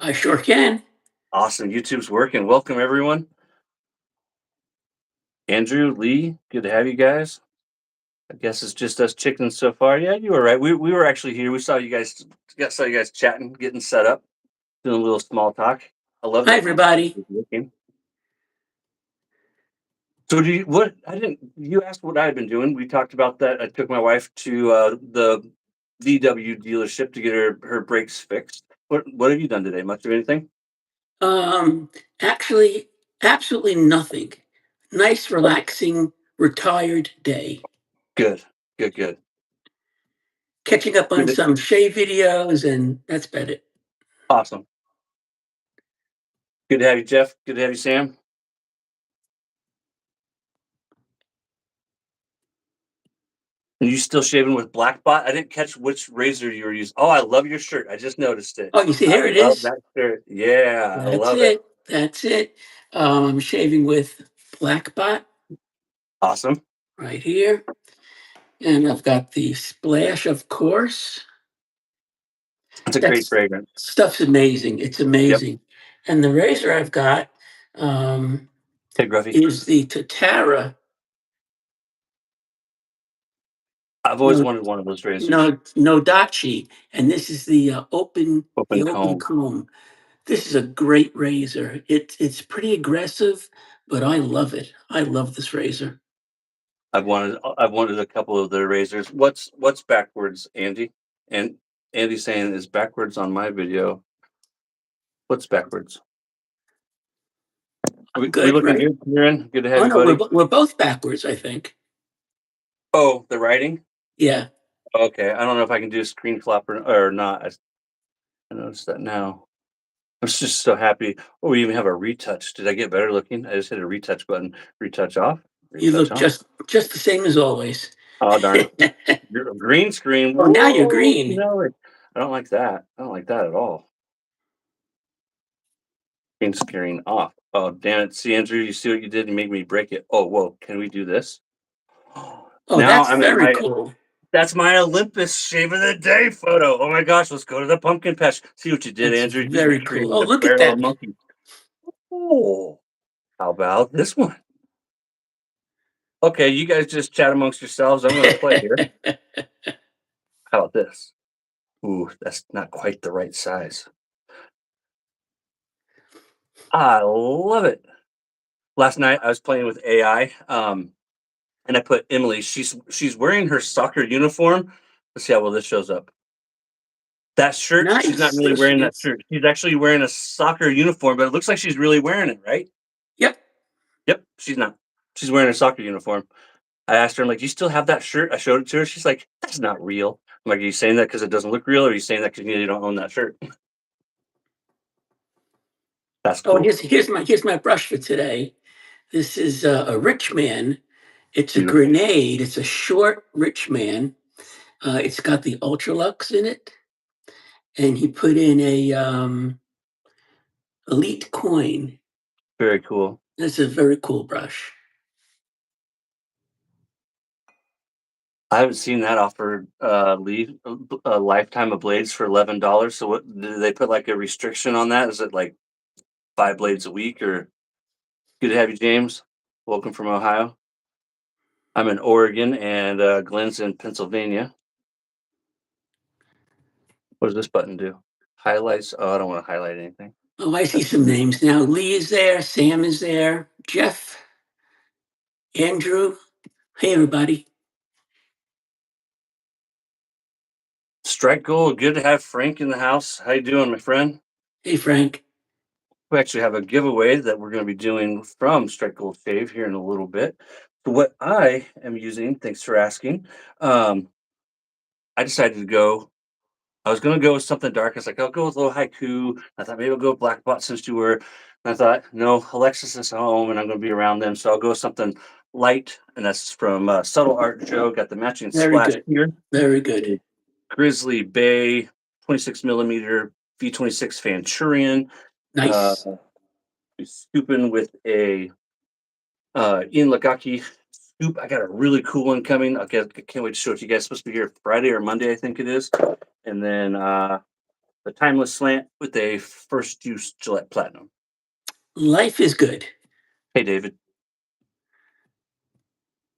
I sure can. Awesome. YouTube's working. Welcome, everyone. Andrew, Lee, good to have you guys. I guess it's just us chickens so far. Yeah, you were right. We were actually here. We saw you guys chatting, getting set up, doing a little small talk. I love Hi, that feature. everybody. So do you what I didn't you asked what I had been doing. We talked about that. I took my wife to the VW dealership to get her brakes fixed. What have you done today? Much of anything? Um, actually, absolutely nothing. Nice, relaxing, retired day. Good. Good, good. Catching up on Good. some shave videos, and that's about it. Awesome. Good to have you, Jeff. Good to have you, Sam. And you still shaving with black bot? I didn't catch which razor you were using. Oh, I love your shirt. I just noticed it. Oh, you see, I here it love is. that shirt. Yeah, I That's love it. it. That's it. I'm shaving with Black Bot Awesome. right here, and I've got the Splash, of course. It's a great That's fragrance. stuff's amazing. It's Yep. amazing. And the razor I've got um, Hey, Gruffy. is the Tatara. I've always No, wanted one of those razors. no Dachi, and this is the Open open comb. comb. This is a great razor. It's pretty aggressive, but I love it. I love this razor. I've wanted a couple of their razors. What's backwards, Andy? And Andy's saying is backwards on my video. What's backwards? We Good, looking right? good, Kieran? Good to have Oh you, no, buddy. we're both backwards, I think. Oh, the writing? Yeah. Okay. I don't know if I can do a screen flop or not. I noticed that now. I'm just so happy. Oh, we even have a retouch. Did I get better looking? I just hit a retouch button. Retouch off. You Retouch look on. just the same as always. Oh darn. Green screen. Oh, now you're Whoa. green. No, I don't like that. I don't like that at all. Green screen off. Oh damn it. See, Andrew, you see what you did? You made me break it. Oh, whoa. Can we do this? Oh, Now that's I'm at very my cool. that's my Olympus shave of the day photo. Oh my gosh, let's go to the pumpkin patch. See what you did, That's Andrew. You very cool. created Oh, a look at barrel of that. monkeys. Oh, how about this one? Okay, you guys just chat amongst yourselves. I'm gonna play here. How about this? Ooh, that's not quite the right size. I love it. Last night I was playing with AI, and I put Emily. She's wearing her soccer uniform. Let's see how well this shows up. That shirt, she's not Nice. really There she wearing that is. shirt. She's actually wearing a soccer uniform, but it looks like she's really wearing it, right? Yep. Yep, she's not. She's wearing a soccer uniform. I asked her, I'm like, "You still have that shirt?" I showed it to her. She's like, "That's not real." I'm like, "Are you saying that because it doesn't look real, or are you saying that because you don't own that shirt?" That's Oh, cool. here's my brush for today. This is a rich man. It's a Beautiful. grenade. It's a short rich man. It's got the Ultralux in it, and he put in a elite coin. Very cool. That's a very cool brush. I haven't seen that offered, Lee, a lifetime of blades for $11. So what did they put like a restriction on that? Is it like 5 blades a week or good to have you, James. Welcome from Ohio. I'm in Oregon and Glenn's in Pennsylvania. What does this button do? Highlights. Oh, I don't want to highlight anything. Oh, I see That's some names now. Lee is there. Sam is there. Jeff, Andrew. Hey, everybody. Strike Gold. Good to have Frank in the house. How you doing, my friend? Hey, Frank. We actually have a giveaway that we're going to be doing from Strike Gold Shave here in a little bit. So what I am using, thanks for asking, I decided to go. I was going to go with something dark. I was like, I'll go with a little haiku. I thought maybe I'll go Black Bot since you were. And I thought, no, Alexis is home and I'm going to be around them. So I'll go with something light. And that's from Subtle Art Joe. Got the matching Very splash good. here. Very good. Grizzly Bay 26 millimeter V26 Fanturion. Uh, Nice. scooping with a Ian Lagaki scoop. I got a really cool one coming. I can't wait to show it to you guys. It's supposed to be here Friday or Monday, I think it is. And then the timeless slant with a first use Gillette Platinum. Life is good. Hey, David,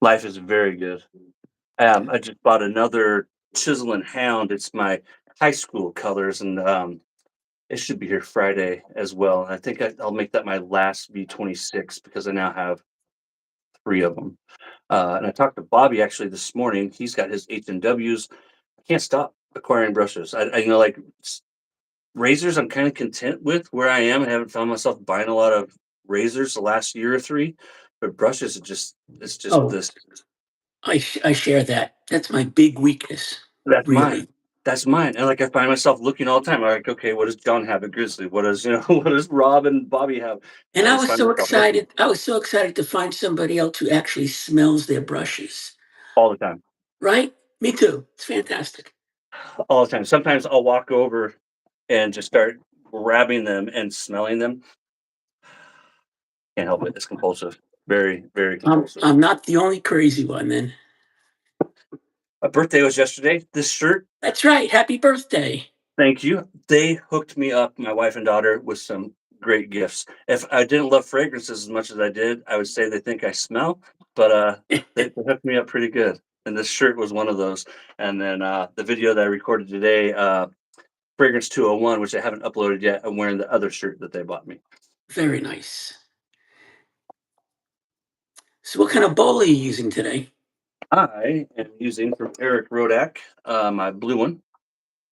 life is very good. I just bought another Chisel and Hound. It's my high school colors, and it should be here Friday as well. I think I'll make that my last V26 because I now have three of them. And I talked to Bobby actually this morning. He's got his H&Ws. I can't stop acquiring brushes. Like razors, I'm kind of content with where I am. I haven't found myself buying a lot of razors the last year or three, but brushes, it's just Oh, this. I share that. That's my big weakness, That's mine. really. That's mine. And like I find myself looking all the time. I'm like, okay, what does John have at Grizzly? What does what does Rob and Bobby have? And I I just was find so myself looking excited. I was so excited to find somebody else who actually smells their brushes. all the time. Right? Me too. It's fantastic. All the time. Sometimes I'll walk over and just start grabbing them and smelling them. Can't help it. It's compulsive. Very, very compulsive. I'm not the only crazy one then. My birthday was yesterday. This shirt, That's right. Happy birthday. thank you. They hooked me up, my wife and daughter, with some great gifts. If I didn't love fragrances as much as I did, I would say they think I smell, but they hooked me up pretty good. And this shirt was one of those. And then the video that I recorded today, Fragrance 201, which I haven't uploaded yet, I'm wearing the other shirt that they bought me. Very nice. So what kind of bowl are you using today? I am using from Eric Rodak, my blue one.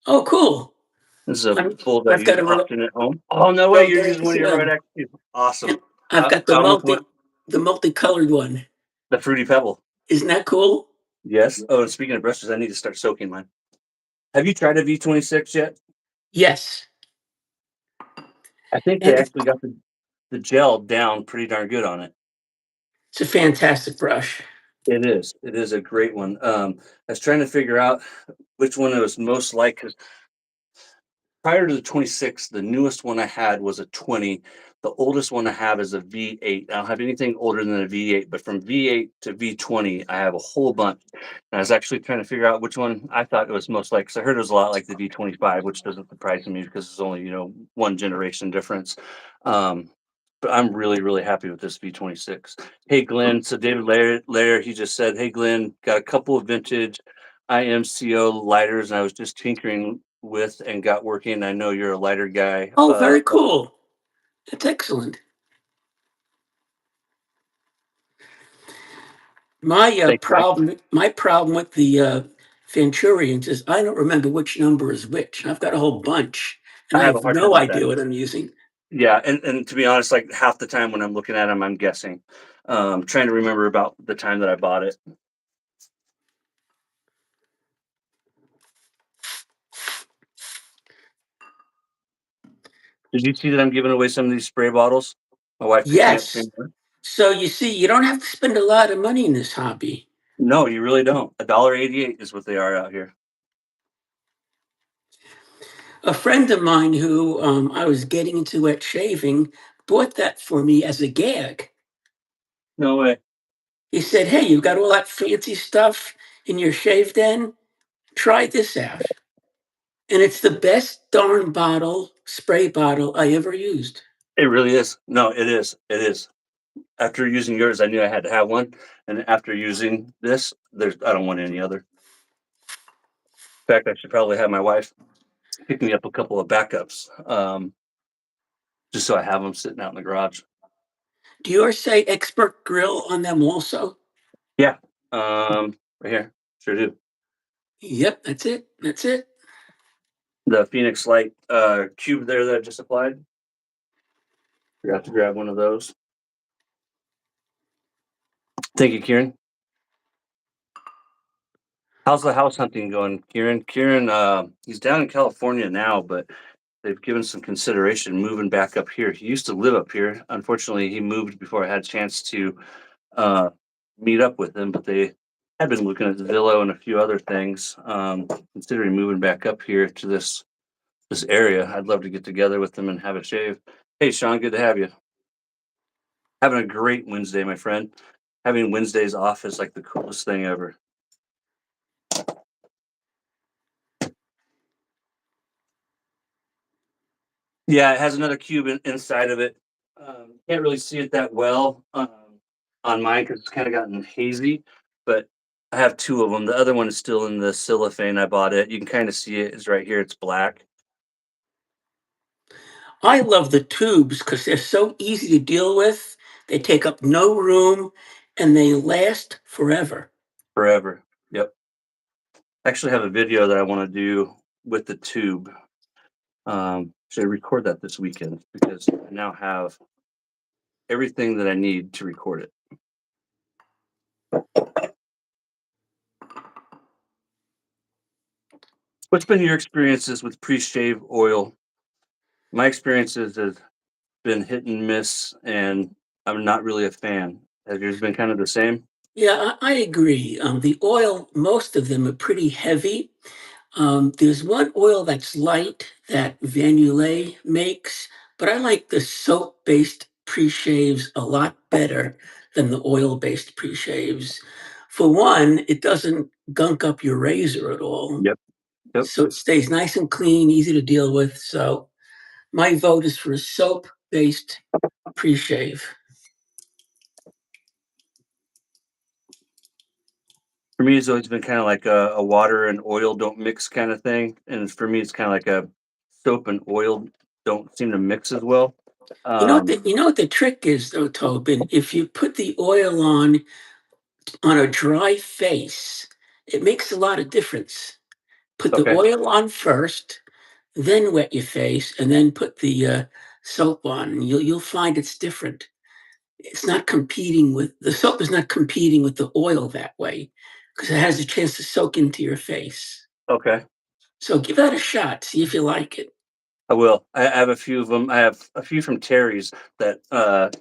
Oh, cool. This is a I'm, bowl that I I've use got a often at home. Oh, no way, you're Rodeo using one of your too. Rodak too. Awesome. And I've got I almost went the multicolored one. the Fruity Pebble. Isn't that cool? Yes. Oh, and speaking of brushes, I need to start soaking mine. Have you tried a V26 yet? Yes. I think they And actually got the gel down pretty darn good on it. it's a fantastic brush. It is. It is a great one. I was trying to figure out which one it was most like because prior to the 26, the newest one I had was a 20. The oldest one I have is a V8. I don't have anything older than a V8, but from V8 to V20, I have a whole bunch. And I was actually trying to figure out which one I thought it was most like, because I heard it was a lot like the V25, which doesn't surprise me because it's only, one generation difference. Um, but I'm really, really happy with this V26. Hey, Glenn. So David Lair, he just said, hey, Glenn, got a couple of vintage IMCO lighters, and I was just tinkering with and got working. I know you're a lighter guy. Oh, very cool. That's excellent. Thanks, man. My problem with the Venturians is I don't remember which number is which. I've got a whole bunch, and I I have a have hard time no with that. idea what I'm using. Yeah, and to be honest, like half the time when I'm looking at them, I'm guessing, trying to remember about the time that I bought it. Did you see that I'm giving away some of these spray bottles? My wife picked me up Yes. some more. So you see, you don't have to spend a lot of money in this hobby. No, you really don't. $1.88 is what they are out here. A friend of mine who I was getting into wet shaving bought that for me as a gag. No way. He said, "Hey, you got all that fancy stuff in your shave den? Try this out." And it's the best darn spray bottle I ever used. It really is. No, it is. It is. After using yours, I knew I had to have one, and after using this, I don't want any other. In fact, I should probably have my wife pick me up a couple of backups, just so I have them sitting out in the garage. Do yours say expert grill on them also? Yeah, right here, sure do. Yep, that's it. That's it. The Phoenix Light cube there that I just applied. Forgot to grab one of those. Thank you, Kieran. How's the house hunting going, Kieran? Kieran, he's down in California now, but they've given some consideration moving back up here. He used to live up here. Unfortunately, he moved before I had a chance to uh, meet up with him, but they had been looking at Zillow and a few other things, considering moving back up here to this area. I'd love to get together with them and have a shave. Hey, Sean, good to have you. Having a great Wednesday, my friend. Having Wednesdays off is like the coolest thing ever. Yeah, it has another cube inside of it. Can't really see it that well on mine because it's kind of gotten hazy, but I have two of them. The other one is still in the cellophane. I bought it. You can kind of see it. It's right here. It's black. I love the tubes because they're so easy to deal with. They take up no room and they last forever. Forever. Yep. I actually have a video that I want to do with the tube. Should I record that this weekend because I now have everything that I need to record it. What's been your experiences with pre-shave oil? My experiences has been hit and miss, and I'm not really a fan. Has yours been kind of the same? Yeah, I agree. The oil, most of them are pretty heavy. There's one oil that's light that Vanulay makes, but I like the soap-based pre-shaves a lot better than the oil-based pre-shaves. For one, it doesn't gunk up your razor at all, Yep. Yep. so it stays nice and clean, easy to deal with. So my vote is for a soap-based pre-shave. For me, it's always been kind of like a water and oil don't mix kind of thing, and for me, it's kind of like a soap and oil don't seem to mix as well. Um, You know what the trick is though, Tobin? If you put the oil on a dry face, it makes a lot of difference. Put the okay, oil on first, then wet your face, and then put the soap on. You'll find it's different. It's not competing with the soap is not competing with the oil that way because it has a chance to soak into your face. okay, So give that a shot. See if you like it. I will. I have a few of them. I have a few from Terry's that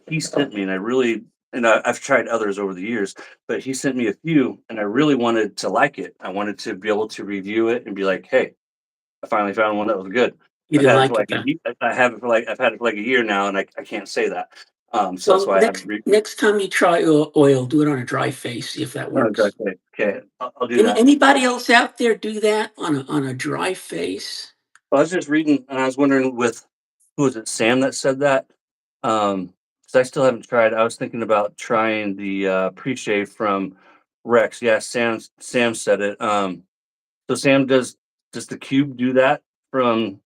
he sent me, and I really and I've tried others over the years, but he sent me a few, and I really wanted to like it. I wanted to be able to review it and be like, "Hey, I finally found one that was good." You I've didn't had it for like it like a though. year. I have it for like I've had it for like a year now, and I can't say that. So that's Well, why I haven't. next time you try oil, do it on a dry face. See if that Oh, works. okay, okay, I'll do that. Anybody else out there do that on a dry face? Well, I was just reading, and I was wondering with who was it, Sam that said that? 'Cause I still haven't tried. I was thinking about trying the pre-shave from Rex. Yeah, Sam said it. So Sam does the cube do that from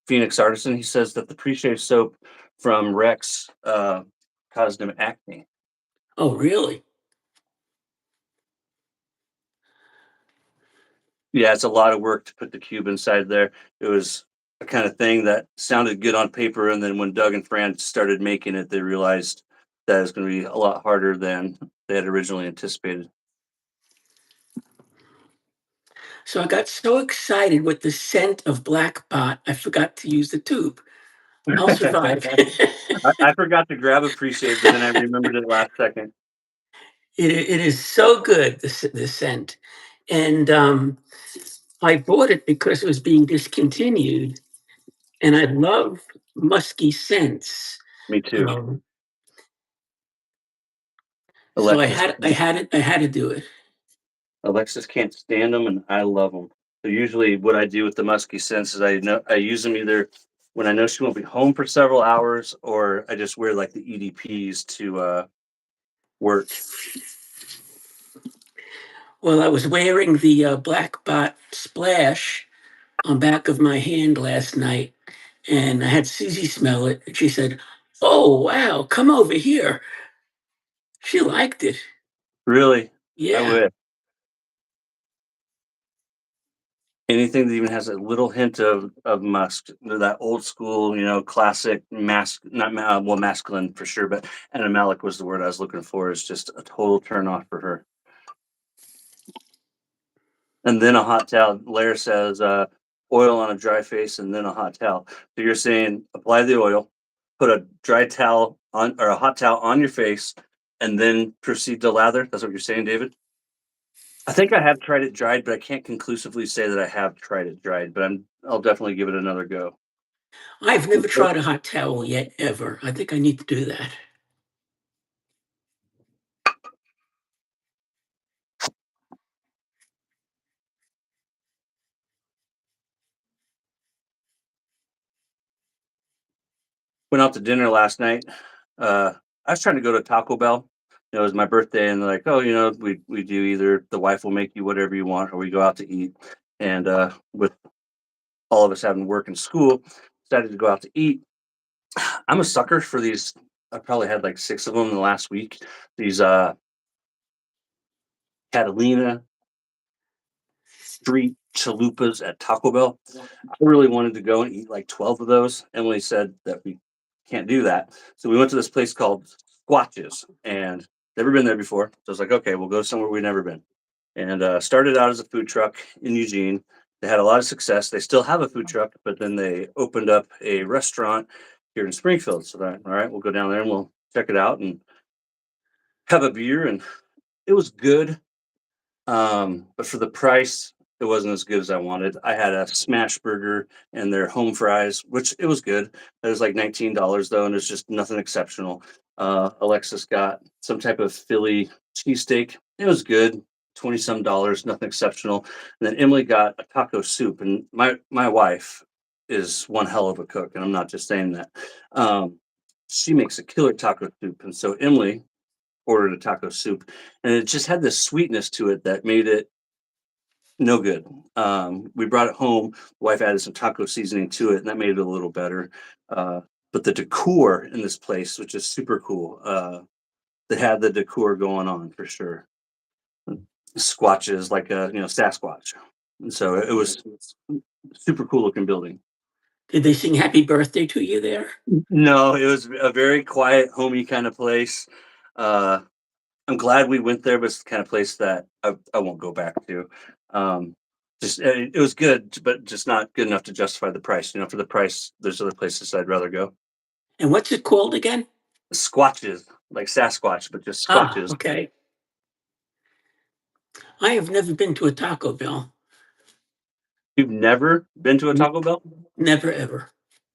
Phoenix Artisan? He says that the pre-shave soap from Rex caused him acne. Oh, really? Yeah, it's a lot of work to put the cube inside there. It was a kind of thing that sounded good on paper, and then when Doug and Fran started making it, they realized that it's going to be a lot harder than they had originally anticipated. So I got so excited with the scent of black bot, I forgot to use the tube. I'll survive. I forgot to grab a pre-shave, but then I remembered it last second. It is so good, the scent. And I bought it because it was being discontinued, and I love musky scents. Me too. Um, so Alexis, I had to do it. Alexis can't stand them, and I love them. So usually, what I do with the musky scents is I use them either when I know she won't be home for several hours, or I just wear like the EDPs to work. Well, I was wearing the black bot splash on back of my hand last night, and I had Susie smell it, and she said, "Oh wow, come over here." She liked it. Really, I Yeah. would. Anything that even has a little hint of musk, that old school, classic mask, not well, masculine for sure, but animalic was the word I was looking for. Is just a total turn off for her. And then a hot towel. Blair says oil on a dry face and then a hot towel. So you're saying apply the oil, put a dry towel on or a hot towel on your face, and then proceed to lather. That's what you're saying, David. I think I have tried it dried, but I can't conclusively say that I have tried it dried. But I'll definitely give it another go. I've never tried a hot towel yet, ever. I think I need to do that. Went out to dinner last night. I was trying to go to Taco Bell. It was my birthday, and they're like, "Oh, we do either the wife will make you whatever you want, or we go out to eat." And with all of us having work and school, decided to go out to eat. I'm a sucker for these. I probably had like 6 of them in the last week. These Catalina street chalupas at Taco Bell. I really wanted to go and eat like 12 of those. Emily said that we can't do that. So we went to this place called Squatches and never been there before. So I was like, okay, we'll go somewhere we've never been. And started out as a food truck in Eugene. They had a lot of success. They still have a food truck, but then they opened up a restaurant here in Springfield. So that, all right, we'll go down there and we'll check it out and have a beer. And it was good. But for the price, it wasn't as good as I wanted. I had a smash burger and their home fries, which it was good. It was like $19 though, and it's just nothing exceptional. Alexis got some type of Philly cheesesteak. It was good, 20 some dollars, nothing exceptional. And then Emily got a taco soup, and my wife is one hell of a cook, and I'm not just saying that. Um, she makes a killer taco soup, and so Emily ordered a taco soup, and it just had this sweetness to it that made it no good. We brought it home. Wife added some taco seasoning to it, and that made it a little better. Uh, but the decor in this place, which is super cool, they had the decor going on for sure. Squatches like a Sasquatch, and so it was super cool looking building. Did they sing happy birthday to you there? No, it was a very quiet, homey kind of place. Uh, I'm glad we went there, but it's the kind of place that I won't go back to. Um, it was good, but just not good enough to justify the price. For the price, there's other places I'd rather go. And what's it called again? Squatches, like Sasquatch, but just Ah, squatches. okay. I have never been to a Taco Bell. You've never been to a N- Taco Bell? Never ever.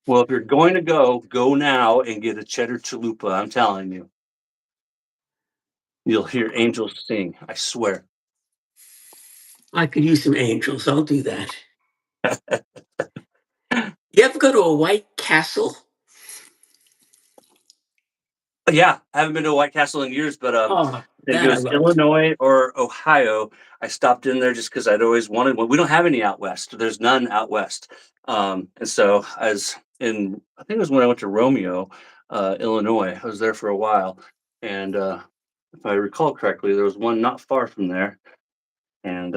Well, if you're going to go, go now and get a cheddar chalupa. I'm telling you, you'll hear angels sing. I swear. I could use some angels. I'll do that. You ever go to a White Castle? Yeah, I haven't been to a White Castle in years, but Oh, I think it that I was love. Illinois or Ohio. I stopped in there just because I'd always wanted one. We don't have any out west. There's none out west. And so I think it was when I went to Romeo, Illinois. I was there for a while, and if I recall correctly, there was one not far from there. And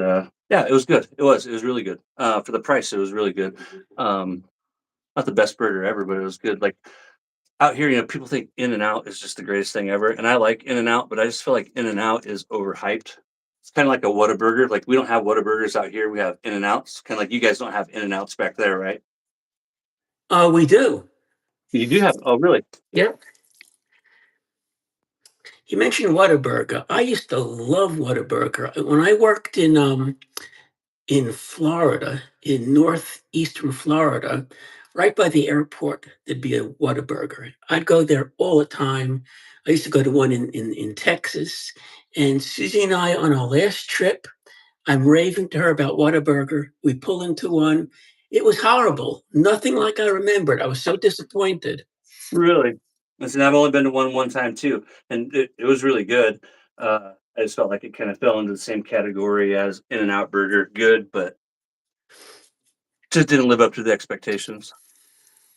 yeah, it was good. It was really good. For the price, it was really good. Um, Not the best burger ever, but it was good. Like out here, people think In and Out is just the greatest thing ever, and I like In and Out, but I just feel like In and Out is overhyped. It's kind of like a Whataburger. Like we don't have Whataburgers out here. We have In and Outs. Kind of like you guys don't have In and Outs back there, right? We do. You do have. Oh, really? Yep. You mentioned Whataburger. I used to love Whataburger. When I worked in Florida, in northeastern Florida, right by the airport, there'd be a Whataburger. I'd go there all the time. I used to go to one in Texas. And Susie and I, on our last trip, I'm raving to her about Whataburger. We pull into one. It was horrible. Nothing like I remembered. I was so disappointed. Really? Listen, I've only been to one time too, and it was really good. I just felt like it kind of fell into the same category as In and Out Burger. Good, but just didn't live up to the expectations.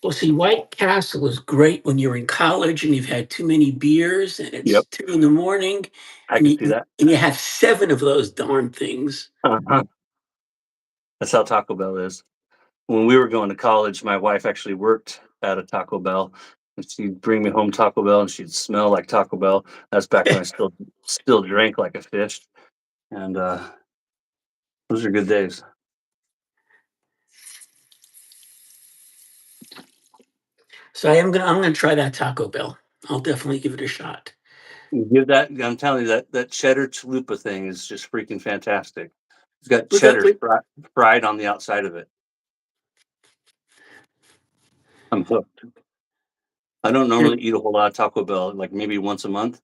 Well, see, White Castle is great when you're in college and you've had too many beers and it's Yep, 2 in the morning I and could you see that. and you have seven of those darn things. Uh-huh. That's how Taco Bell is. When we were going to college, my wife actually worked at a Taco Bell, and she'd bring me home Taco Bell, and she'd smell like Taco Bell. That's back when I still drank like a fish, and those are good days. So I'm gonna try that Taco Bell. I'll definitely give it a shot. You give that, I'm telling you, that cheddar chalupa thing is just freaking fantastic. It's got With a, cheddar with, fried on the outside of it. I'm hooked. I don't normally eat a whole lot of Taco Bell, like maybe once a month,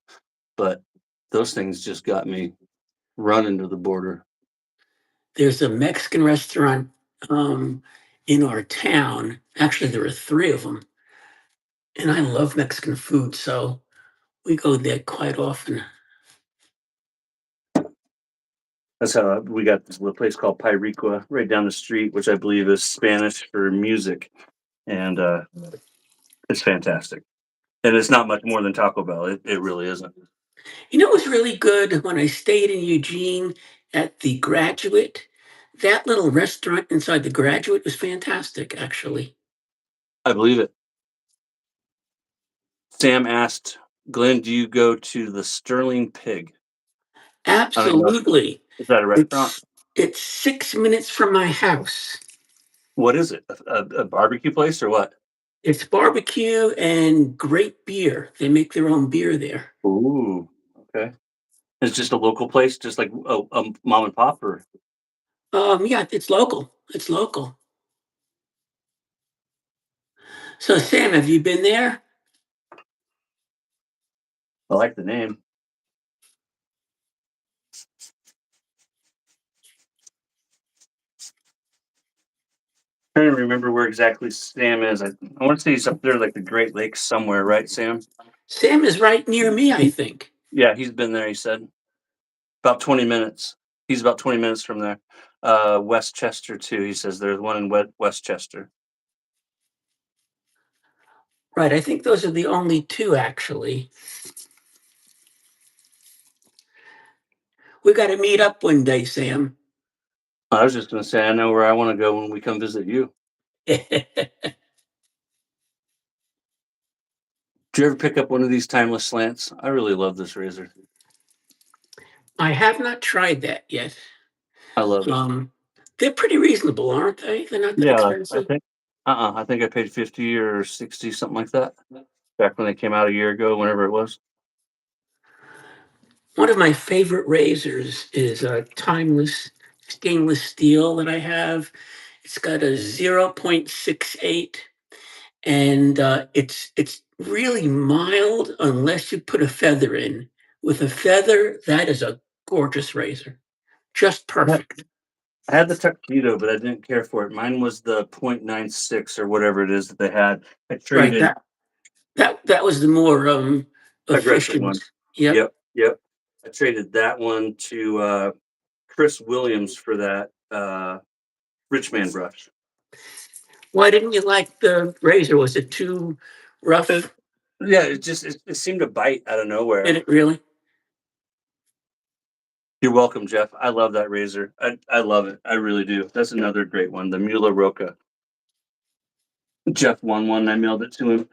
but those things just got me running to the border. there's a Mexican restaurant um, in our town. Actually, there are three of them, and I love Mexican food, so we go there quite often. That's how we got this little place called Pyricua right down the street, which I believe is Spanish for music, and it's fantastic. And it's not much more than Taco Bell. It really isn't. You know, it was really good when I stayed in Eugene at the Graduate. That little restaurant inside the Graduate was fantastic, actually. I believe it. Sam asked, Glenn, do you go to the Sterling Pig? I don't know. Absolutely. Is that a restaurant? It's 6 minutes from my house. What is it? A barbecue place or what? It's barbecue and great beer. They make their own beer there. Ooh, okay. It's just a local place, just like a mom and pop, or Yeah, it's local. It's local. So, Sam, have you been there? I like the name. Trying to remember where exactly Sam is. I want to say he's up there, like the Great Lakes somewhere, right, Sam? Sam is right near me, I think. Yeah, he's been there. He said about 20 minutes. He's about 20 minutes from there. Westchester too. He says there's one in Westchester. Right, I think those are the only two, actually. We got to meet up one day, Sam. I was just gonna say I know where I want to go when we come visit you. Did you ever pick up one of these timeless slants? I really love this razor. I have not tried that yet. I love it. Um, they're pretty reasonable, aren't they? They're not that Yeah, I expensive. think. I think I paid 50 or 60, something like that, back when they came out a year ago, whenever it was. One of my favorite razors is a timeless stainless steel that I have. It's got a 0.68, and it's really mild unless you put a feather in. With a feather, that is a gorgeous razor, just perfect. I had the tuxedo, but I didn't care for it. Mine was the .96 or whatever it is that they had. I Right, traded that was the more aggressive efficient. one. Yep. Yep, yep. I traded that one to Chris Williams for that Rich Man brush. Why didn't you like the razor? Was it too Uh, rough? yeah, it seemed to bite out of Did nowhere. it really? You're welcome, Jeff. I love that razor. I love it. I really do. That's another great one, the Mula Roca. Jeff won one. I mailed it to him.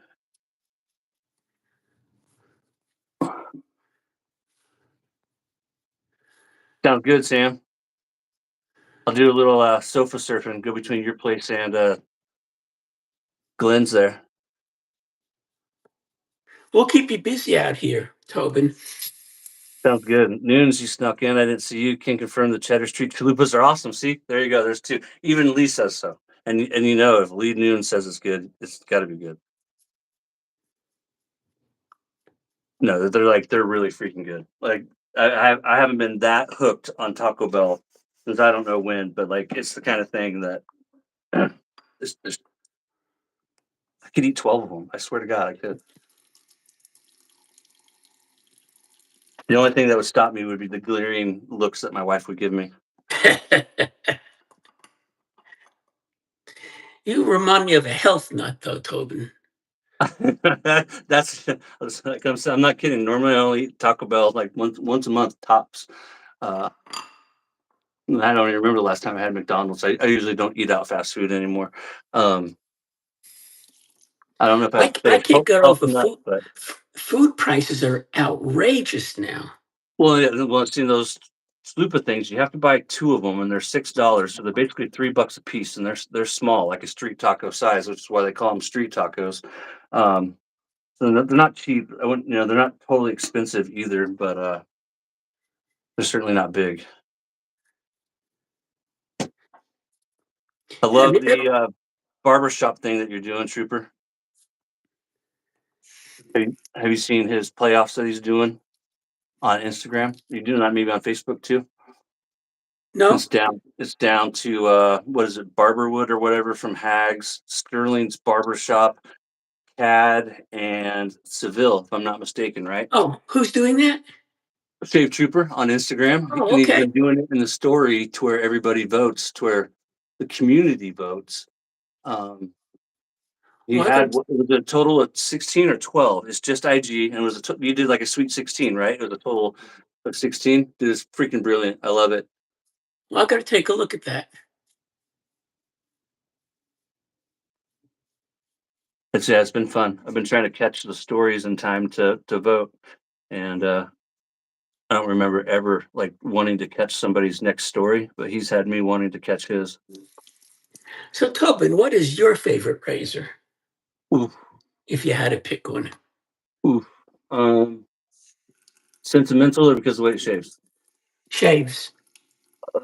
Sounds good, Sam. I'll do a little sofa surfing, go between your place and Glenn's there. We'll keep you busy out here, Tobin. Sounds good. Noons, you snuck in. I didn't see you. Can confirm the Cheddar Street chalupas are awesome. See, there you go. There's two. Even Lee says so. And you know, if Lee Noon says it's good, it's got to be good. No, they're really freaking good. Like I haven't been that hooked on Taco Bell since I don't know when, but like it's the kind of thing that this I could eat 12 of them. I swear to God, I could. The only thing that would stop me would be the glaring looks that my wife would give me. You remind me of a health nut, though, Tobin. That's like I'm not kidding. Normally, I only eat Taco Bell like once a month tops. Uh, I don't even remember the last time I had McDonald's. I usually don't eat out fast food anymore. Um, I don't know if I, I've been I a can't get health over nut, food. but Food prices are outrageous now. well, yeah, well, seeing those Slupa things, you have to buy two of them, and they're $6. So they're basically $3 a piece, and they're small, like a street taco size, which is why they call them street tacos. Um, so they're not cheap. I wouldn't, they're not totally expensive either, but they're certainly not big. I Have love you ever? the barbershop thing that you're doing, Trooper. Have you seen his playoffs that he's doing on Instagram? You're doing that maybe on Facebook too? No. It's down to what is it, Barberwood or whatever from Hags, Sterling's Barbershop, Cad and Seville, if I'm not mistaken, right? Oh, who's doing that? Shave Trooper on Instagram, Oh, and he's okay. been doing it in the story to where everybody votes, to where the community votes. Um, he Well, I had got. what it was a total of 16 or 12. It's just IG, and it was you did like a sweet 16, right? It was a total of 16. It is freaking brilliant. I love it. Well, I got to take a look at that. It's been fun. I've been trying to catch the stories in time to vote, and I don't remember ever like wanting to catch somebody's next story, but he's had me wanting to catch his. So, Tobin, what is your favorite razor, Oof, if you had to pick one? oof. Um, Sentimental or because of the way it shaves? Shaves. Uh,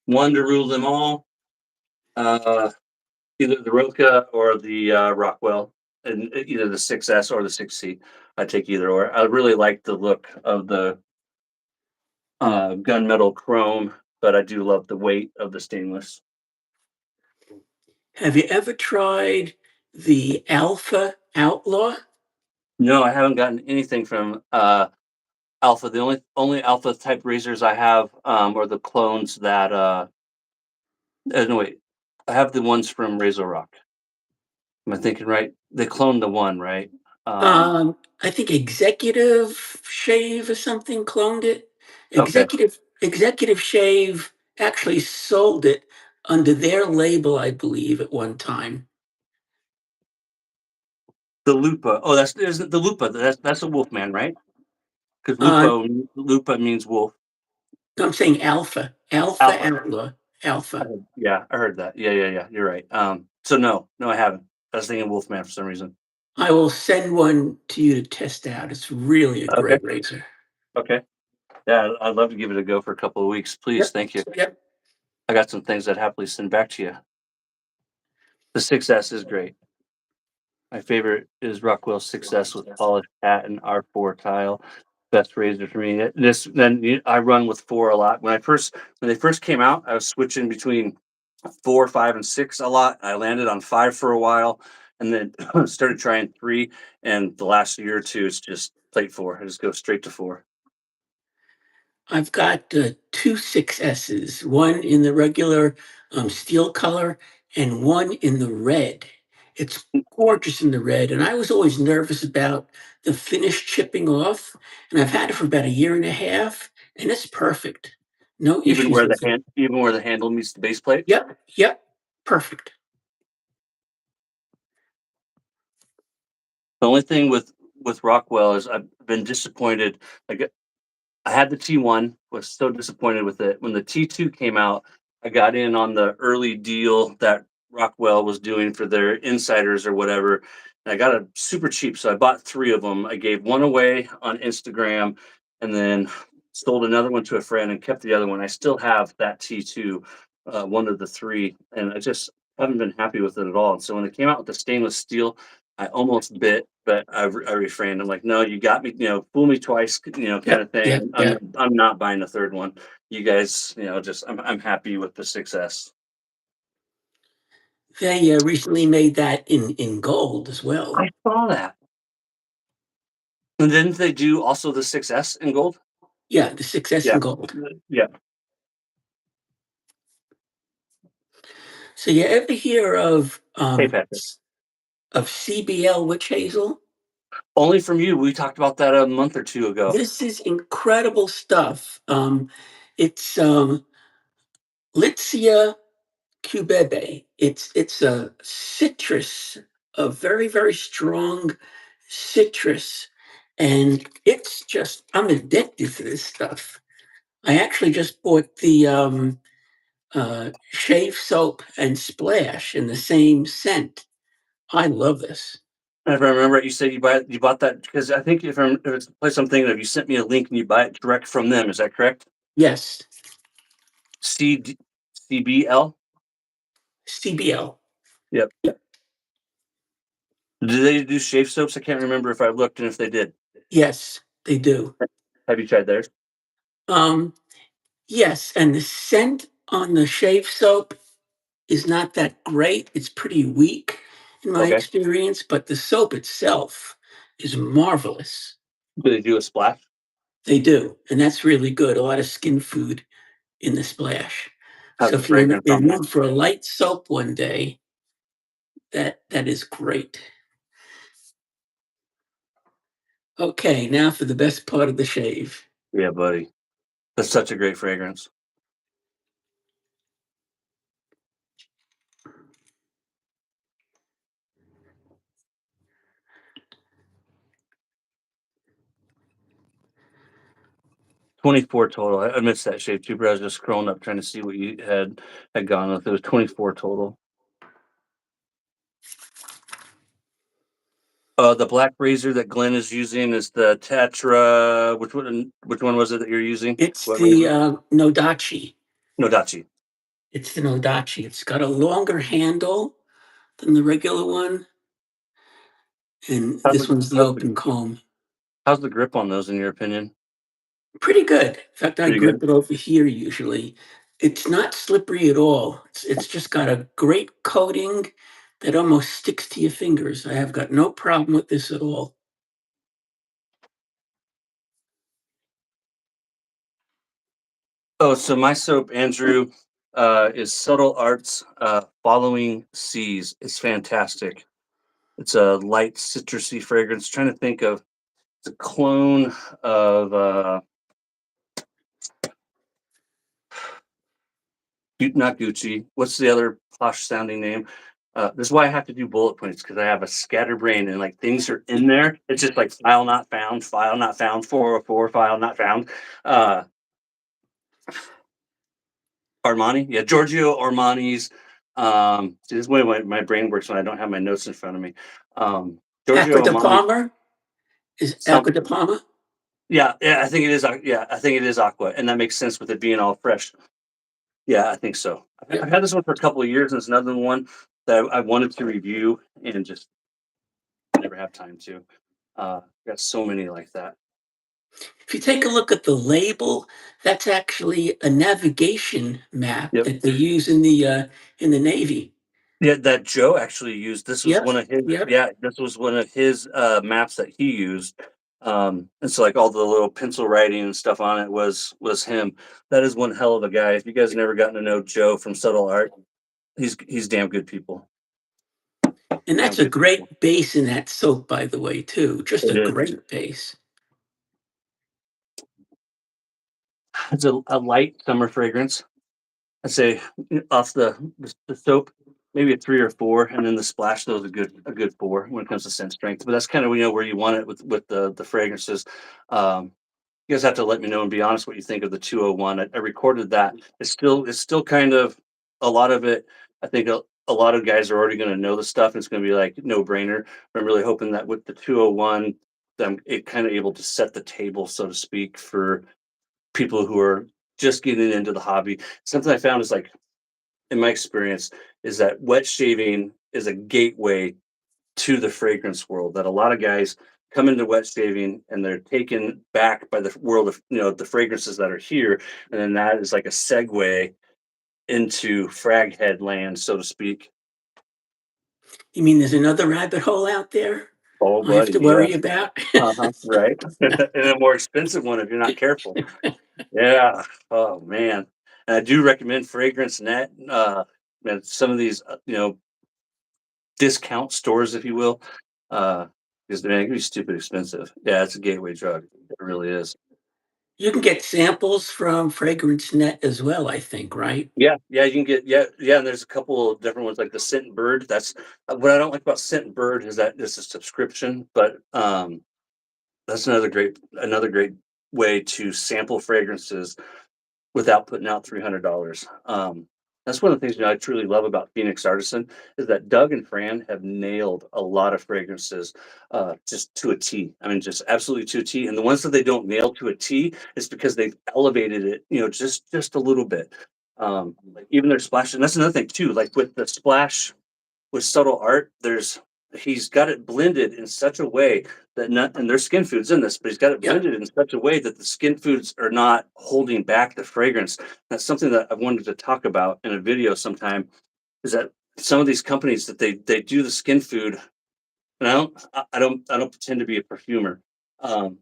One to rule them all. Uh, Either the Roca or the Rockwell, and either the 6S or the 6C. I take either or. I really like the look of the gunmetal chrome, but I do love the weight of the stainless. Have you ever tried the Alpha Outlaw? No, I haven't gotten anything from Alpha. The only Alpha type razors I have are the clones that. No, wait, I have the ones from Razor Rock. Am I thinking right? They cloned the one, right? Um, I think Executive Shave or something cloned it. okay, Executive Shave actually sold it under their label, I believe, at one time. the Lupa. Oh, that's isn't the Lupa. That's a Wolfman, right? Because Uh, Lupa means wolf. no, I'm saying Alpha, Alpha Alpha. Outlaw, Alpha. Yeah, I heard that. Yeah, yeah, yeah. You're right. So no, I haven't. I was thinking Wolfman for some reason. I will send one to you to test out. It's really a Okay, great razor. okay. Yeah, I'd love to give it a go for a couple of weeks. Please, Yep, thank you. yep. I got some things I'd happily send back to you. The 6S is great. My favorite is Rockwell 6S with polished hat and R4 tile. Best razor for me. I run with four a lot. When they first came out, I was switching between four, five, and six a lot. I landed on five for a while, and then started trying three. And the last year or two, it's just plate four. I just go straight to four. I've got two 6S's, one in the regular steel color and one in the red. It's gorgeous in the red, and I was always nervous about the finish chipping off. And I've had it for about a year and a half, and it's perfect. No issues with it. Even where the handle meets the base plate. Yep, yep, perfect. The only thing with Rockwell is I've been disappointed. Like I had the T1, was so disappointed with it. When the T2 came out, I got in on the early deal that Rockwell was doing for their insiders or whatever. And I got it super cheap. So I bought three of them. I gave one away on Instagram and then sold another one to a friend and kept the other one. I still have that T2, one of the three. And I just haven't been happy with it at all. And so when it came out with the stainless steel, I almost bit, but I refrained. I'm like, no, you got me, fool me twice, kind Yep, of thing. yep, yep. I'm not buying a third one. You guys, just I'm happy with the success. They recently made that in gold as well. I saw that. And didn't they do also the 6S in gold? Yeah, the 6S in Yeah. gold. Yeah. So you ever hear Hey, Patrick. of CBL witch hazel? Only from you. We talked about that a month or two ago. This is incredible stuff. It's Litsia cubebe. It's a citrus, a very very strong citrus, and it's just I'm addicted to this stuff. I actually just bought the shave soap and splash in the same scent. I love this. And if I remember it, you said you bought that because I think if it's the place I'm thinking of, you sent me a link and you buy it direct from them. Is that correct? Yes, C CBL. CBL. Yep. Do they do shave soaps? I can't remember if I looked and if they did. Yes, they do. Have you tried theirs? Um, yes, and the scent on the shave soap. is not that great. It's pretty weak in my Okay. experience, but the soap itself is marvelous. Do they do a splash? They do, and that's really good. A lot of skin food in the splash. How's So the if you're in fragrance the on that? mood for a light soap one day, that is great. Okay, now for the best part of the shave. Yeah, buddy. That's such a great fragrance. 24 total. I missed that shave too, but I was just scrolling up trying to see what you had gone with. It was 24 total. The black razor that Glenn is using is the Tetra. Which one was it that you're using? It's What the razor? Nodachi. Nodachi. It's the Nodachi. It's got a longer handle than the regular one, and How's this the one's the how's the open comb. how's the grip on those in your opinion? Pretty good. In fact, I Pretty grip good. it over here usually. It's not slippery at all. It's just got a great coating that almost sticks to your fingers. I have got no problem with this at all. Oh, so my soap, Andrew, is Subtle Arts Following Seas. It's fantastic. It's a light citrusy fragrance. Trying to think of it's a clone of not Gucci. What's the other posh sounding name? This is why I have to do bullet points because I have a scatterbrain and like things are in there. It's just like file not found, 404, file not found. Uh, Armani, yeah, Giorgio Armani's. See, this is the way my brain works when I don't have my notes in front of me. Aqua Giorgio de Armani, Palma is Aqua some, de Palma. yeah, yeah, I think it is. Yeah, I think it is Aqua, and that makes sense with it being all fresh. Yeah, I think so. I've Yep. had this one for a couple of years, and it's another one that I wanted to review and just never have time to. Got so many like that. If you take a look at the label, that's actually a navigation map Yep. that they use in the Navy. Yeah, that Joe actually used. This was Yep. one of his. Yep. Yeah, this was one of his maps that he used. And so like all the little pencil writing and stuff on it was him. That is one hell of a guy. If you guys never gotten to know Joe from Subtle Art, he's damn good people. And Damn that's a good people. great base in that soap, by the way, too. Just a It is. great base. It's a light summer fragrance. I'd say off the soap, maybe a 3 or 4, and then the splash those a good 4 when it comes to scent strength. But that's kind of where you want it with the fragrances. Um, you guys have to let me know and be honest what you think of the 201. I recorded that. It's still kind of a lot of it. I think a lot of guys are already going to know the stuff. It's going to be like no brainer. But I'm really hoping that with the 201, it kind of able to set the table, so to speak, for people who are just getting into the hobby. Something I found is like in my experience is that wet shaving is a gateway to the fragrance world that a lot of guys come into wet shaving and they're taken back by the world of the fragrances that are here, and then that is like a segue into frag head land, so to speak. You mean there's another rabbit hole out there Oh I have buddy, to yeah. worry about? Uh-huh, right. And a more expensive one if you're not careful. Yeah. Oh man. And I do recommend Fragrance Net. And some of these, discount stores, if you will, uh, because man, it can be stupid expensive. Yeah, it's a gateway drug. It really is. You can get samples from Fragrance Net as well, I think, right? Yeah, yeah, you can get yeah, and there's a couple of different ones like the Scent Bird. That's what I don't like about Scent Bird is that it's a subscription, but that's another great way to sample fragrances without putting out $300. That's one of the things I truly love about Phoenix Artisan is that Doug and Fran have nailed a lot of fragrances just to a T. I mean, just absolutely to a T. And the ones that they don't nail to a T is because they've elevated it, just a little bit. Like even their splash, and that's another thing too. Like with the splash with subtle art, he's got it blended in such a way that not and there's skin foods in this, but he's got it Yep. blended in such a way that the skin foods are not holding back the fragrance. That's something that I wanted to talk about in a video sometime. is that some of these companies that they do the skin food, and I don't pretend to be a perfumer, um,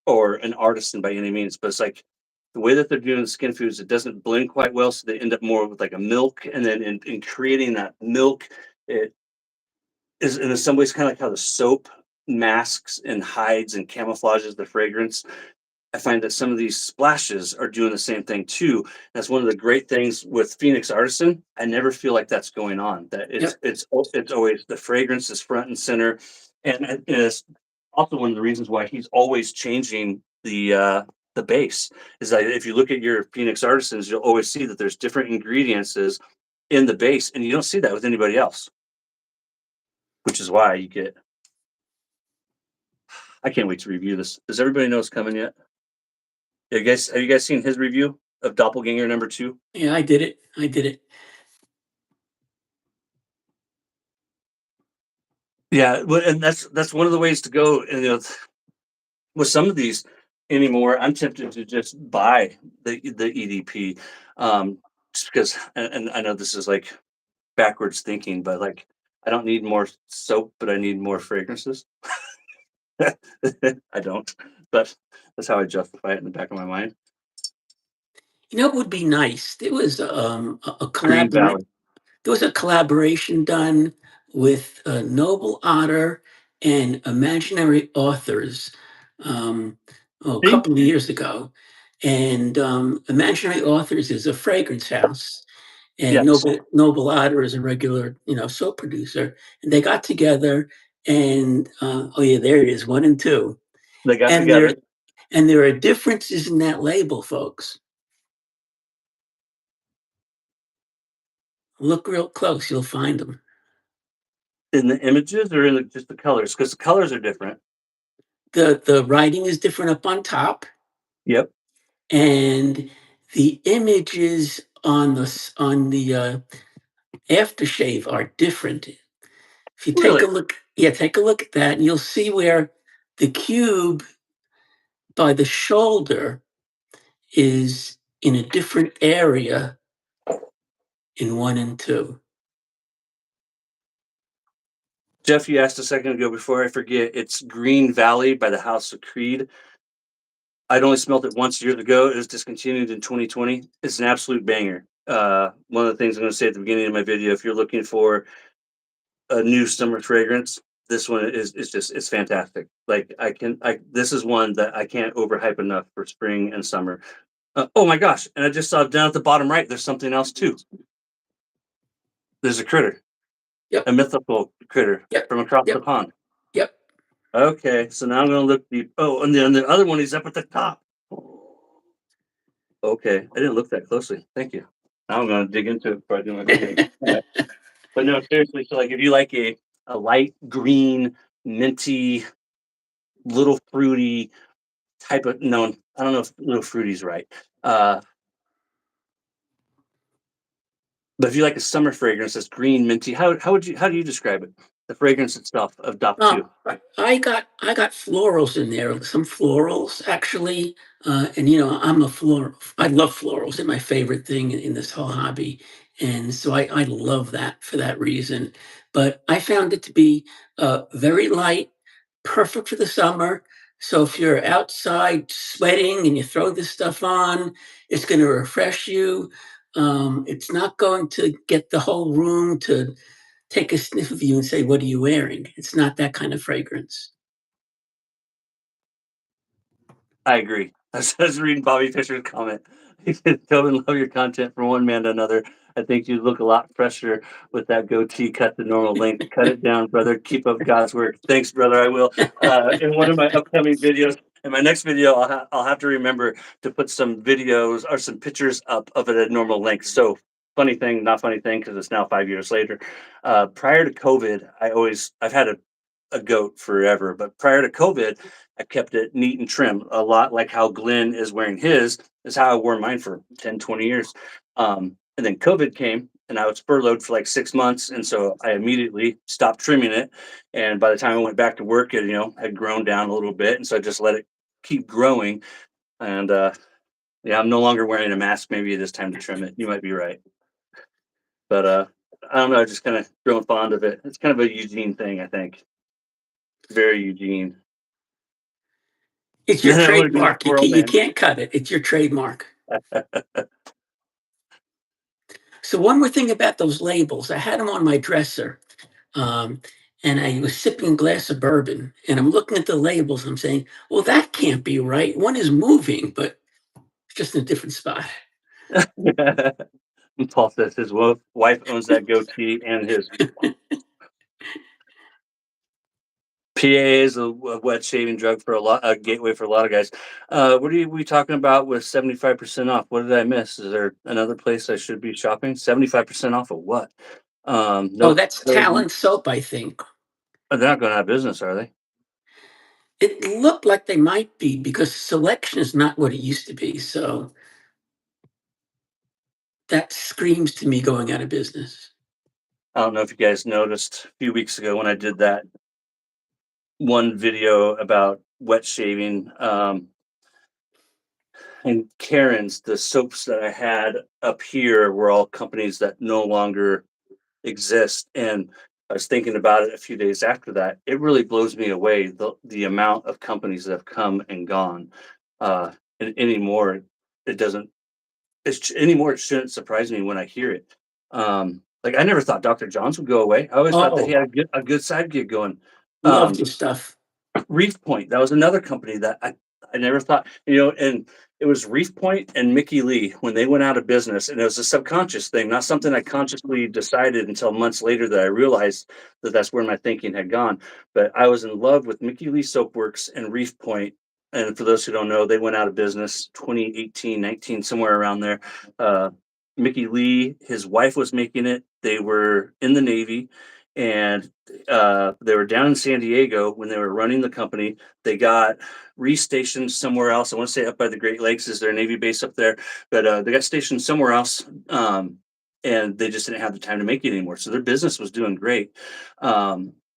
or an artisan by any means, but it's like the way that they're doing the skin foods, it doesn't blend quite well, so they end up more with like a milk, and then in creating that milk, it is in some ways kind of like how the soap masks and hides and camouflages the fragrance. I find that some of these splashes are doing the same thing too. That's one of the great things with Phoenix Artisan. I never feel like that's going on. That Yep. it's always the fragrance is front and center, and it's also one of the reasons why he's always changing the base. Is that if you look at your Phoenix Artisans, you'll always see that there's different ingredients in the base, and you don't see that with anybody else. Which is why you get. I can't wait to review this. Does everybody know it's coming yet? Have you guys seen his review of Doppelganger number 2? Yeah, I did it. I did it. Yeah, well, and that's one of the ways to go. And with some of these anymore, I'm tempted to just buy the EDP, just because. And I know this is like backwards thinking, but like I don't need more soap, but I need more fragrances. I don't, but that's how I justify it in the back of my mind. You know, it would be nice. There was a Green collaborate. Valley. There was a collaboration done with Noble Otter and Imaginary Authors um, a See? couple of years ago. And Imaginary Authors is a fragrance house, and Yes, Noble Otter is a regular, soap producer. And they got together, and oh yeah, there it is, 1 and 2. they got And together. there are differences in that label, folks. Look real close, you'll find them. In the images or in just the colors? Because the colors are different. The writing is different up on top, Yep. and the images on the aftershave are different. If you take a Really? look, yeah, take a look at that, and you'll see where the cube by the shoulder is in a different area in 1 and 2. Jeff, you asked a second ago before I forget. It's Green Valley by the House of Creed. I'd only smelled it once years ago. It was discontinued in 2020. It's an absolute banger. One of the things I'm going to say at the beginning of my video, if you're looking for a new summer fragrance, this one is just it's fantastic. Like I this is one that I can't overhype enough for spring and summer. Oh my gosh! And I just saw down at the bottom right. There's something else too. There's a critter, Yep, a mythical critter yep, from across the yep, pond. yep. Okay, so now I'm gonna look deep. Oh, and then the other one, he's up at the top. Okay, I didn't look that closely. Thank you. Now I'm gonna dig into it before I do my video. Alright. But no, seriously, so like if you like a light green, minty, little fruity type of no, I don't know if little fruity's right. Uh, but if you like a summer fragrance that's green, minty, how do you describe it? The fragrance itself of Doc 2. I got florals in there, some florals actually, and I'm a floral. I love florals. They're my favorite thing in this whole hobby, and so I love that for that reason. But I found it to be very light, perfect for the summer. So if you're outside sweating and you throw this stuff on, it's going to refresh you. It's not going to get the whole room to take a sniff of you and say, "What are you wearing?" It's not that kind of fragrance. I agree. I was reading Bobby Fischer's comment. He said, "Tobin, love your content from one man to another. I think you look a lot fresher with that goatee cut to normal length. Cut it down, brother. Keep up God's work." Thanks, brother. I will. In one of my upcoming videos, in my next video, I'll have to remember to put some videos or some pictures up of it at normal length. So, funny thing, not funny thing, because it's now 5 years later. Prior to COVID, I've had a goat forever, but prior to COVID, I kept it neat and trim, a lot like how Glenn is wearing his, is how I wore mine for 10, 20 years. And then COVID came and I was furloughed for like 6 months. And so I immediately stopped trimming it. And by the time I went back to work, it, had grown down a little bit. And so I just let it keep growing. And yeah, I'm no longer wearing a mask. Maybe it is time to trim it. You might be right. But I don't know, just kind of grown fond of it. It's kind of a Eugene thing, I think. Very Eugene. It's your And then I want to be the trademark. squirrel You man. can't cut it. It's your trademark. So one more thing about those labels, I had them on my dresser, um, and I was sipping a glass of bourbon, and I'm looking at the labels. I'm saying, "Well, that can't be right. One is moving, but it's just in a different spot." Paul says his wife owns that goatee, and his PA is a wet shaving drug for a gateway for a lot of guys. What are we talking about with 75% off? What did I miss? Is there another place I should be shopping? 75% off of what? Oh, Nope. that's Talon soap, I think. They're not going out of business, are they? It looked like they might be because selection is not what it used to be. So that screams to me going out of business. I don't know if you guys noticed a few weeks ago when I did that one video about wet shaving, and Karen's, the soaps that I had up here were all companies that no longer exist. And I was thinking about it a few days after that. It really blows me away the amount of companies that have come and gone. Uh, and anymore, it doesn't. Anymore. It shouldn't surprise me when I hear it. Like I never thought Dr. John's would go away. I always thought that he Oh, had a good side gig going. loved Um, your stuff. Reef Point, that was another company that I never thought, and it was Reef Point and Mickey Lee when they went out of business, and it was a subconscious thing, not something I consciously decided until months later that I realized that that's where my thinking had gone. But I was in love with Mickey Lee Soapworks and Reef Point, and for those who don't know, they went out of business 2018, 19, somewhere around there. Uh, Mickey Lee, his wife was making it. They were in the Navy, and they were down in San Diego when they were running the company. They got restationed somewhere else. I want to say up by the Great Lakes is their Navy base up there, but they got stationed somewhere else, and they just didn't have the time to make it anymore. So their business was doing great.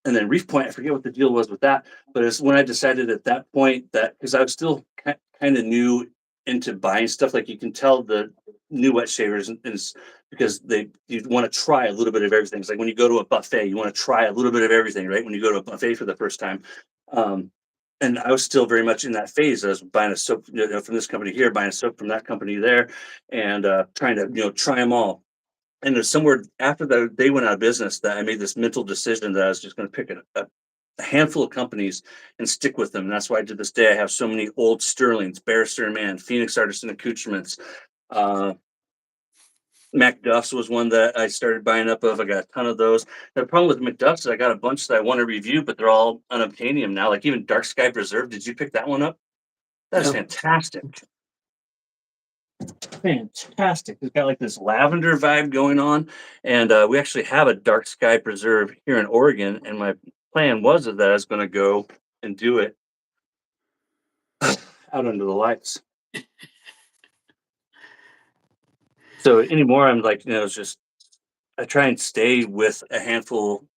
And then Reef Point, I forget what the deal was with that, but it's when I decided at that point that because I was still kind of new into buying stuff, like you can tell the new wet shavers is because you want to try a little bit of everything. It's like when you go to a buffet, you want to try a little bit of everything, right? When you go to a buffet for the first time. Um, and I was still very much in that phase. I was buying a soap, from this company here, buying a soap from that company there, and trying to try them all. And there's somewhere after that they went out of business that I made this mental decision that I was just going to pick a handful of companies and stick with them. And that's why to this day I have so many old Sterlings, Barrister and Man, Phoenix Artisan Accoutrements, uh, MacDuff's was one that I started buying up of. I got a ton of those. The problem with McDuff's is I got a bunch that I want to review, but they're all unobtainium now. Like even Dark Sky Preserve. Did you pick that one up? That's No, fantastic. Fantastic. It's got like this lavender vibe going on. And we actually have a Dark Sky Preserve here in Oregon. And my plan was that I was going to go and do it out under the lights. So anymore, I'm like, it's just, I try and stay with a handful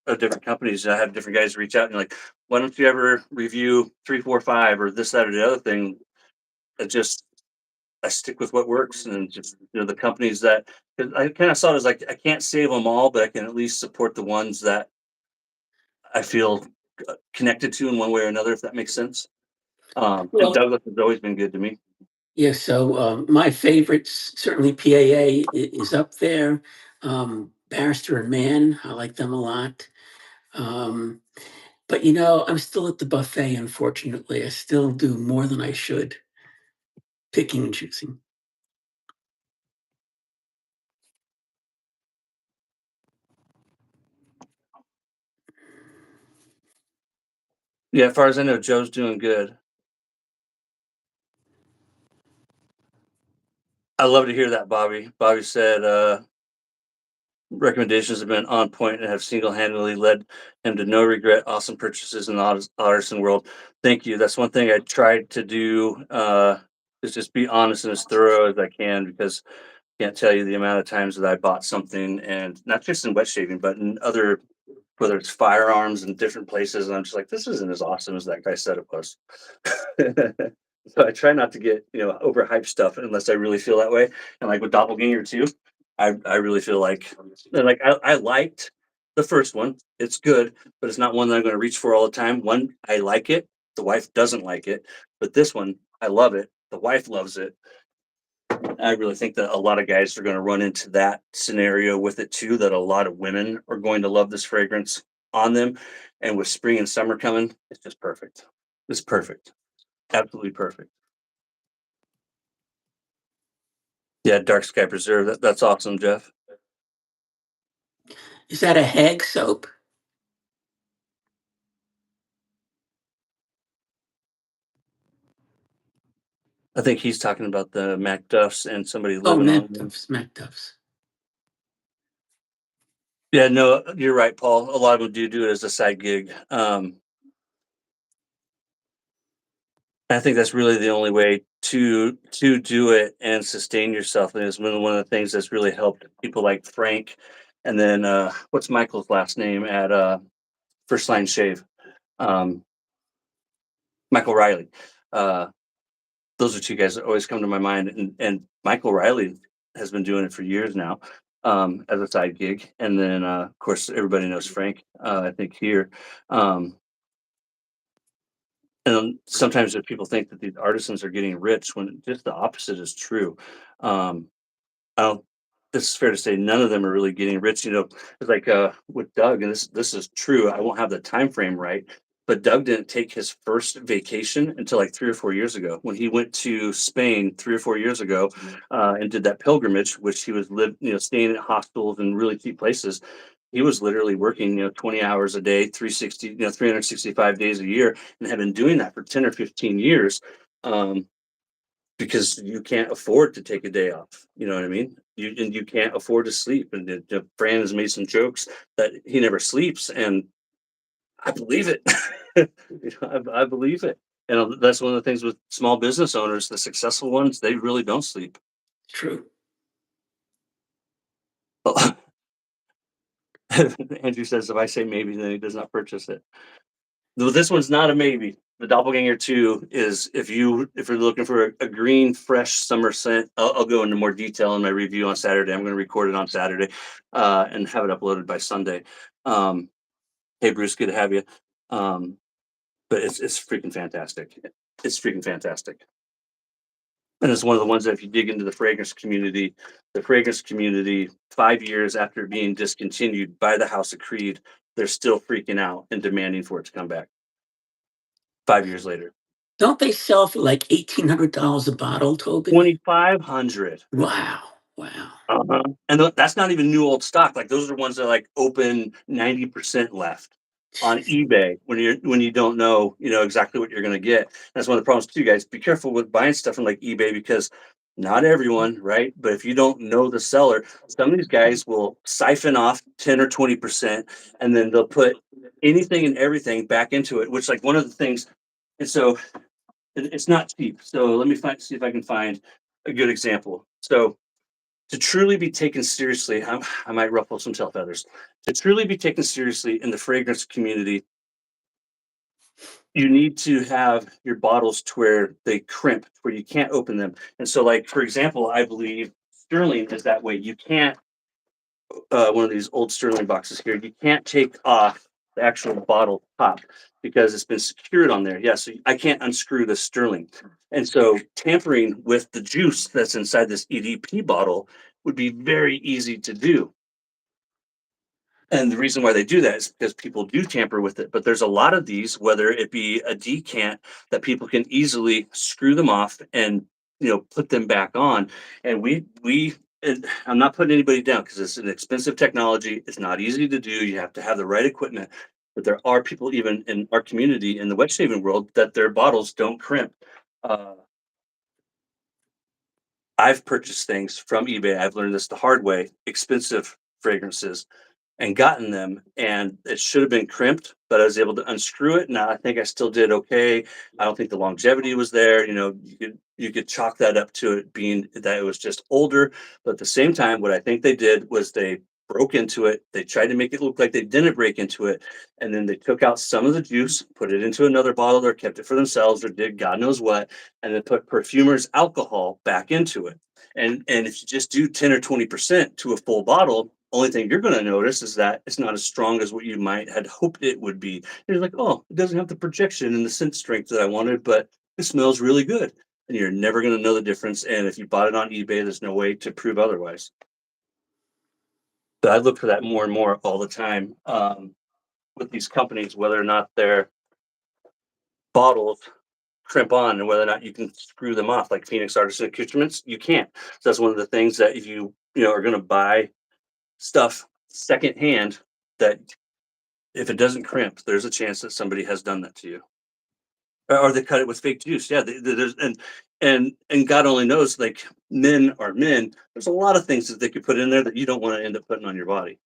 of different companies. I have different guys reach out and like, why don't you ever review 345 or this, that, or the other thing? It just I stick with what works and just the companies that 'cause I kind of saw it as like I can't save them all, but I can at least support the ones that I feel connected to in one way or another, if that makes sense. And well, Douglas has always been good to me. yeah. So my favorites certainly PAA is up there. Barrister and Mann, I like them a lot. Um, but I'm still at the buffet. Unfortunately, I still do more than I should, picking and choosing. Yeah, as far as I know, Joe's doing good. I love to hear that, Bobby. Bobby said recommendations have been on point and have single-handedly led him to no regret awesome purchases in the artisan world. Thank you. That's one thing I tried to do, is just be honest and as thorough as I can because I can't tell you the amount of times that I bought something and not just in wet shaving, but in other, whether it's firearms in different places. And I'm just like, this isn't as awesome as that guy said it was. So I try not to get, overhyped stuff unless I really feel that way. And like with Doppelganger too. I really feel like I liked the first one. It's good, but it's not one that I'm gonna reach for all the time. One, I like it, the wife doesn't like it, but this one, I love it, the wife loves it. I really think that a lot of guys are gonna run into that scenario with it too, that a lot of women are going to love this fragrance on them, and with spring and summer coming, it's just perfect. It's perfect. Absolutely perfect. Yeah, Dark Sky Preserve, that's awesome, Jeff. Is that a Hag soap? I think he's talking about the Macduffs and somebody Oh, living on them. Macduffs, Macduffs. Yeah, no, you're right, Paul. A lot of them do it as a side gig. I think that's really the only way to do it and sustain yourself, and it's one of the things that's really helped people like Frank, and then, what's Michael's last name at, First Line Shave? Um, Michael Riley. Uh, those are 2 guys that always come to my mind, and Michael Riley has been doing it for years now, as a side gig, and then, of course, everybody knows Frank, I think here. Um, and sometimes if people think that these artisans are getting rich when just the opposite is true. Um, I don't this is fair to say none of them are really getting rich, it's like, with Doug, and this is true, I won't have the time frame right, but Doug didn't take his first vacation until, like, 3 or 4 years ago, when he went to Spain 3 or 4 years ago, and did that pilgrimage, which he was staying at hostels and really cheap places. He was literally working, 20 hours a day, 360, 365 days a year, and had been doing that for 10 or 15 years. Um, because you can't afford to take a day off. You know what I mean? You can't afford to sleep. And Fran has made some jokes that he never sleeps, and I believe it. I believe it. And that's one of the things with small business owners, the successful ones, they really don't sleep. True. Andrew says, if I say maybe, then he does not purchase it. Though this one's not a maybe. The Doppelganger 2 is if you're looking for a green, fresh summer scent. I'll go into more detail in my review on Saturday. I'm going to record it on Saturday, and have it uploaded by Sunday. Um, hey Bruce, good to have you. Um, but it's freaking fantastic. It's freaking fantastic, and it's one of the ones that if you dig into the fragrance community, 5 years after being discontinued by the House of Creed, they're still freaking out and demanding for it to come back. 5 years later. Don't they sell for like $1,800 a bottle, Toby? 2,500. Wow. Wow. Uh-huh. And that's not even new old stock. Like those are ones that like open 90% left on Jeez. eBay when you don't know, exactly what you're gonna get. That's one of the problems too, guys. Be careful with buying stuff from like eBay because not everyone, right? But if you don't know the seller, some of these guys will siphon off 10 or 20% and then they'll put anything and everything back into it, which like one of the things, and so it's not cheap. So let me see if I can find a good example. So to truly be taken seriously, I might ruffle some tail feathers. To truly be taken seriously in the fragrance community, you need to have your bottles to where they crimp, where you can't open them. And so, like for example, I believe Sterling is that way. You can't one of these old Sterling boxes here. You can't take off the actual bottle top because it's been secured on there. Yeah, so I can't unscrew the Sterling. And so tampering with the juice that's inside this EDP bottle would be very easy to do. And the reason why they do that is because people do tamper with it. But there's a lot of these, whether it be a decant, that people can easily screw them off and put them back on. And and I'm not putting anybody down because it's an expensive technology. It's not easy to do. You have to have the right equipment. But there are people even in our community in the wet shaving world that their bottles don't crimp. Uh, I've purchased things from eBay. I've learned this the hard way. Expensive fragrances and gotten them, and it should have been crimped, but I was able to unscrew it. Now I think I still did okay. I don't think the longevity was there. You could chalk that up to it being that it was just older. But at the same time, what I think they did was they broke into it. They tried to make it look like they didn't break into it, and then they took out some of the juice, put it into another bottle, or kept it for themselves, or did God knows what, and then put perfumer's alcohol back into it. And if you just do 10 or 20% to a full bottle, only thing you're going to notice is that it's not as strong as what you might had hoped it would be. You're like, oh, it doesn't have the projection and the scent strength that I wanted, but it smells really good. And you're never going to know the difference. And if you bought it on eBay, there's no way to prove otherwise. But I look for that more and more all the time, with these companies, whether or not their bottles crimp on and whether or not you can screw them off, like Phoenix Artisan Accoutrements. You can't. So that's one of the things that if you are going to buy stuff secondhand, that if it doesn't crimp, there's a chance that somebody has done that to you, or they cut it with fake juice. Yeah, there's and God only knows. Like, men are men. There's a lot of things that they could put in there that you don't want to end up putting on your body.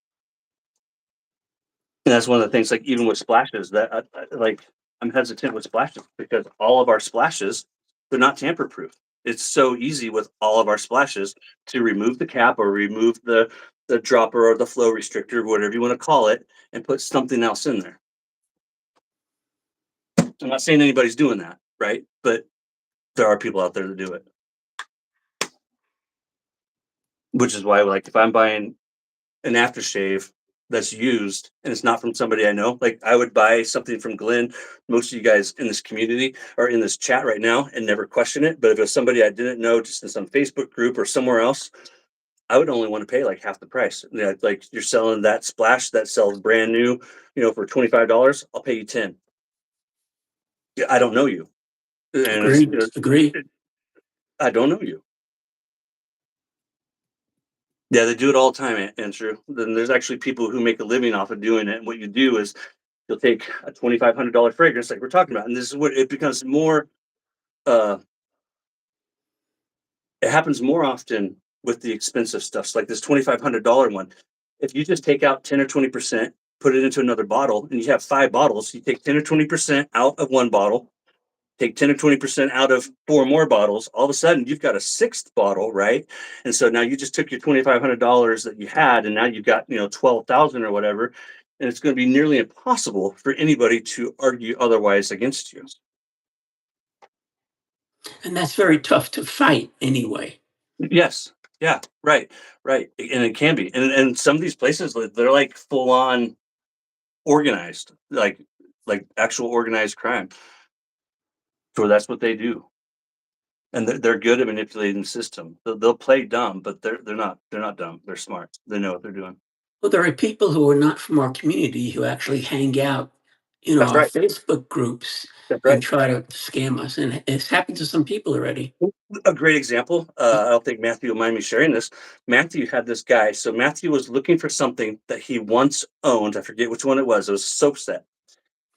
And that's one of the things, like, even with splashes, that like, I'm hesitant with splashes because all of our splashes, they're not tamper proof. It's so easy with all of our splashes to remove the cap or remove the dropper or the flow restrictor, whatever you want to call it, and put something else in there. I'm not saying anybody's doing that, right? But there are people out there that do it, which is why, like, if I'm buying an aftershave that's used and it's not from somebody I know, like, I would buy something from Glenn. Most of you guys in this community or in this chat right now and never question it. But if it was somebody I didn't know, just in some Facebook group or somewhere else, I would only want to pay like half the price. Yeah, like, you're selling that splash that sells brand new, for $25. I'll pay you 10. Yeah, I don't know you, and Agreed. Agree. I don't know you. Yeah, they do it all the time, Andrew. Then there's actually people who make a living off of doing it. And what you do is you'll take a $2,500 fragrance, like we're talking about, and this is what it becomes more. Uh, it happens more often with the expensive stuff. So, like this $2,500 one. If you just take out 10 or 20%, put it into another bottle, and you have 5 bottles, you take 10 or 20% out of one bottle, take 10 or 20% out of 4 more bottles, all of a sudden you've got a sixth bottle, right? And so now you just took your $2,500 that you had, and now you've got, 12,000 or whatever. And it's going to be nearly impossible for anybody to argue otherwise against you. And that's very tough to fight anyway. Yes. Yeah. Right. Right. And it can be. And some of these places, like, they're like full on organized, like actual organized crime. So that's what they do. And they're good at manipulating the system. They'll play dumb, but they're not dumb. They're smart. They know what they're doing. Well, there are people who are not from our community who actually hang out in That's our right. Facebook groups That's and right. try to scam us. And it's happened to some people already. A great example. I don't think Matthew will mind me sharing this. Matthew had this guy. So Matthew was looking for something that he once owned. I forget which one it was. It was a soap set.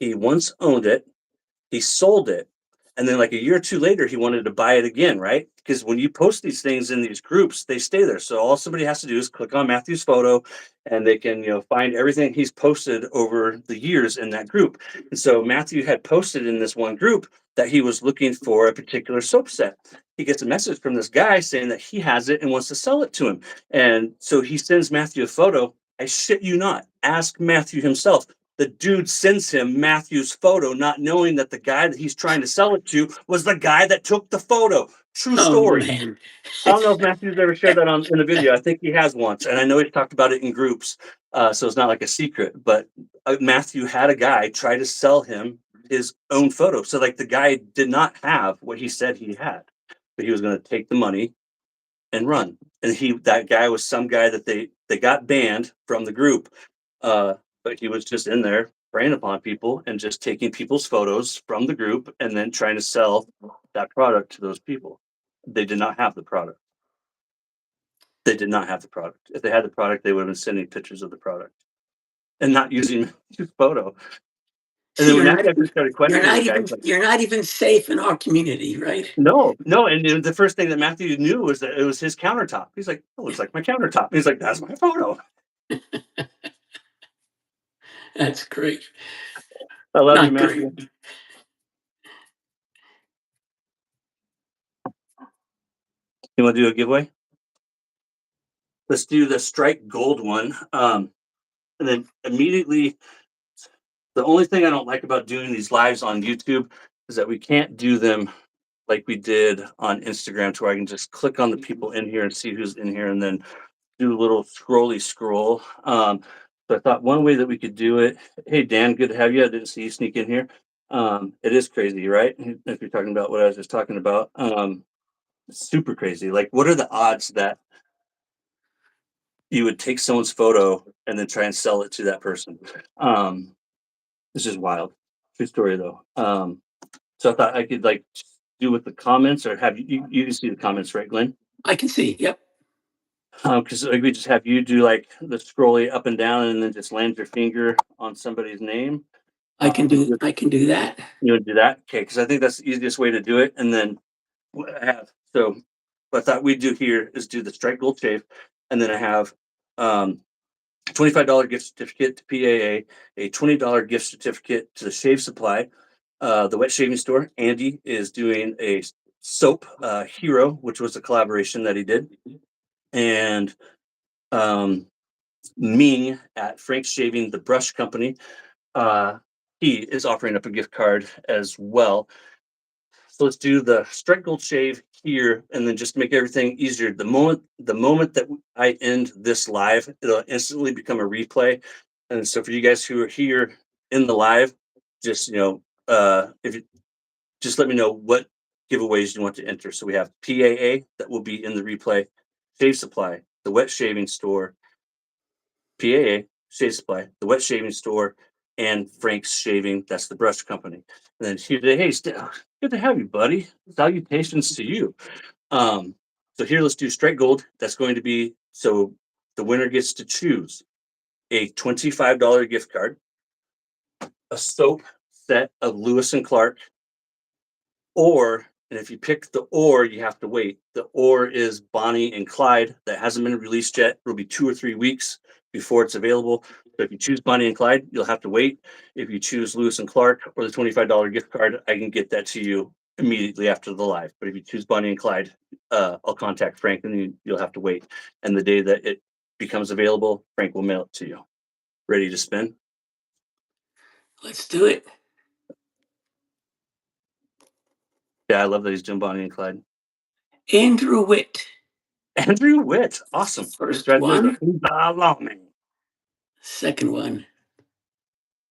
He once owned it. He sold it. And then, like, a year or two later, he wanted to buy it again, right? Because when you post these things in these groups, they stay there. So all somebody has to do is click on Matthew's photo, and they can, find everything he's posted over the years in that group. And so Matthew had posted in this one group that he was looking for a particular soap set. He gets a message from this guy saying that he has it and wants to sell it to him. And so he sends Matthew a photo. I shit you not. Ask Matthew himself. The dude sends him Matthew's photo, not knowing that the guy that he's trying to sell it to was the guy that took the photo. True Oh, story. man. I don't know if Matthew's ever shared that on in a video. I think he has once, and I know he's talked about it in groups, so it's not like a secret. But Matthew had a guy try to sell him his own photo. So, like, the guy did not have what he said he had, but he was going to take the money and run. And that guy was some guy that they got banned from the group, uh, but he was just in there preying upon people and just taking people's photos from the group and then trying to sell that product to those people. They did not have the product. They did not have the product. If they had the product, they would have been sending pictures of the product and not using his photo. And See, then when Matthew actually started questioning the guy, he's like, you're not even safe in our community, right? no, no. And the first thing that Matthew knew was that it was his countertop. He's like, it looks like my countertop. He's like, that's my photo. That's great. I love you, Not great. Matthew. You want to do a giveaway? let's do the strike gold one. And then immediately, the only thing I don't like about doing these lives on YouTube is that we can't do them like we did on Instagram, to where I can just click on the people in here and see who's in here, and then do a little scrolly scroll. So I thought one way that we could do it. Hey Dan, good to have you. I didn't see you sneak in here. It is crazy, right? If you're talking about what I was just talking about, super crazy. Like, what are the odds that you would take someone's photo and then try and sell it to that person? Um, it's just wild. True story though. So I thought I could like do with the comments, or have you can see the comments, right, Glenn? I can see. Yep. Because like we just have you do like the scrolling up and down, and then just land your finger on somebody's name. I can do that. You would do that, okay? Because I think that's the easiest way to do it. And then what I have, so what I thought we'd do here is do the strike gold shave, and then I have um, $25 gift certificate to PAA, a $20 gift certificate to the Shave Supply, the wet shaving store. Andy is doing a soap hero, which was a collaboration that he did, and um, Ming at Frank's Shaving, the brush company. Uh, he is offering up a gift card as well. So let's do the strike gold shave here, and then just to make everything easier, the moment that I end this live, it'll instantly become a replay. And so for you guys who are here in the live, just if you just let me know what giveaways you want to enter. So we have PAA that will be in the replay, Shave Supply, the wet shaving store, PAA, Shave Supply, the wet shaving store, and Frank's Shaving. That's the brush company. And then here today, hey, good to have you, buddy. Salutations to you. Um, so here, let's do straight gold. That's going to be, so the winner gets to choose a $25 gift card, a soap set of Lewis and Clark, or, and if you pick the or, you have to wait. The or is Bonnie and Clyde. That hasn't been released yet. It'll be 2 or 3 weeks before it's available. So if you choose Bonnie and Clyde, you'll have to wait. If you choose Lewis and Clark or the $25 gift card, I can get that to you immediately after the live. But if you choose Bonnie and Clyde, I'll contact Frank, and you'll have to wait. And the day that it becomes available, Frank will mail it to you. Ready to spin? Let's do it. Yeah, I love that he's doing Bonnie and Clyde. Andrew Witt, Andrew Witt, awesome. first Congratulations. one. Man. Second one.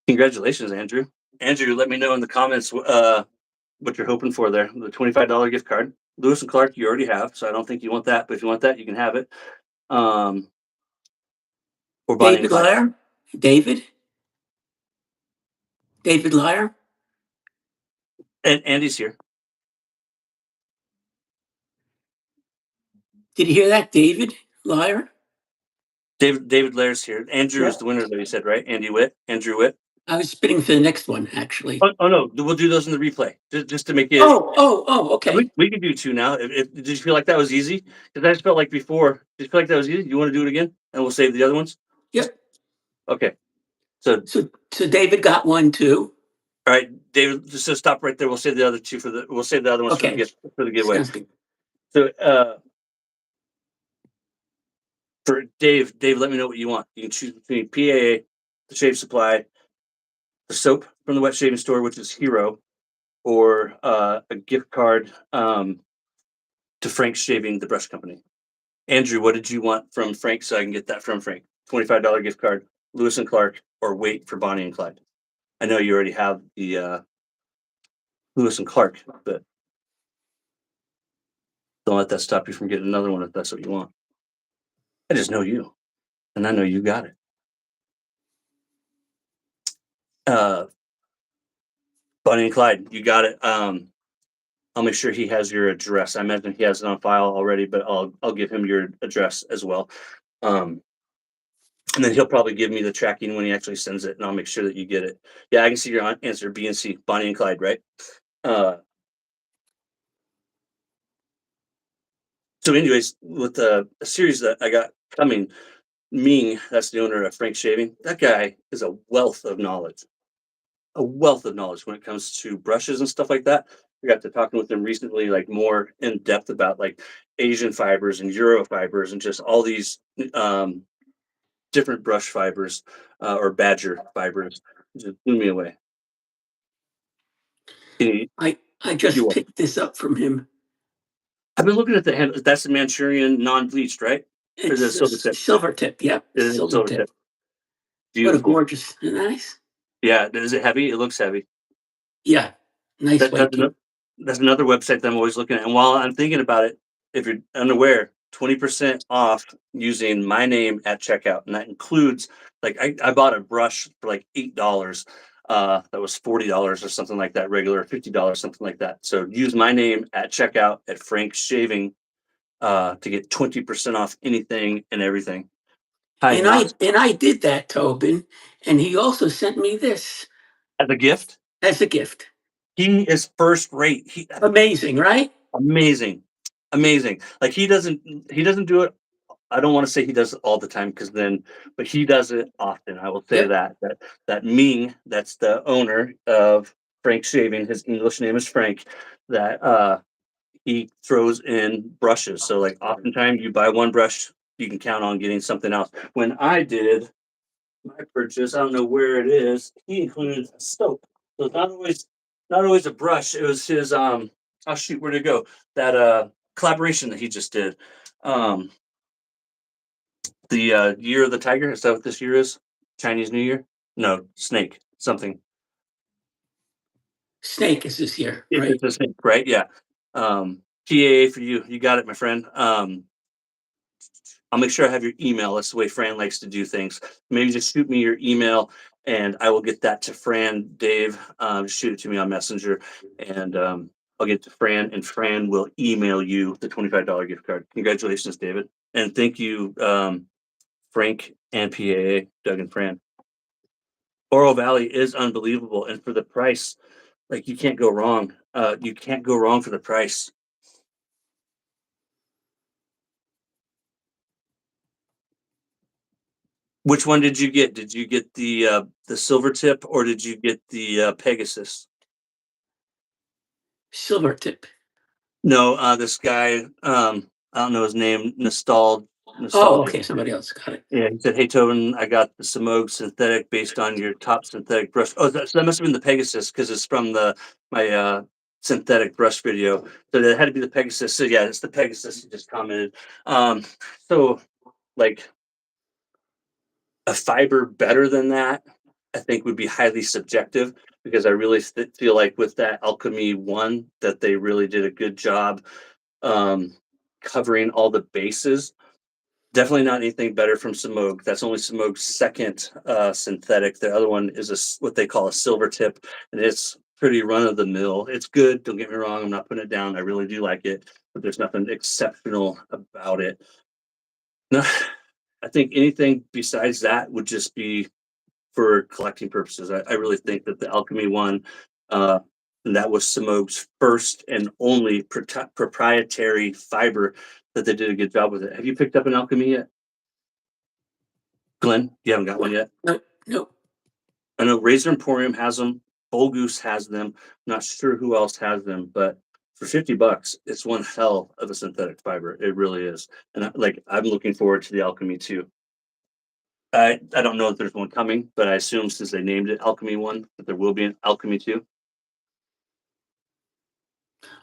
Congratulations, Andrew. Andrew, let me know in the comments what you're hoping for there. The $25 gift card. Lewis and Clark, you already have, so I don't think you want that. But if you want that, you can have it. Or Bonnie and David Clyde. Lyer. David. David Lyer. And Andy's here. Did you hear that? David Lyer. David Lair's here. Andrew is Yep. the winner, though, you said, right? Andy Witt. Andrew Witt. I was spinning for the next one, actually. Oh no, we'll do those in the replay. Just to make it. Oh, okay. We can do two now. Did you feel like that was easy? Because I just felt like before. Did you feel like that was easy? You want to do it again, and we'll save the other ones? Yep. Okay. So So David got one too. all right, David, just so stop right there. We'll save the other two for the. We'll save the other ones Okay. for the giveaway. Sounds good. So for Dave, let me know what you want. You can choose between PAA, the Shave Supply, the soap from the wet shaving store, which is Hero, or a gift card to Frank's Shaving, the brush company. Andrew, what did you want from Frank, so I can get that from Frank? $25 gift card, Lewis and Clark, or wait for Bonnie and Clyde? I know you already have the Lewis and Clark, but don't let that stop you from getting another one if that's what you want. I just know you, and I know you got it. Uh, Bonnie and Clyde, you got it. I'll make sure he has your address. I imagine he has it on file already, but I'll give him your address as well. And then he'll probably give me the tracking when he actually sends it, and I'll make sure that you get it. Yeah, I can see your answer, B and C, Bonnie and Clyde, right? So anyways, with the series that I got coming, Ming, that's the owner of Frank Shaving. That guy is a wealth of knowledge when it comes to brushes and stuff like that. I got to talking with him recently, like more in depth about like Asian fibers and Euro fibers and just all these um, different brush fibers or badger fibers. It just blew me away. He, I you just will. picked this up from him. I've been looking at the hand. That's the Manchurian non-bleached, right? Or the It's a silver tip? silver tip. Yep, It is silver silver tip. tip. What a Beautiful. gorgeous, nice. Yeah. Is it heavy? It looks heavy. Yeah, nice That weight to it. that's another website that I'm always looking at, and while I'm thinking about it, if you're unaware, 20% off using my name at checkout, and that includes like I bought a brush for like $8, that was $40 or something like that, regular $50, something like that. So use my name at checkout at Frank's Shaving, to get 20% off anything and everything. Hi, not And I did that, Tobin, and he also sent me this as a gift. as a gift. He is first rate. He Amazing, right? amazing, amazing. Like he doesn't do it. I don't want to say he does it all the time because then, but he does it often. I will say Yep. that Ming, that's the owner of Frank Shaving. His English name is Frank. That he throws in brushes. So like oftentimes you buy one brush, you can count on getting something else. When I did my purchase, I don't know where it is. He included a soap. So it's not always a brush. It was his oh shoot, where'd it go? That collaboration that he just did. Um the Year of the Tiger, is that what this year is? Chinese New Year? No, snake, something. Snake is this year, It's right? a snake, right? Yeah. PAA for you. You got it, my friend. I'll make sure I have your email. That's the way Fran likes to do things. Maybe just shoot me your email and I will get that to Fran, Dave. Shoot it to me on Messenger and I'll get it to Fran and Fran will email you the $25 gift card. Congratulations, David. And thank you, Frank and PAA, Doug and Fran. Oro Valley is unbelievable. And for the price, like you can't go wrong. You can't go wrong for the price. Which one did you get? Did you get the silver tip or did you get the Pegasus? Silver tip. No, this guy, I don't know his name, Oh, nostalgic. okay, somebody else got it. Yeah, he said, "Hey Tobin, I got the Samog synthetic based on your top synthetic brush." Oh, that must have been the Pegasus because it's from the my synthetic brush video. So that had to be the Pegasus. So yeah, it's the Pegasus. He just commented. Um, so like a fiber better than that, I think would be highly subjective because I really feel like with that Alchemy one that they really did a good job um, covering all the bases. Definitely not anything better from Samog. That's only Samog's second synthetic. The other one is what they call a silver tip, and it's pretty run of the mill. It's good. Don't get me wrong. I'm not putting it down. I really do like it, but there's nothing exceptional about it. No, I think anything besides that would just be for collecting purposes. I really think that the Alchemy one, uh, and that was Samog's first and only proprietary fiber that they did a good job with it. Have you picked up an Alchemy yet? Glenn, you haven't got one yet. Nope, nope. I know Razer Emporium has them. Bull Goose has them. Not sure who else has them, but for $50, it's one hell of a synthetic fiber. It really is. And like I'm looking forward to the Alchemy too. I don't know if there's one coming, but I assume since they named it Alchemy one, that there will be an Alchemy two.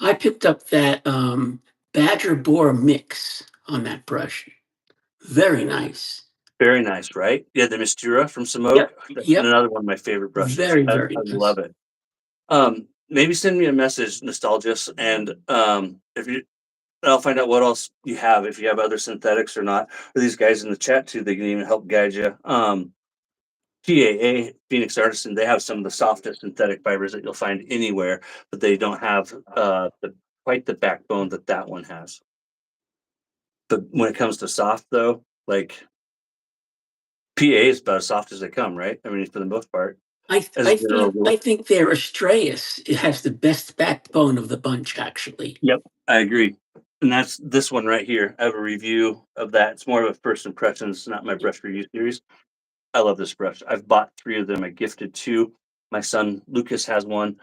I picked up that Badger Boar mix on that brush. Very nice. Very nice, right? Yeah, the Mistura from Samog. Yep, That's yep. another one of my favorite brushes. Very, I very nice. love it. Maybe send me a message, Nostalgist, and if you I'll find out what else you have, if you have other synthetics or not, or these guys in the chat too, they can even help guide you. PAA, Phoenix Artisan, they have some of the softest synthetic fibers that you'll find anywhere, but they don't have quite the backbone that that one has. But when it comes to soft though, like PA is about as soft as they come, right? I mean, for the most part, as a general I rule. think their Astraeus it has the best backbone of the bunch, actually. Yep, I agree. And that's this one right here. I have a review of that. It's more of a first impressions, not my brush review series. I love this brush. I've bought 3 of them. I gifted 2. My son Lucas has one.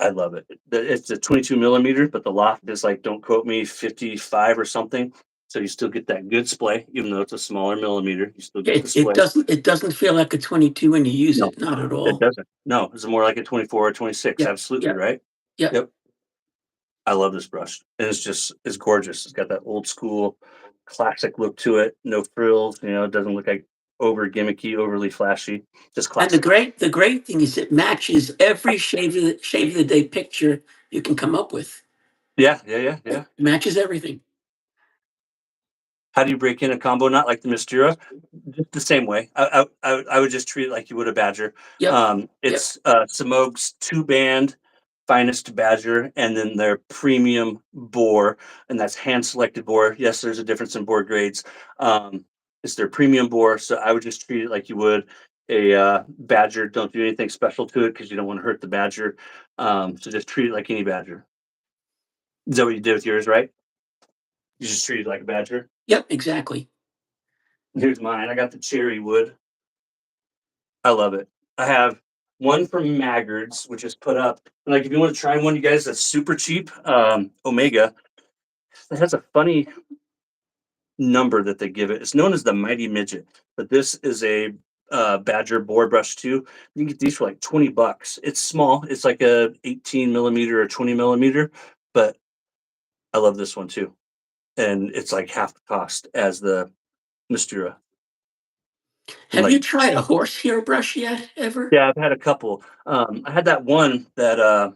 I love it. It's a 22 millimeter, but the loft is like, don't quote me, 55 or something. So you still get that good splay, even though it's a smaller millimeter. You still get the It splay. doesn't feel like a 22 when you use No, it, not at it all. doesn't. No, it's more like a 24 or 26. Yep, Absolutely yep, right. yep. Yep. I love this brush. And it's gorgeous. It's got that old school classic look to it. No frills, it doesn't look like over gimmicky, overly flashy. Just And classic. the great thing is it matches every shave of the day picture you can come up with. Yeah, yeah, yeah, yeah. It matches everything. How do you break in a combo? Not like the Mystura, just the same way. I would just treat it like you would a Badger. Yep, yep. It's Simogue's two band finest Badger, and then their premium bore, and that's hand selected bore. Yes, there's a difference in bore grades. Um, it's their premium bore, so I would just treat it like you would a Badger. Don't do anything special to it because you don't want to hurt the Badger. So just treat it like any Badger. Is that what you did with yours, right? You just treat it like a Badger. Yep, exactly. Here's mine. I got the cherry wood. I love it. I have one from Maggards, which is put up. Like, if you want to try one, you guys, that's super cheap. Omega. It has a funny number that they give it. It's known as the Mighty Midget, but this is a Badger board brush too. You can get these for like $20. It's small. It's like a 18 millimeter or 20 millimeter, but I love this one too. And it's like half the cost as the Mistura. And Have you like, tried a horsehair brush yet, ever? yeah, I've had a couple. I had that one that I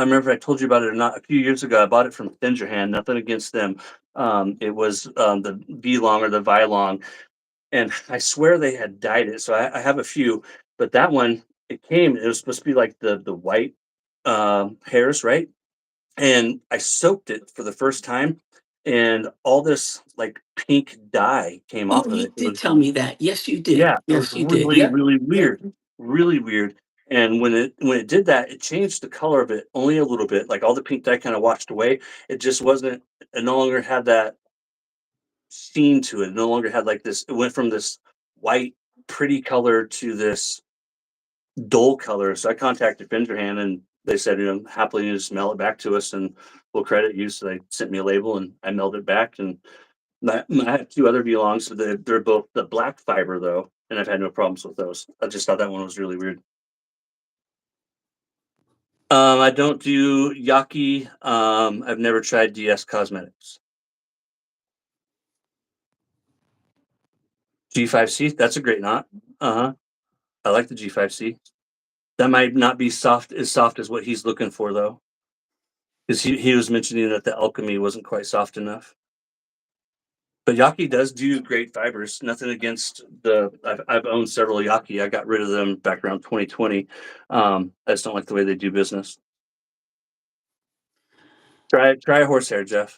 remember I told you about it or not a few years ago. I bought it from Thingerhand. Nothing against them. It was the V long or the Vilong, and I swear they had dyed it. So I have a few, but that one it came. It was supposed to be like the white hairs, right? And I soaked it for the first time, and all this like pink dye came Oh, off of you it. It did was tell me that. Yes, you did. yeah, it was Yes, you did. really, Yep, really yep. weird, really weird. And when it did that, it changed the color of it only a little bit. Like all the pink dye kind of washed away. It just wasn't. It no longer had that sheen to it. It no longer had like this. It went from this white, pretty color to this dull color. So I contacted Fingerhand, and they said, happily you just mail it back to us, and we'll credit you. So they sent me a label, and I mailed it back. And I have two other belongs. So they're both the black fiber though, and I've had no problems with those. I just thought that one was really weird. I don't do Yaki. I've never tried DS Cosmetics. G5C, that's a great knot. Uh huh. I like the G5C. That might not be soft as what he's looking for though, because he was mentioning that the alchemy wasn't quite soft enough. But Yaki does do great fibers. Nothing against the. I've owned several Yaki. I got rid of them back around 2020. I just don't like the way they do business. Try a horsehair, Jeff.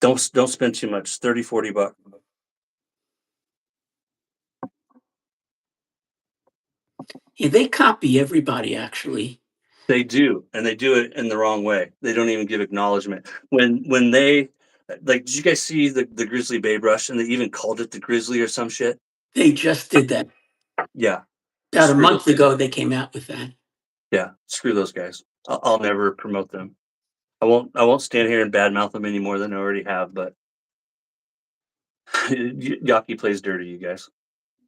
Don't spend too much. 30, 40 bucks. Yeah, they copy everybody, actually. They do, and they do it in the wrong way. They don't even give acknowledgement. When they like, did you guys see the Grizzly Bay brush? And they even called it the Grizzly or some shit. They just did that. Yeah, About a screw those month guys. ago, they came out with that. Yeah, screw those guys. I'll never promote them. I won't stand here and badmouth them any more than I already have. But Yaki plays dirty, you guys.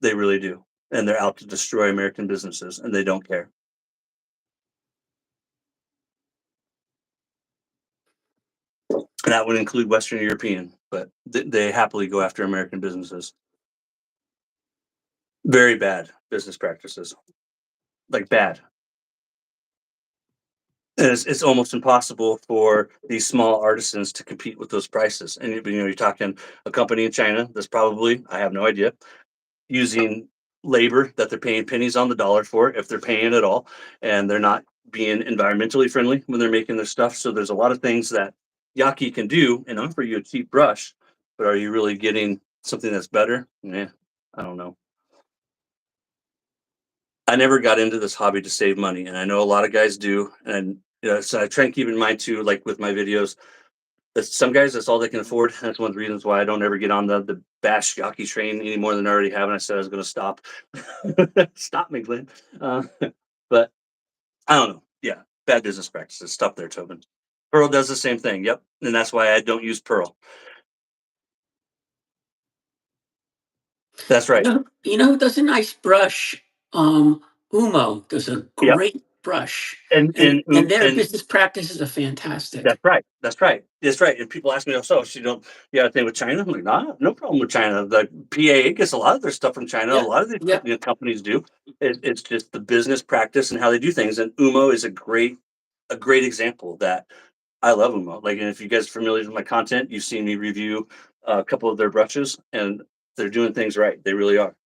They really do, and they're out to destroy American businesses, and they don't care. And that would include Western European, but they happily go after American businesses. Very bad business practices, like bad. And it's almost impossible for these small artisans to compete with those prices. And you're talking a company in China that's probably, I have no idea, using labor that they're paying pennies on the dollar for, if they're paying at all, and they're not being environmentally friendly when they're making their stuff. So there's a lot of things that Yaki can do and offer you a cheap brush, but are you really getting something that's better? Yeah, I don't know. I never got into this hobby to save money, and I know a lot of guys do. And so I try and keep in mind too, like with my videos, that some guys that's all they can afford. That's one of the reasons why I don't ever get on the bash Yaki train any more than I already have. And I said I was going to stop. Stop me, Glenn. Uh, but I don't know. Yeah, bad business practices. Stop there, Tobin. Pearl does the same thing. Yep, and that's why I don't use Pearl. That's right. You know who does a nice brush? Umo does a Yep, great brush, and and their and business practices are fantastic. that's right. That's right. That's right. And people ask me, "Oh, so you don't you got a thing with China?" I'm like, "Nah, no problem with China." The PA gets a lot of their stuff from China. A Yep, lot of these yep. companies do. It's just the business practice and how they do things. And Umo is a great example of that. I love Umo. Like, and if you guys are familiar with my content, you've seen me review a couple of their brushes, and they're doing things right. They really are.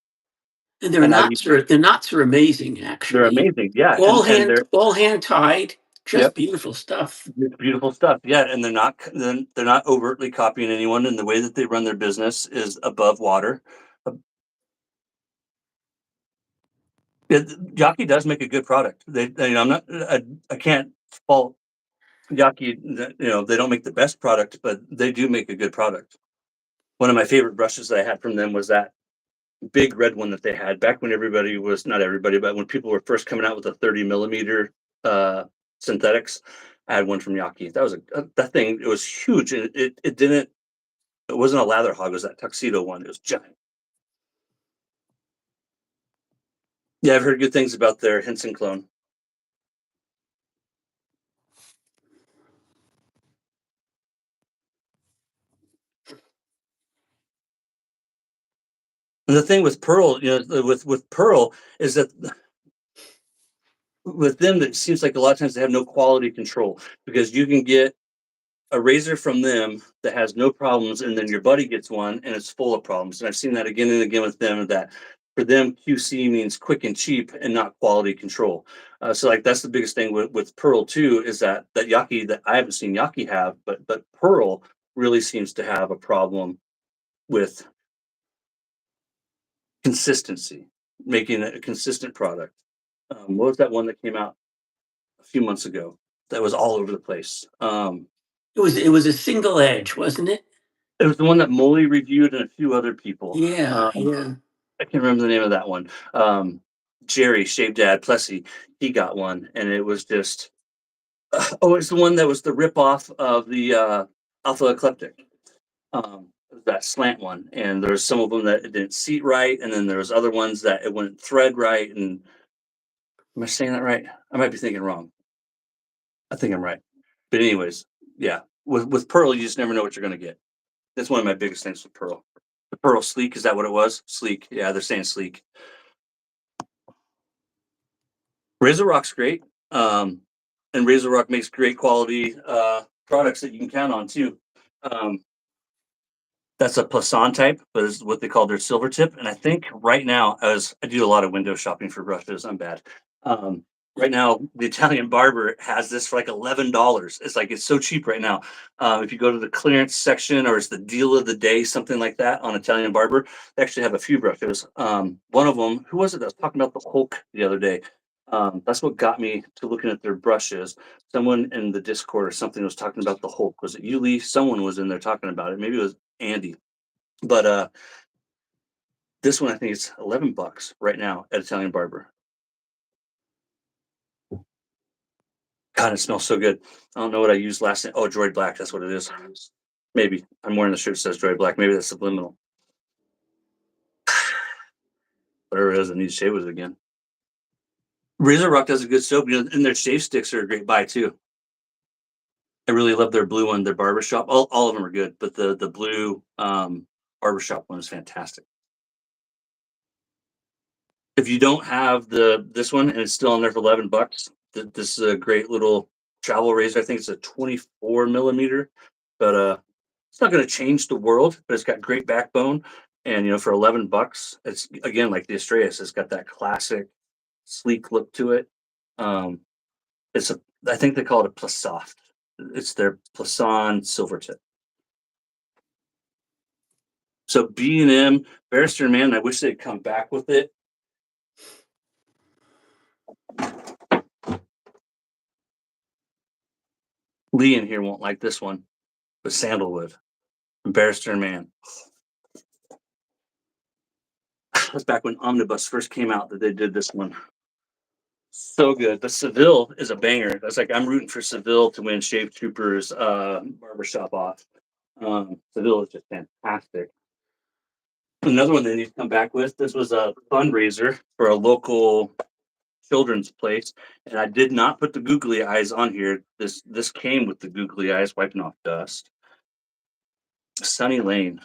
And And I've used, their knots are amazing, they're actually. amazing. Yeah, and they're All hand tied, just yep. beautiful stuff. It's beautiful stuff. Yeah, and they're not overtly copying anyone, and the way that they run their business is above water. Uh, Yaki does make a good product. I'm not, I can't fault Yaki. They don't make the best product, but they do make a good product. One of my favorite brushes that I had from them was that big red one that they had back when everybody was not everybody, but when people were first coming out with the 30 millimeter uh, synthetics. I had one from Yaki. That was that thing. It was huge, and it didn't. It wasn't a lather hog. It was that tuxedo one. It was giant. Yeah, I've heard good things about their Henson clone. And the thing with Pearl, with Pearl is that with them, it seems like a lot of times they have no quality control because you can get a razor from them that has no problems, and then your buddy gets one and it's full of problems. And I've seen that again and again with them. That for them, QC means quick and cheap, and not quality control. So like that's the biggest thing with Pearl too is that Yaki that I haven't seen Yaki have, but Pearl really seems to have a problem with consistency, making a consistent product. What was that one that came out a few months ago that was all over the place? It was a single edge, wasn't it? It was the one that Molly reviewed and a few other people. Yeah, yeah. I can't remember the name of that one. Jerry, Shave Dad Plessy, he got one, and it was just oh, it's the one that was the rip off of the Alpha Eclectic. That slant one, and there's some of them that it didn't seat right, and then there was other ones that it wouldn't thread right. And am I saying that right? I might be thinking wrong. I think I'm right. But anyways, yeah, with Pearl, you just never know what you're gonna get. That's one of my biggest things with Pearl. The Pearl Sleek, is that what it was? Sleek. Yeah, they're saying sleek. Razor Rock's great. And Razor Rock makes great quality products that you can count on too. Um, that's a Plasan type, but it's what they call their silver tip. And I think right now, as I do a lot of window shopping for brushes, I'm bad. Um, right now, the Italian Barber has this for like $11. It's like it's so cheap right now. If you go to the clearance section or it's the deal of the day, something like that on Italian Barber, they actually have a few brushes. One of them, who was it that was talking about the Hulk the other day? That's what got me to looking at their brushes. Someone in the Discord or something was talking about the Hulk. Was it Yuli? Someone was in there talking about it. Maybe it was Andy. But this one I think is $11 right now at Italian Barber. God, it smells so good. I don't know what I used last night. Oh, Droid Black, that's what it is. Maybe. I'm wearing the shirt that says Droid Black. Maybe that's subliminal. Whatever it is, I need to shave with it again. Razor Rock does a good soap, and their shave sticks are a great buy too. I really love their blue one, their barbershop. All of them are good, but the blue barbershop one is fantastic. If you don't have this one and it's still on there for $11, this is a great little travel razor. I think it's a 24 millimeter, but it's not going to change the world. But it's got great backbone, and for $11, it's again like the Astreas. It's got that classic sleek look to it. Um, it's a I think they call it a plus soft. It's their Plasan silver tip. So B&M, Barrister Man, I wish they'd come back with it. Lee in here won't like this one, but Sandalwood, Barrister Man. That's back when Omnibus first came out that they did this one. So good. The Seville is a banger. That's like I'm rooting for Seville to win Shave Troopers barbershop off. Seville is just fantastic. Another one they need to come back with. This was a fundraiser for a local children's place, and I did not put the googly eyes on here. This came with the googly eyes, wiping off dust. Sunny Lane.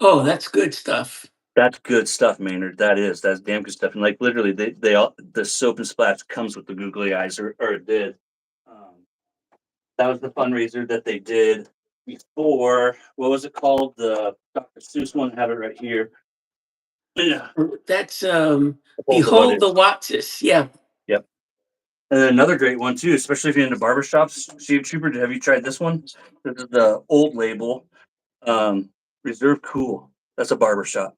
Oh, that's good stuff. That's good stuff, Maynard. That's damn good stuff. And like literally, they all the soap and splash comes with the googly eyes, or it did. Um, that was the fundraiser that they did before. What was it called? The Dr. Seuss one. I have it right here. Yeah, That's hold the Behold the Wonders. Watsis. Yeah, Yep. And then another great one too, especially if you're into barbershops. Shave Trooper, have you tried this one? This is the old label. Um, Reserve Cool. That's a barbershop.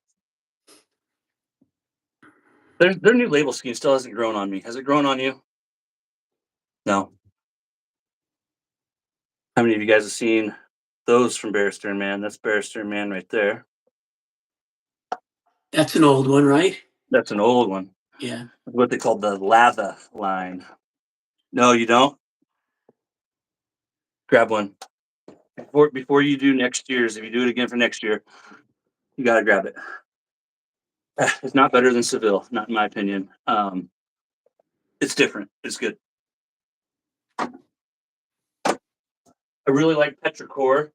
Their new label scheme still hasn't grown on me. Has it grown on you? No. How many of you guys have seen those from Barrister and Man? That's Barrister and Man right there. that's an old one, right? That's an old one. Yeah. What they call the Latha line. No, you don't. Grab one before you do next year's. If you do it again for next year, you gotta grab it. It's not better than Seville, not in my opinion. It's different. It's good. I really like Petrichor.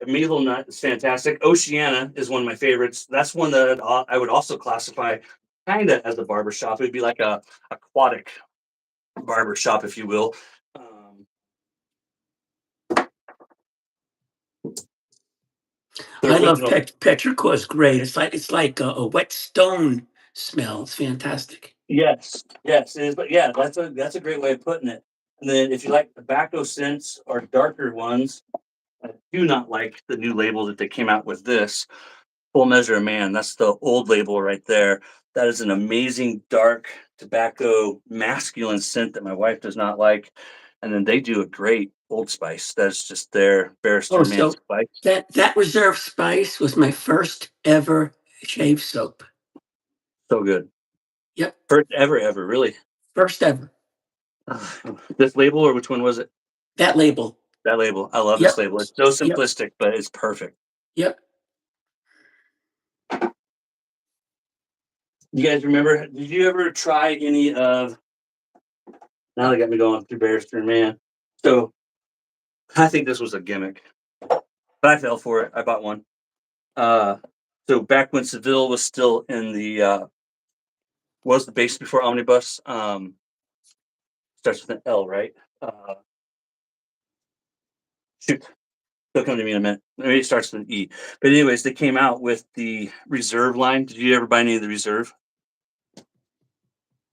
Meagle Nut is fantastic. Oceana is one of my favorites. That's one that I would also classify kind of as a barbershop. It'd be like a aquatic barbershop, if you will. Um, the I love original. petrichor is great. It's like a wet stone smell. It's fantastic. Yes, yes, it is. But yeah, that's a great way of putting it. And then if you like tobacco scents or darker ones, I do not like the new label that they came out with this. Full Measure of Man. That's the old label right there. That is an amazing dark tobacco masculine scent that my wife does not like. And then they do a great Old Spice. That's just their Oh, Barrister Man so spice. that Reserve Spice was my first ever shave soap. So good. Yep, First ever, ever, really. first ever. This label, or which one was it? That label. That label. I love this Yep, label. It's so yep, simplistic, but it's perfect. yep. You guys remember? Did you ever try any of? Now they got me going through Barrister Man. So I think this was a gimmick, but I fell for it. I bought one. Uh, so back when Seville was still in the was the base before Omnibus. Starts with an L, right? Uh, Shoot, they'll come to me in a minute. Maybe it starts with an E. But anyways, they came out with the Reserve line. Did you ever buy any of the Reserve?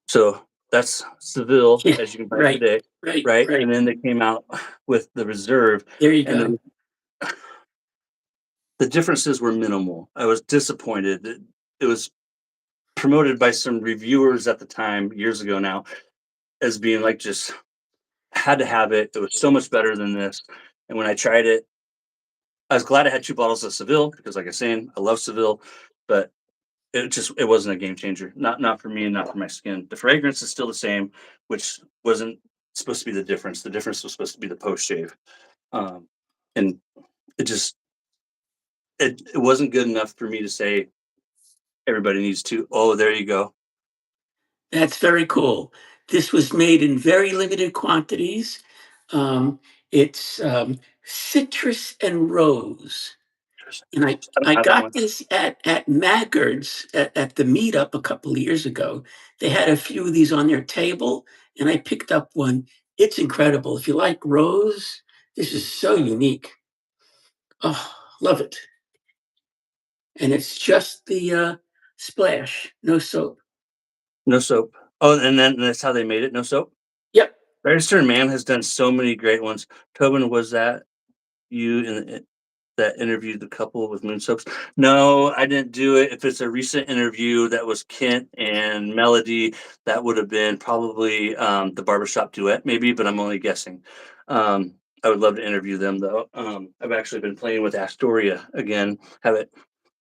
So that's Seville, Yeah, as you can buy right, today, right, right? right. And then they came out with the Reserve, There you and go. the differences were minimal. I was disappointed. It was promoted by some reviewers at the time, years ago now, as being like just had to have it. It was so much better than this. And when I tried it, I was glad I had two bottles of Seville because, like I was saying, I love Seville, but it wasn't a game changer. Not for me and not for my skin. The fragrance is still the same, which wasn't supposed to be the difference. The difference was supposed to be the post shave, um, and it just it wasn't good enough for me to say everybody needs to. Oh, there you go. That's very cool. This was made in very limited quantities. It's citrus and rose. And I don't I have that got one. this at Maggard's at the meetup a couple of years ago. They had a few of these on their table, and I picked up one. It's incredible. If you like rose, this is so unique. Oh, love it. And it's just the splash, no soap. No soap. Oh, and then that's how they made it. No soap. Yep. Register Man has done so many great ones. Tobin, was that you that interviewed the couple with moon soaps? No, I didn't do it. If it's a recent interview that was Kent and Melody, that would have been probably the barbershop duet, maybe, but I'm only guessing. I would love to interview them though. I've actually been playing with Astoria again. Have it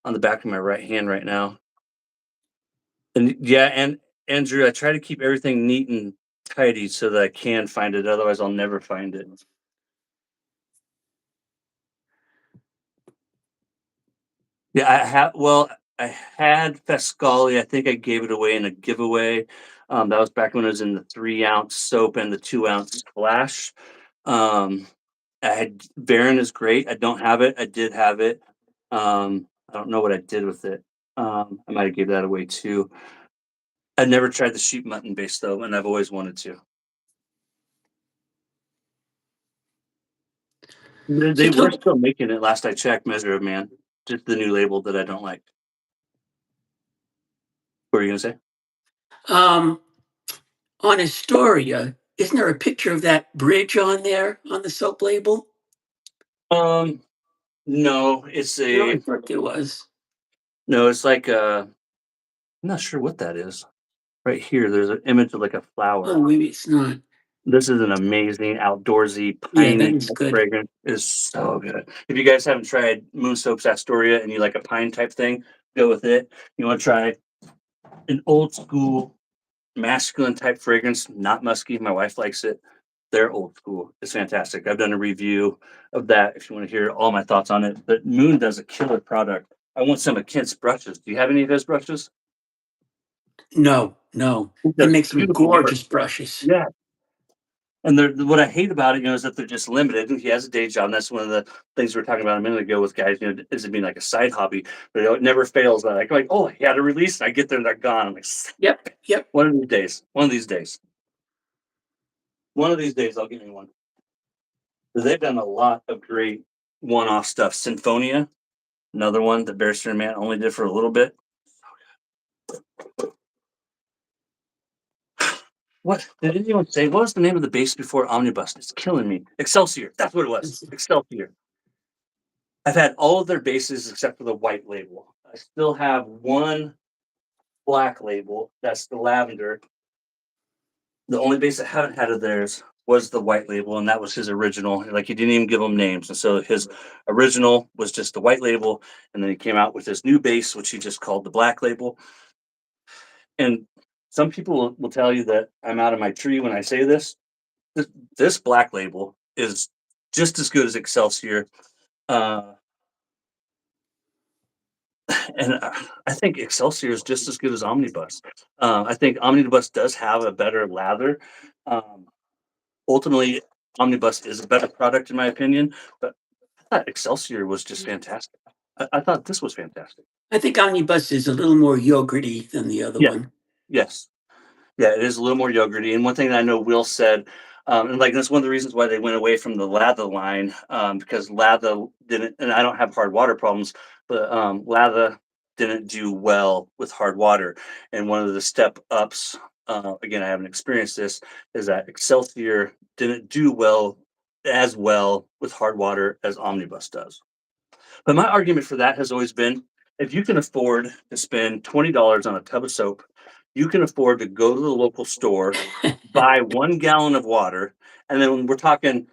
on the back of my right hand right now. And yeah, and Andrew, I try to keep everything neat and tidy so that I can find it. Otherwise, I'll never find it. Yeah, I have. Well, I had Fescali. I think I gave it away in a giveaway. That was back when it was in the 3 ounce soap and the 2 ounce splash. Um, I had Baron is great. I don't have it. I did have it. I don't know what I did with it. I might have gave that away too. I never tried the sheep mutton base though, and I've always wanted to. So They were tell, still making it last I checked, Measure of Man. Just the new label that I don't like. What were you gonna say? um, on Astoria, isn't there a picture of that bridge on there on the soap label? Um, no, No, I thought there was. it's like I'm not sure what that is. Right here, there's an image of like a Oh, flower. maybe it's not. This is an amazing outdoorsy, Yeah, that piney is type good. fragrance. It's so good. If you guys haven't tried Moon Soaps Astoria and you like a pine type thing, go with it. You want to try an old school masculine type fragrance, not musky. My wife likes it. They're old school. It's fantastic. I've done a review of that if you want to hear all my thoughts on it. But Moon does a killer product. I want some of Kent's brushes. Do you have any of his brushes? No, no. He He does makes some beautiful work. gorgeous brushes. Yeah. And they're what I hate about it, is that they're just limited. And he has a day job. And that's one of the things we were talking about a minute ago with guys, is it being like a side hobby, but it never fails. Like, oh, he had a release, and I get there and they're gone. I'm like, Yep, yep. one of these days, one of these days, one of these days, I'll get me one. Because they've done a lot of great one-off stuff. Sinfonia, another one that Barrister and Man only did for a little bit. What did anyone say? What was the name of the base before Omnibus? It's killing me. Excelsior. That's what it was. Excelsior. I've had all of their bases except for the white label. I still have one black label. That's the lavender. The only base I haven't had of theirs was the white label, and that was his original. Like he didn't even give them names, and so his original was just the white label, and then he came out with his new base, which he just called the black label. And some people will tell you that I'm out of my tree when I say this. This black label is just as good as Excelsior. Uh, and I think Excelsior is just as good as Omnibus. I think Omnibus does have a better lather. Um, Ultimately, Omnibus is a better product in my opinion, but I thought Excelsior was just fantastic. I thought this was fantastic. I think Omnibus is a little more yogurty than the other Yeah. one. Yes. Yeah, it is a little more yogurty. And one thing that I know Will said, and like that's one of the reasons why they went away from the lather line, because lather didn't, and I don't have hard water problems, but lather didn't do well with hard water. And one of the step ups, again, I haven't experienced this, is that Excelsior didn't do as well with hard water as Omnibus does. But my argument for that has always been, if you can afford to spend $20 on a tub of soap, you can afford to go to the local store, buy 1 gallon of water, and then when we're talking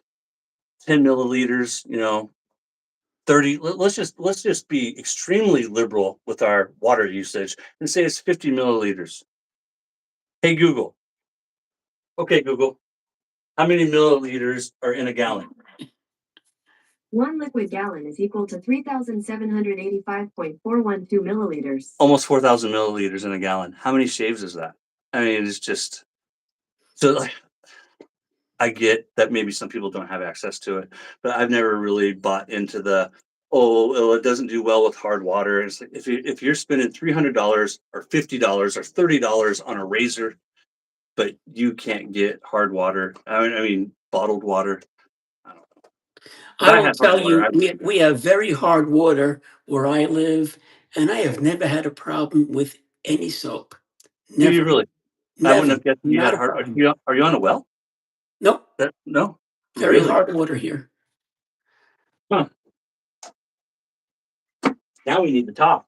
10 milliliters, 30, let's just be extremely liberal with our water usage and say it's 50 milliliters. Hey Google. Okay, Google, how many milliliters are in a gallon? One liquid gallon is equal to 3,785.412 milliliters. Almost 4,000 milliliters in a gallon. How many shaves is that? I mean, it's just so like, I get that maybe some people don't have access to it, but I've never really bought into the, oh, well, it doesn't do well with hard water. It's like if you're spending $300 or $50 or $30 on a razor, but you can't get hard water. I mean bottled water. I don't know. If I I will had hard tell water, you, I'd we have very hard water where I live, and I have never had a problem with any soap. do you Never, really? I wouldn't never, have guessed you not had a hard. problem. Are you on a well? Nope, No, very really? hard water here. Huh. Now we need to talk.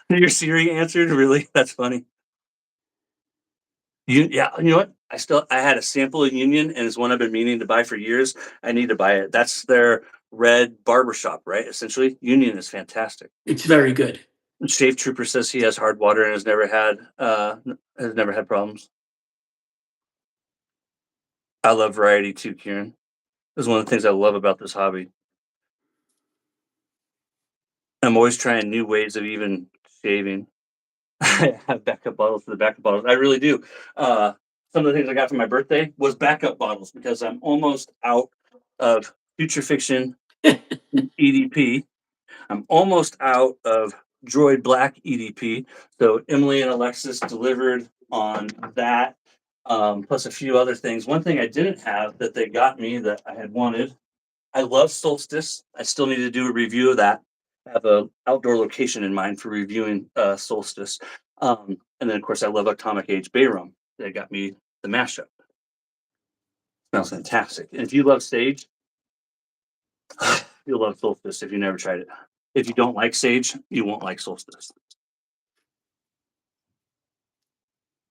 Your Siri answered. Really? That's funny. Yeah, you know what? I had a sample of Union, and it's one I've been meaning to buy for years. I need to buy it. That's their red barbershop, right? Essentially, Union is fantastic. It's very good. Shave Trooper says he has hard water and has never had problems. I love variety too, Kieran. This is one of the things I love about this hobby. I'm always trying new ways of even shaving. I have backup bottles for the backup bottles. I really do. Uh, some of the things I got for my birthday was backup bottles because I'm almost out of future fiction EDP. I'm almost out of Droid Black EDP. So Emily and Alexis delivered on that, plus a few other things. One thing I didn't have that they got me that I had wanted. I love Solstice. I still need to do a review of that. I have a outdoor location in mind for reviewing Solstice. And then of course I love Atomic Age Bayrum. They got me the mashup. Smells fantastic. And if you love Sage, you'll love Solstice if you never tried it. If you don't like Sage, you won't like Solstice.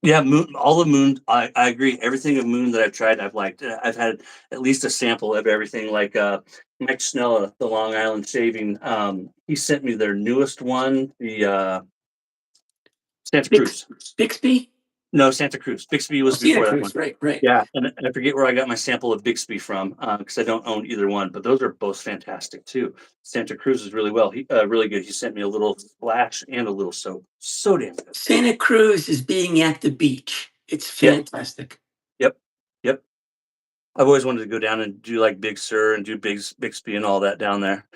Yeah, Moon, all of Moon. I agree. Everything of Moon that I've tried, I've liked. I've had at least a sample of everything. Like Mike Snella, the Long Island Shaving. He sent me their newest one, the Santa Bix, Cruz. Bixby? No, Santa Cruz. Bixby Oh, was Santa before that one. Cruz, right, right. Yeah, and I forget where I got my sample of Bixby from because I don't own either one. But those are both fantastic too. Santa Cruz is really good. He sent me a little splash and a little soap. So damn good. Santa Cruz is being at the beach. It's Yep, fantastic. yep, yep. I've always wanted to go down and do like Big Sur and do Bixby and all that down there.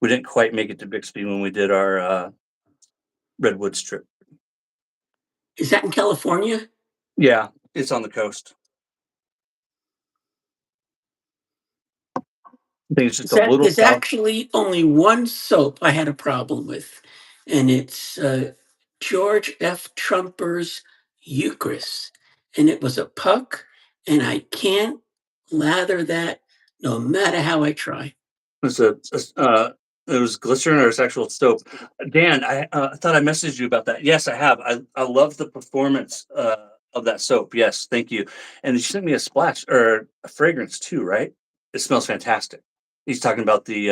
We didn't quite make it to Bixby when we did our Redwoods trip. Is that in California? Yeah, it's on the coast. I think it's just a little There's south. actually only one soap I had a problem with, and it's George F. Trumper's Eucharist. And it was a puck, and I can't lather that no matter how I try. It's it was glycerin or it's actual soap. Dan, I thought I messaged you about that. Yes, I have. I love the performance of that soap. Yes, thank you. And you sent me a splash or a fragrance too, right? It smells fantastic. He's talking about the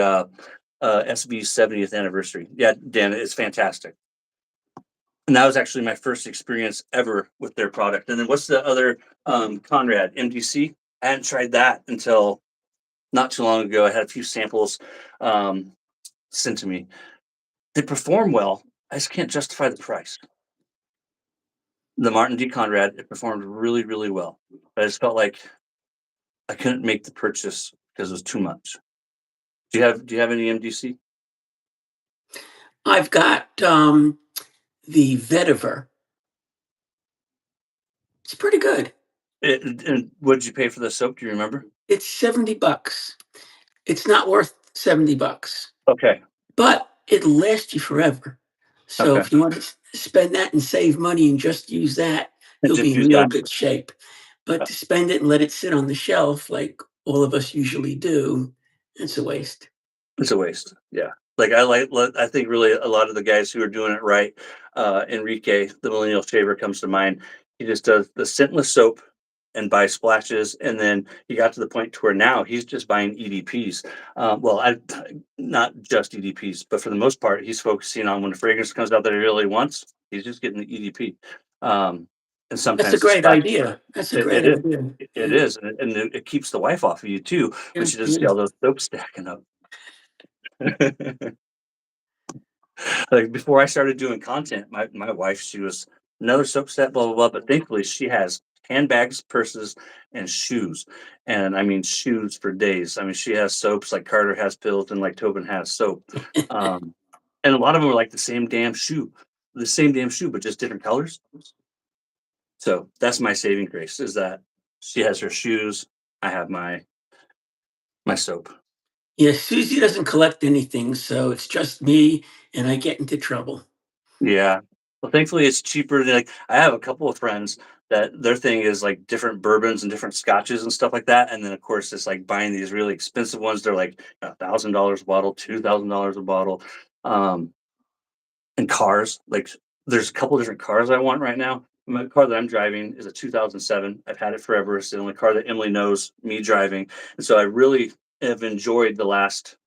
SB 70th anniversary. Yeah, Dan, it's fantastic. And that was actually my first experience ever with their product. And then what's the other Conrad MDC? I hadn't tried that until not too long ago. I had a few samples sent to me. They perform well. I just can't justify the price. The Martin D. Conrad, it performed really, really well. But I just felt like I couldn't make the purchase because it was too much. Do you have any MDC? I've got the vetiver. It's pretty good. And what did you pay for the soap? Do you remember? It's $70. It's not worth $70, Okay. but it'll last you forever. So Okay. if you want to spend that and save money and just use that, And you'll be just in use real that. good shape. But to spend it and let it sit on the shelf like all of us usually do, it's a waste. It's a waste. Yeah. I think really a lot of the guys who are doing it right, Enrique, the millennial shaver comes to mind. He just does the scentless soap and buy splashes, and then he got to the point to where now he's just buying EDPs. Well, I not just EDPs, but for the most part, he's focusing on when a fragrance comes out that he really wants, he's just getting the EDP. And That's a sometimes the great splash. idea. That's a It great is. idea. It Yeah, is, and it keeps the wife off of you too when yeah, she doesn't see yeah. all those soaps stacking up. Like before I started doing content, my wife, she was another soap set, blah blah blah. But thankfully, she has handbags, purses, and shoes, and I mean shoes for days. I mean, she has soaps like Carter has pills and like Tobin has soap, um, and a lot of them are like the same damn shoe, but just different colors. So that's my saving grace is that she has her shoes, I have my soap. Yeah, Susie doesn't collect anything, so it's just me, and I get into trouble. Yeah. Well, thankfully, it's cheaper. Like I have a couple of friends that their thing is like different bourbons and different scotches and stuff like that. And then, of course, it's like buying these really expensive ones. They're like $1,000 a bottle, $2,000 a bottle. Um, and cars, like there's a couple different cars I want right now. My car that I'm driving is a 2007. I've had it forever. It's the only car that Emily knows me driving. And so I really have enjoyed the last,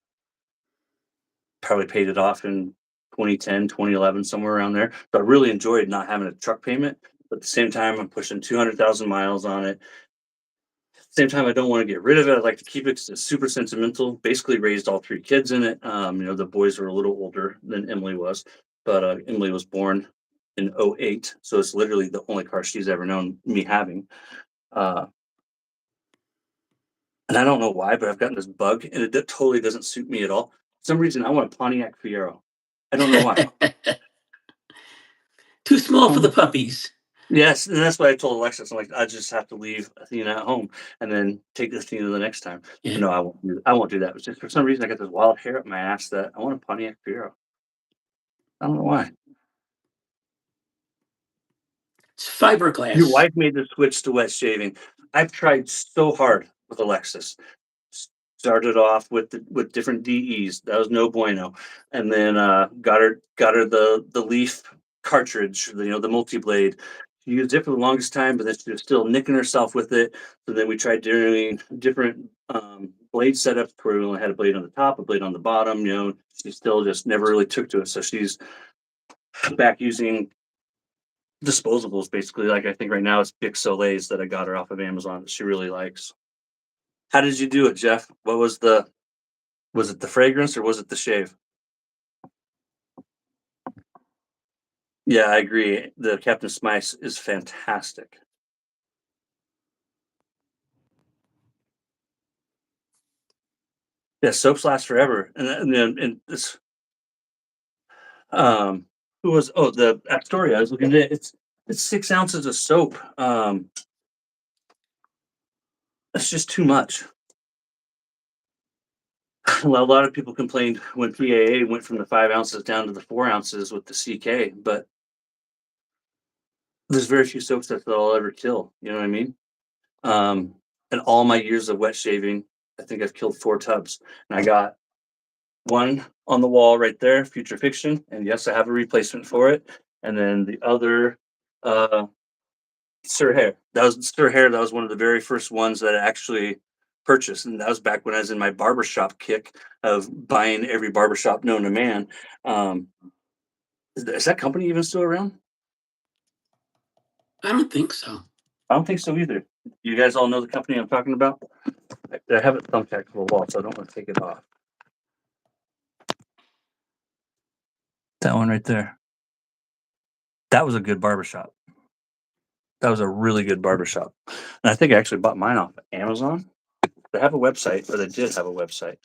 probably paid it off in 2010, 2011, somewhere around there. So I really enjoyed not having a truck payment. But at the same time, I'm pushing 200,000 miles on it. Same time, I don't want to get rid of it. I'd like to keep it 'cause it's super sentimental. Basically, raised all three kids in it. The boys were a little older than Emily was, but Emily was born in '08, so it's literally the only car she's ever known me having. Uh, and I don't know why, but I've gotten this bug, and it totally doesn't suit me at all. For some reason, I want a Pontiac Fiero. I don't know why. Too small for the Um, puppies. Yes, and that's what I told Alexis. I'm like, I just have to leave Athena at home and then take Athena the next time. Yeah. No, I won't do. I won't do that. It's just for some reason I got this wild hair up my ass that I want a Pontiac Fiero. I don't know why. It's Your fiberglass. wife made the switch to wet shaving. I've tried so hard with Alexis. Started off with different DEs. That was no bueno, and then got her the Leaf cartridge, the multi blade. She used it for the longest time, but then she was still nicking herself with it. So then we tried doing different blade setups where we only had a blade on the top, a blade on the bottom. She still just never really took to it. So she's back using disposables basically. Like I think right now it's Bic Soleils that I got her off of Amazon that she really likes. How did you do it, Jeff? What was it the fragrance or was it the shave? Yeah, I agree. The Captain Smice is fantastic. Yeah, soaps last forever. And this um who was the Astoria. I was looking at it. It's 6 ounces of soap. That's just too much. A lot of people complained when PAA went from the 5 ounces down to the 4 ounces with the CK, but there's very few soaps that I'll ever kill. You know what I mean? Um, in all my years of wet shaving, I think I've killed 4 tubs, and I got one on the wall right there, Future Fiction, and yes, I have a replacement for it. And then the other, uh, Sir Hair. That was Sir Hair. That was one of the very first ones that I actually purchased, and that was back when I was in my barbershop kick of buying every barbershop known to man. Um, is that company even still around? I don't think so. I don't think so either. You guys all know the company I'm talking about? I have it thumbtacked to the wall, so I don't want to take it off. That one right there. That was a good barbershop. That was a really good barbershop. And I think I actually bought mine off of Amazon. They have a website, or they did have a website.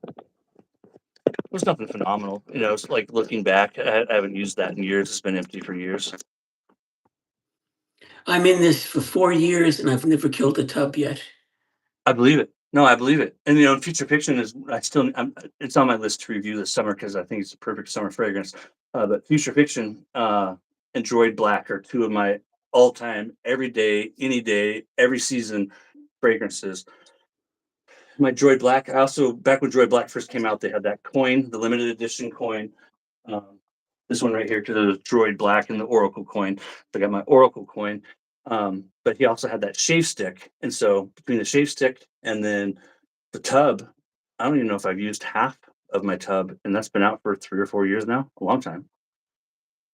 It was nothing phenomenal. It's like looking back, I haven't used that in years. It's been empty for years. I'm in this for 4 years and I've never killed a tub yet. I believe it. No, I believe it. And Future Fiction is it's on my list to review this summer because I think it's a perfect summer fragrance. But Future Fiction and Droid Black are two of my all-time, every day, every season fragrances. My Droid Black. I also back when Droid Black first came out, they had that coin, the limited edition coin. Um, this one right here to the Droid Black and the Oracle coin. I got my Oracle coin. But he also had that shave stick, and so between the shave stick and then the tub, I don't even know if I've used half of my tub, and that's been out for 3 or 4 years now, a long time.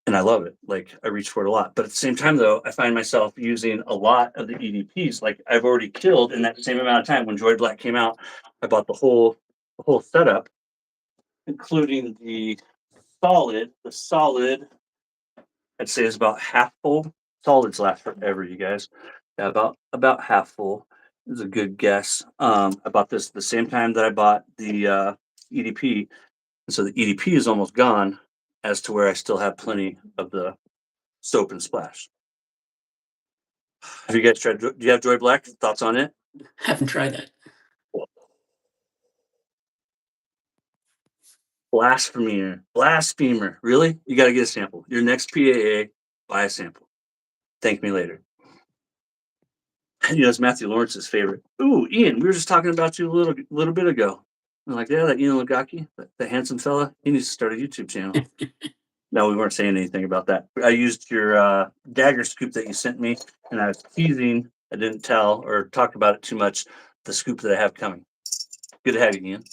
And I love it. Like I reach for it a lot. But at the same time, though, I find myself using a lot of the EDPs. Like I've already killed in that same amount of time. When Droid Black came out, I bought the whole setup, including the solid. I'd say is about half full. Solids last forever, you guys. Yeah, about half full is a good guess. I bought this the same time that I bought the EDP, and so the EDP is almost gone, as to where I still have plenty of the soap and splash. Have you guys tried? Do you have Joy Black? Thoughts on it? Haven't tried that. Blasphemer. Really? You got to get a sample. Your next PAA, buy a sample. Thank me later. It's Matthew Lawrence's favorite. Ooh, Ian, we were just talking about you a little bit ago. I'm like, yeah, that Ian Lagaki, the handsome fella, he needs to start a YouTube channel. No, we weren't saying anything about that. I used your dagger scoop that you sent me, and I was teasing. I didn't tell or talk about it too much. The scoop that I have coming. Good to have you, Ian.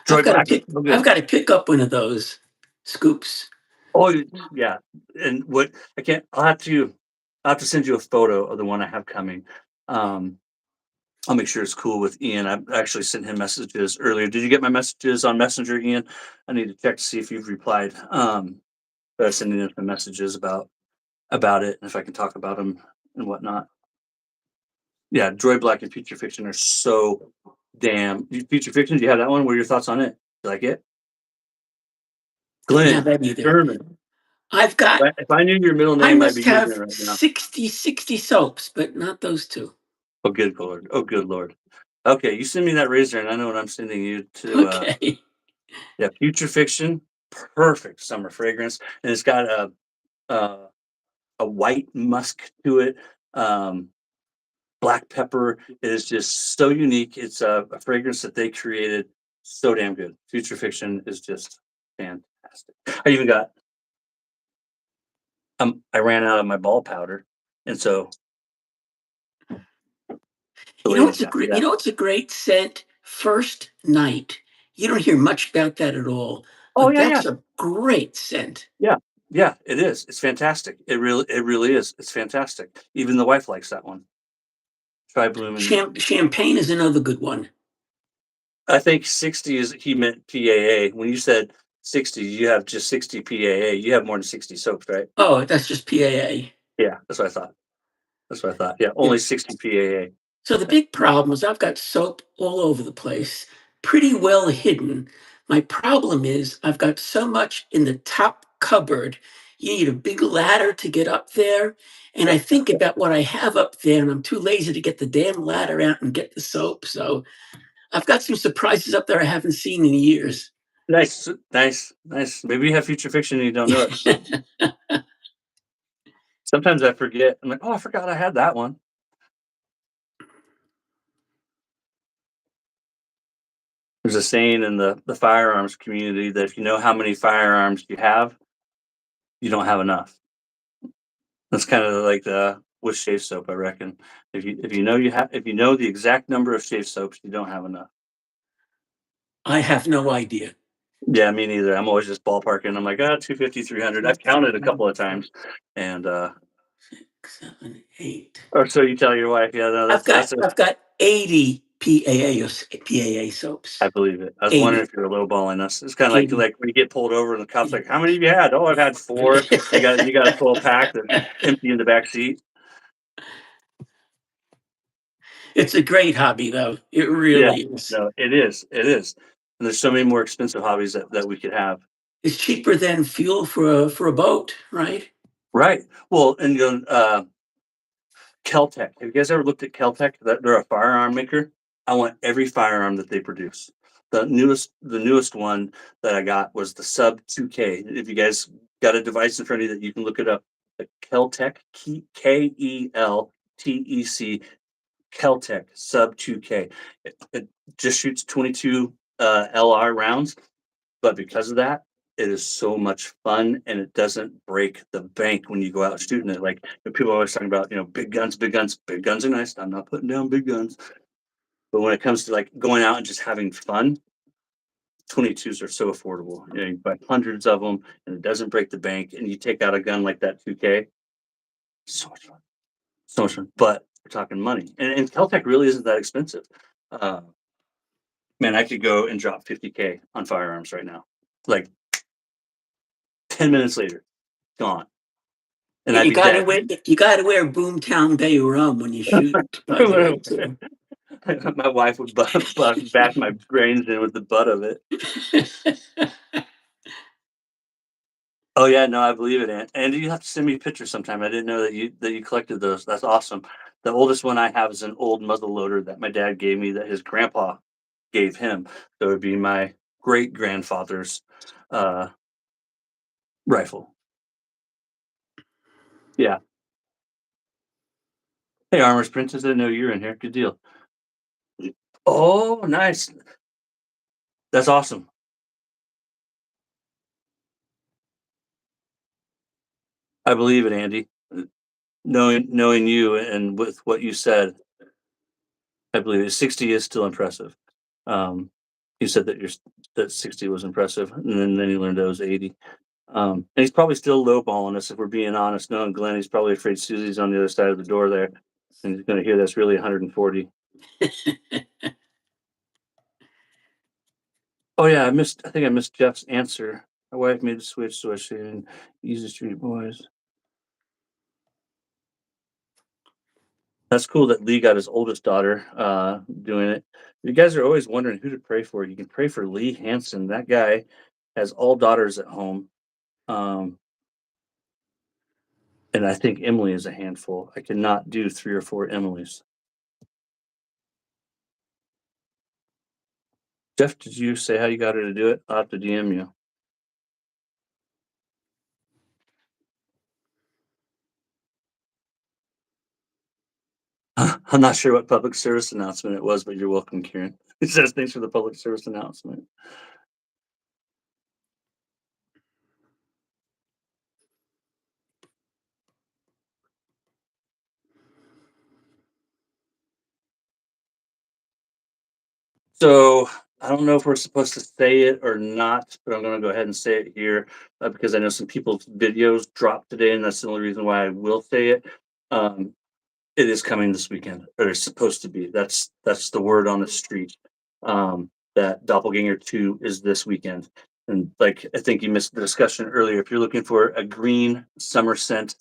Joy Black. Oh, I've good. got to pick up one of those scoops. Oh, yeah. And what I can't. I'll have to send you a photo of the one I have coming. Um, I'll make sure it's cool with Ian. I actually sent him messages earlier. Did you get my messages on Messenger, Ian? I need to check to see if you've replied. But I was sending him some messages about it and if I can talk about them and whatnot. Yeah, Joy Black and Future Fiction are so damn. Future Fiction, do you have that one? What are your thoughts on it? You like it? Don't have Glenn, that either. Sherman. I've got, If I knew your middle I name, I'd be must using it have right now. 60 soaps, but not those two. Oh, good lord. Oh, good lord. Okay, you send me that razor, and I know what I'm sending you to. Okay. Yeah, Future Fiction, perfect summer fragrance, and it's got a, a white musk to it. Um, Black pepper. It is just so unique. It's a fragrance that they created. So damn good. Future Fiction is just fantastic. I even got. I ran out of my ball powder, and so the ladies got me You that. know it's a great scent? First Night. You don't hear much about that at all, Oh but yeah, yeah, that's a great scent. yeah, yeah. It is. It's fantastic. It really is. It's fantastic. Even the wife likes that one. Try Bloom and Champagne is another good one. I think 60 is he meant PAA. When you said 60, you have just 60 PAA. You have more than 60 soaps, right? Oh, that's just PAA. Yeah, that's what I thought. That's what I thought. Yeah, Yeah. only 60 PAA. So the big problem is I've got soap all over the place, pretty well hidden. My problem is I've got so much in the top cupboard. You need a big ladder to get up there. And I think about what I have up there, and I'm too lazy to get the damn ladder out and get the soap. So I've got some surprises up there I haven't seen in years. Nice, nice, nice. Maybe you have future fiction and you don't know it. Sometimes I forget. I'm like, oh, I forgot I had that one. There's a saying in the firearms community that if you know how many firearms you have, you don't have enough. That's kind of like the with shave soap, I reckon. If you know the exact number of shave soaps, you don't have enough. I have no idea. Yeah, me neither. I'm always just ballparking. I'm like, 250, 300. I've counted a couple of times, and 7, 8. or so you tell your wife. Yeah, no, that's a. I've got 80 PAA soaps. I believe it. I was wondering 80. if you're lowballing us. It's kind of 80. like when you get pulled over and the cops like, how many have you had? Oh, I've had four. You got a full pack that's empty in the back seat. It's a great hobby, though. It Yeah, really is. no, it is. It is. And there's so many more expensive hobbies that we could have. It's cheaper than fuel for a boat, right? Right. Well, and Keltec. Have you guys ever looked at Keltec? They're a firearm maker. I want every firearm that they produce. The newest one that I got was the Sub 2K. If you guys got a device in front of you that you can look it up, the Keltec Keltec Keltec Sub 2K. It just shoots 22 LR rounds, but because of that, it is so much fun and it doesn't break the bank when you go out shooting it. Like people are always talking about, big guns, big guns. Big guns are nice. I'm not putting down big guns. But when it comes to like going out and just having fun, 22s are so affordable. You buy hundreds of them and it doesn't break the bank. And you take out a gun like that 2K, so much fun. So much fun. But we're talking money. And Keltec really isn't that expensive. Uh, man, I could go and drop 50K on firearms right now. Like 10 minutes later, gone. And And I'd be dead. you gotta wear Boomtown Bay rum when you shoot, by the way, too. My wife would bash my brains in with the butt of it. Oh yeah, no, I believe it, and you have to send me a picture sometime. I didn't know that you collected those. That's awesome. The oldest one I have is an old muzzle loader that my dad gave me that his grandpa gave him. So it would be my great grandfather's uh, rifle. Yeah. Hey, Armor's Princess, I didn't know you were in here. Good deal. Oh, nice. That's awesome. I believe it, Andy. Knowing you and with what you said, I believe it. 60 is still impressive. Um, You said that that 60 was impressive, and then you learned that it was 80. And he's probably still lowballing us if we're being honest. Knowing Glenn, he's probably afraid Susie's on the other side of the door there, and he's going to hear that's really 140. Oh yeah, I think I missed Jeff's answer. My wife made the switch, so I should easy street boys. That's cool that Lee got his oldest daughter doing it. You guys are always wondering who to pray for. You can pray for Lee Hansen. That guy has all daughters at home. Um, and I think Emily is a handful. I cannot do 3 or 4 Emilys. Jeff, did you say how you got her to do it? I'll have to DM you. I'm not sure what public service announcement it was, but you're welcome, Kieran. It says thanks for the public service announcement. So I don't know if we're supposed to say it or not, but I'm going to go ahead and say it here because I know some people's videos dropped today, and that's the only reason why I will say it. Um, it is coming this weekend, or it's supposed to be. That's the word on the street. That Doppelganger 2 is this weekend. And like I think you missed the discussion earlier. If you're looking for a green summer scent,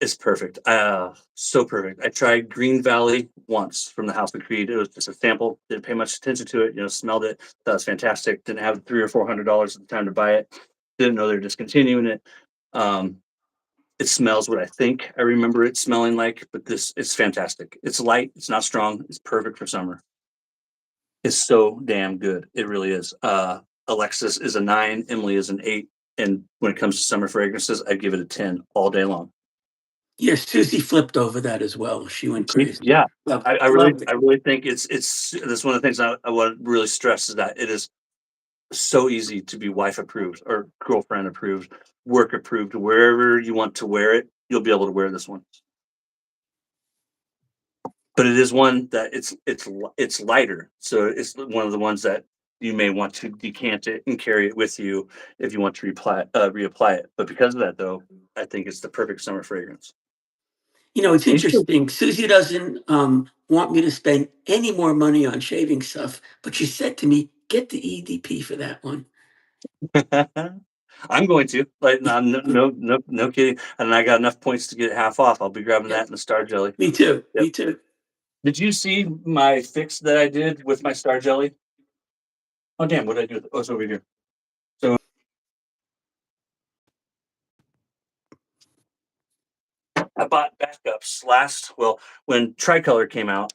it's perfect. So perfect. I tried Green Valley once from the House of Creed. It was just a sample. Didn't pay much attention to it. Smelled it. That was fantastic. Didn't have $300 or $400 at the time to buy it. Didn't know they're discontinuing it. Um, it smells what I think I remember it smelling like, but this it's fantastic. It's light. It's not strong. It's perfect for summer. It's so damn good. It really is. Alexis is a 9. Emily is an 8. And when it comes to summer fragrances, I give it a 10 all day long. Yes, Susie flipped over that as well. She went crazy. Yeah, Loved I, it. I really, Loved it. I really think it's that's one of the things I want to really stress is that it is so easy to be wife approved or girlfriend approved, work approved, wherever you want to wear it, you'll be able to wear this one. But it is one that it's lighter, so it's one of the ones that you may want to decant it and carry it with you if you want to reapply it. But because of that, though, I think it's the perfect summer fragrance. It's And you interesting. Susie doesn't want me to spend any more money on shaving stuff, but she said to me, "Get the EDP for that one." I'm going to like no kidding, and I got enough points to get it half off. I'll be grabbing Yeah, that in the Star Jelly. me too. Yep. Me too. Did you see my fix that I did with my Star Jelly? Oh damn! What did I do? Oh, it's over here. So I bought backups when Tricolor came out.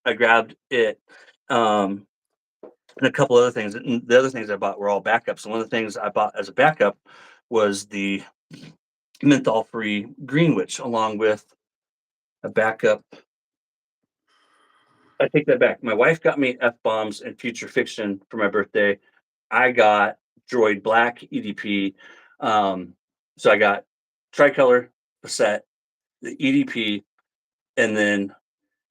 I grabbed it, um, and a couple other things. And the other things I bought were all backups. And one of the things I bought as a backup was the menthol-free Greenwich, along with a backup. I take that back. My wife got me F bombs and Future Fiction for my birthday. I got Droid Black EDP. Um, so I got Tricolor, a set, the EDP, and then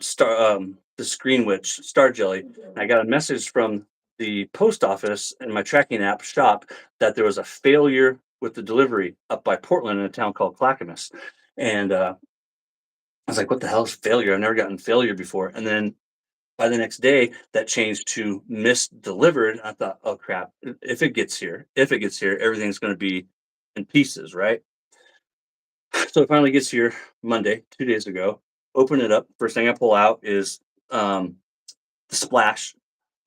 the Screen Witch Star Jelly. I got a message from the post office in my tracking app shop that there was a failure with the delivery up by Portland in a town called Clackamas. And I was like, what the hell is failure? I've never gotten failure before. And then by the next day, that changed to misdelivered. I thought, oh crap, if it gets here, everything's going to be in pieces, right? So it finally gets here Monday, 2 days ago. Open it up. First thing I pull out is um, the splash.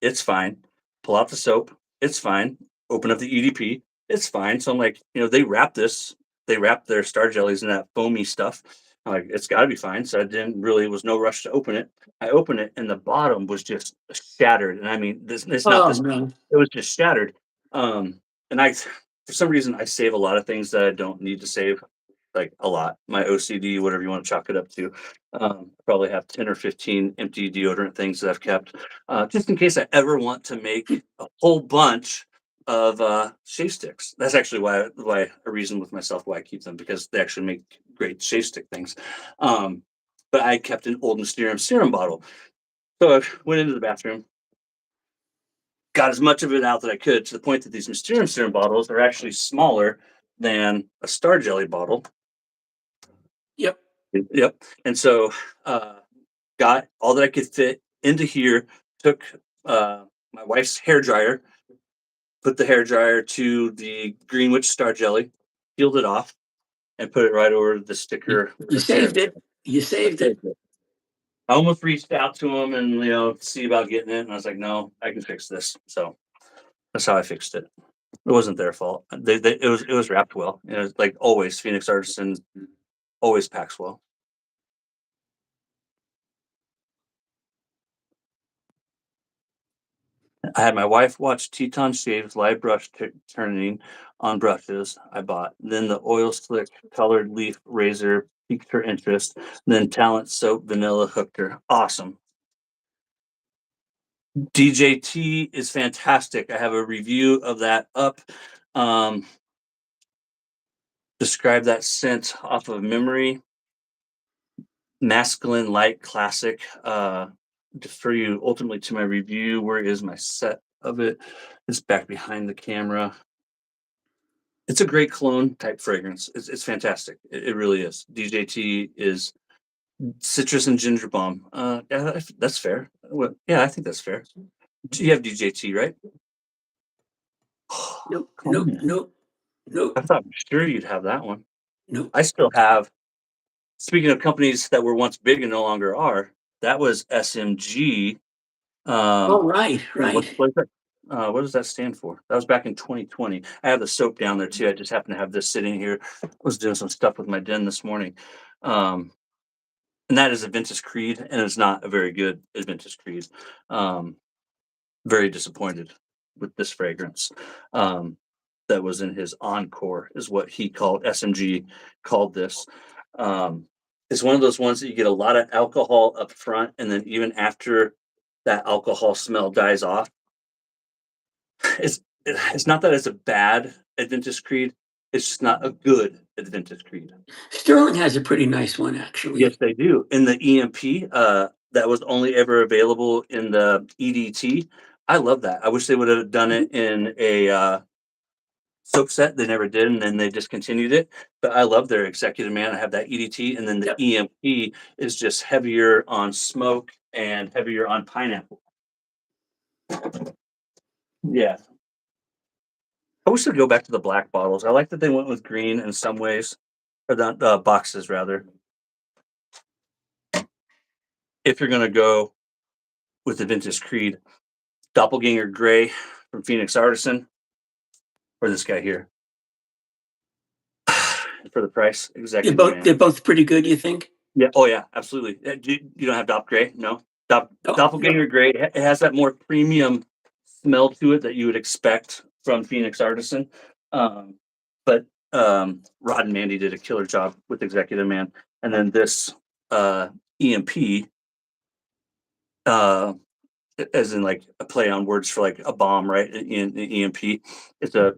It's fine. Pull out the soap. It's fine. Open up the EDP. It's fine. So I'm like, they wrap their Star Jellies in that foamy stuff. I'm like, it's got to be fine. So I didn't really, was no rush to open it. I open it and the bottom was just shattered. And I mean, it's not Oh this, no. it was just shattered. And for some reason, I save a lot of things that I don't need to save, like a lot. My OCD, whatever you want to chalk it up to. I probably have 10 or 15 empty deodorant things that I've kept just in case I ever want to make a whole bunch of shave sticks. That's actually why a reason with myself why I keep them, because they actually make great shave stick things. Um, but I kept an old Mysterium serum bottle. So I went into the bathroom, got as much of it out that I could, to the point that these Mysterium Serum bottles are actually smaller than a Star Jelly bottle. Yep. Yep. And so, uh, got all that I could fit into here. Took my wife's hair dryer, put the hair dryer to the Greenwich Star Jelly, peeled it off, and put it right over the You, sticker you of serum. saved it. You I saved it. saved it. I almost reached out to him and see about getting it, and I was like, no, I can fix this. So that's how I fixed it. It wasn't their fault. It was wrapped well. Like always, Phoenix Artisan always packs well. I had my wife watch Teton Shave's live brush turning on brushes I bought. Then the oil slick colored leaf razor piqued her interest. Then Talent Soap Vanilla hooked her. Awesome. DJT is fantastic. I have a review of that up. Um, Describe that scent off of memory. Masculine light classic. Defer you ultimately to my review. Where is my set of it? It's back behind the camera. It's a great cologne type fragrance. It's fantastic. It really is. DJT is citrus and ginger balm. Yeah, that's fair. Well, yeah, I think that's fair. You have DJT, right? Nope. Come Nope. on. Nope. I Nope. thought for sure you'd have that one. Nope. I still have. Speaking of companies that were once big and no longer are, that was SMG. All Um, right. what Right. what is that? What does that stand for? That was back in 2020. I have the soap down there too. I just happen to have this sitting here. I was doing some stuff with my den this morning. Um, and that is a Ventus Creed, and it's not a very good Ventus Creed. Um, very disappointed with this fragrance. Um, that was in his encore, is what he called SMG called this. Um, it's one of those ones that you get a lot of alcohol up front, and then even after that alcohol smell dies off, it's not that it's a bad Adventus Creed. It's just not a good Adventus Creed. Sterling has a pretty nice one, Yes, actually. they do. In the EMP, that was only ever available in the EDT. I love that. I wish they would have done Mhm. it in a soap set. They never did, and then they discontinued it. But I love their Executive Man. I have that EDT, and then the Yep. EMP is just heavier on smoke and heavier on pineapple. Yeah, I wish they'd go back to the black bottles. I like that they went with green in some ways, or the boxes rather. If you're gonna go with the Vintage Creed, Doppelganger Gray from Phoenix Artisan, or this guy here for the price, Executive Man. They're both pretty good, you think? Yeah. Oh yeah, absolutely. You don't have Dop Gray? No. Oh, no. Doppelganger Gray. It has that more premium smell to it that you would expect from Phoenix Artisan. Um, but Rod and Mandy did a killer job with Executive Man, and then this EMP, uh, as in like a play on words for like a bomb, right? In EMP, it's a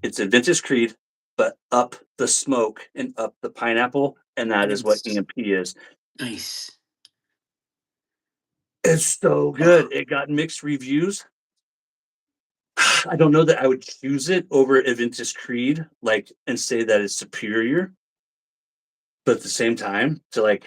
it's a Vintage Creed, but up the smoke and up the pineapple, and that is what Nice. EMP is. Nice. It's so Oh, good. It got mixed reviews. I don't know that I would choose it over Aventus Creed, like, and say that it's superior, but at the same time, to like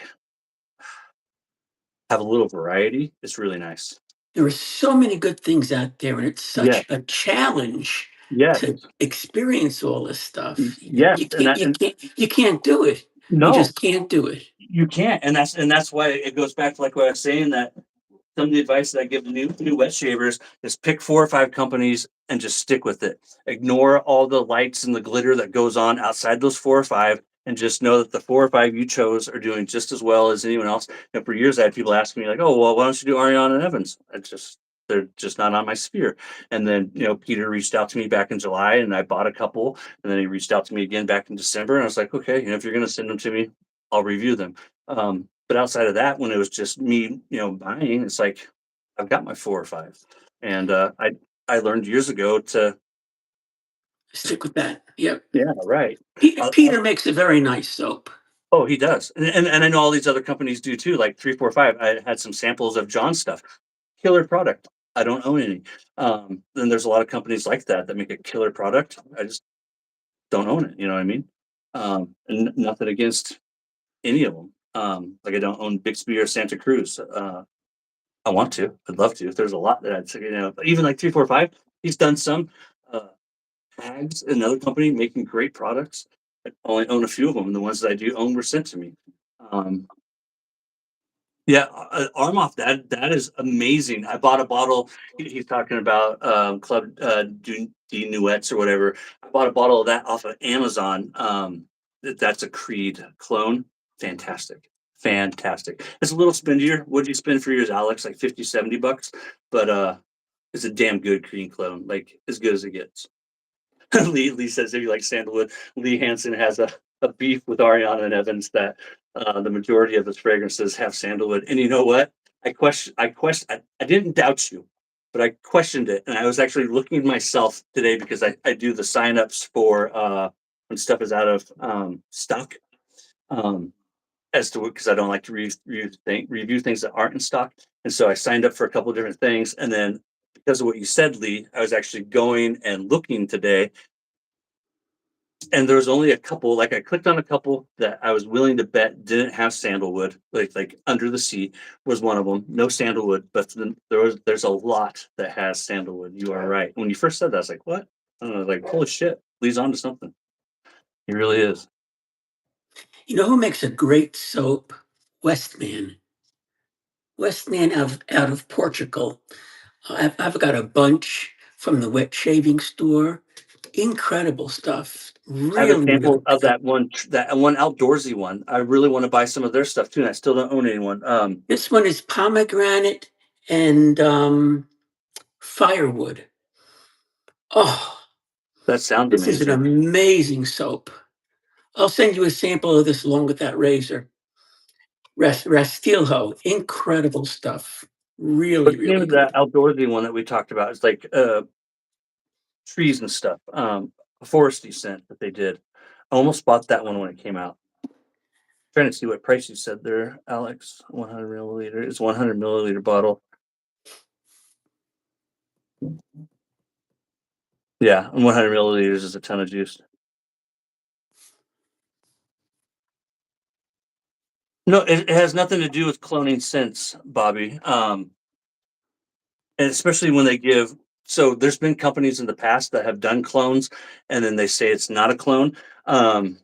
have a little variety, it's really nice. there are so many good things out there, and it's Yeah. such a challenge Yes. to experience all this stuff. Yes. You can't. You can't do it. You No, just can't do it. you can't. And that's why it goes back to like what I was saying, that some of the advice that I give the new wet shavers is pick 4 or 5 companies and just stick with it. Ignore all the lights and the glitter that goes on outside those 4 or 5, and just know that the 4 or 5 you chose are doing just as well as anyone else. And for years, I had people asking me like, "Oh, well, why don't you do Ariana and Evans?" They're just not on my sphere. And then Peter reached out to me back in July, and I bought a couple. And then he reached out to me again back in December, and I was like, "Okay, if you're going to send them to me, I'll review them." But outside of that, when it was just me, buying, it's like I've got my 4 or 5, and I learned years ago to, Stick with that. Yep. yeah, right. Peter makes a very nice soap. Oh, he does, and I know all these other companies do too. Like 345, I had some samples of John's stuff. Killer product. I don't own any. Then there's a lot of companies like that that make a killer product. I just don't own it. You know what I mean? And nothing against any of them. Like I don't own Bixby or Santa Cruz. I want to. I'd love to. There's a lot that I'd say, even like 345. He's done some. Uh, Hags, another company making great products. I only own a few of them. And the ones that I do own were sent to me. Um, Yeah, arm off. That is amazing. I bought a bottle. He's talking about Club de Nuettes or whatever. I bought a bottle of that off of Amazon. That's a Creed clone. Fantastic, fantastic. It's a little spendier. What'd you spend for yours, Alex? Like 50, $70, but it's a damn good Creed clone. Like as good as it gets. Lee says if you like sandalwood, Lee Hansen has a beef with Ariana and Evans that the majority of his fragrances have sandalwood. And you know what? I didn't doubt you, but I questioned it. And I was actually looking myself today because I do the signups for when stuff is out of stock. Um, as to because I don't like to review things that aren't in stock. And so I signed up for a couple of different things. And then because of what you said, Lee, I was actually going and looking today and there was only a couple, like I clicked on a couple that I was willing to bet didn't have sandalwood, like Under the Sea was one of them, no sandalwood, but then there's a lot that has sandalwood. You are right. When you first said that, I was like, what? I don't know, like, holy shit, Lee's onto something. He really is. You know who makes a great soap? Westman. Westman out of Portugal. I've got a bunch from the wet shaving store. Incredible stuff. I have a Really, sample really of good. that one outdoorsy one. I really want to buy some of their stuff too, and I still don't own anyone. This one is pomegranate and firewood. Oh, That sounds this is an amazing. amazing soap. I'll send you a sample of this along with that razor. Rastilho, incredible stuff. Really, What's the name really of that good. outdoorsy one that we talked about? It's like trees and stuff. A foresty scent that they did. I almost bought that one when it came out. Trying to see what price you said there, Alex. 100 milliliter. It's 100 milliliter bottle. Yeah, and 100 milliliters is a ton of juice. No, it has nothing to do with cloning scents, Bobby. And especially when they give. So there's been companies in the past that have done clones, and then they say it's not a clone. Um,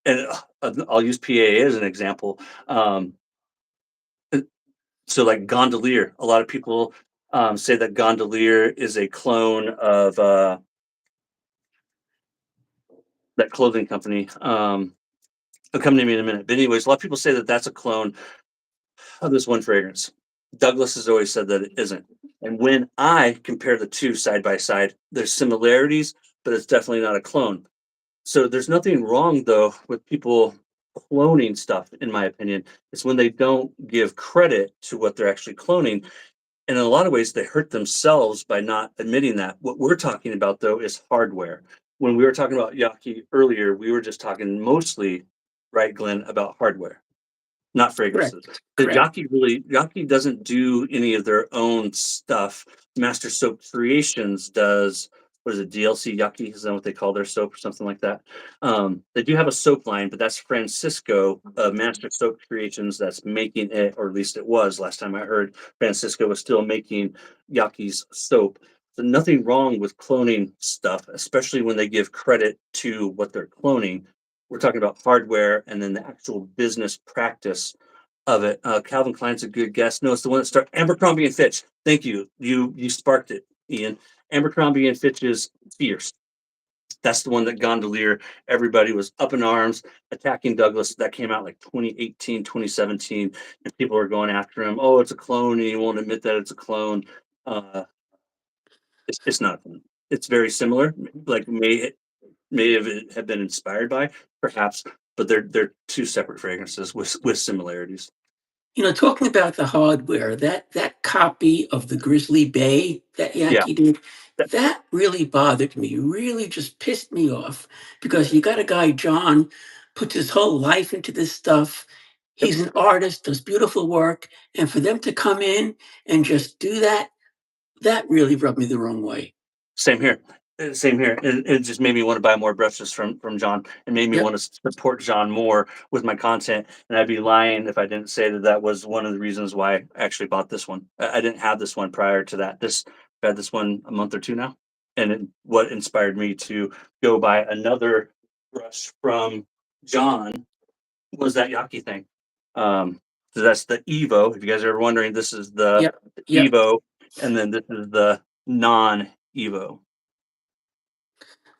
and I'll use PAA as an example. Uh, so like Gondolier, a lot of people say that Gondolier is a clone of that clothing company. It'll come to me in a minute. But anyways, a lot of people say that that's a clone of this one fragrance. Douglas has always said that it isn't. And when I compare the two side by side, there's similarities, but it's definitely not a clone. So there's nothing wrong though with people cloning stuff, in my opinion. It's when they don't give credit to what they're actually cloning. And in a lot of ways, they hurt themselves by not admitting that. What we're talking about though is hardware. When we were talking about Yaki earlier, we were just talking mostly, right, Glenn, about hardware, not fragrances. Correct, Because correct. Yaki doesn't do any of their own stuff. Master Soap Creations does. What is it? DLC Yaki is that what they call their soap or something like that? They do have a soap line, but that's Francisco of Master Soap Creations that's making it, or at least it was last time I heard. Francisco was still making Yaki's soap. So nothing wrong with cloning stuff, especially when they give credit to what they're cloning. We're talking about hardware and then the actual business practice of it. Calvin Klein's a good guess. No, it's the one that started Abercrombie and Fitch. Thank you. You sparked it, Ian. Abercrombie and Fitch's Fierce. That's the one that Gondolier, everybody was up in arms attacking Douglas. That came out like 2018, 2017, and people are going after him. Oh, it's a clone, and he won't admit that it's a clone. Uh, it's not. It's very similar. Like may have been inspired by, perhaps, but they're two separate fragrances with similarities. You know, talking about the hardware, that copy of the Grizzly Bay that Yeah, Yankee did, that, that really bothered me. Really just pissed me off because you got a guy, John, puts his whole life into this stuff. yep. He's an artist, does beautiful work, and for them to come in and just do that, That really rubbed me the wrong way. Same here. Same here. It just made me want to buy more brushes from John. It made me Yep. want to support John more with my content. And I'd be lying if I didn't say that that was one of the reasons why I actually bought this one. I didn't have this one prior to that. I've had this one a month or two now, and what inspired me to go buy another brush from John was that Yaki thing. Um, so that's the Evo. If you guys are ever wondering, this is the Yep. Yep. Evo, and then this is the non Evo.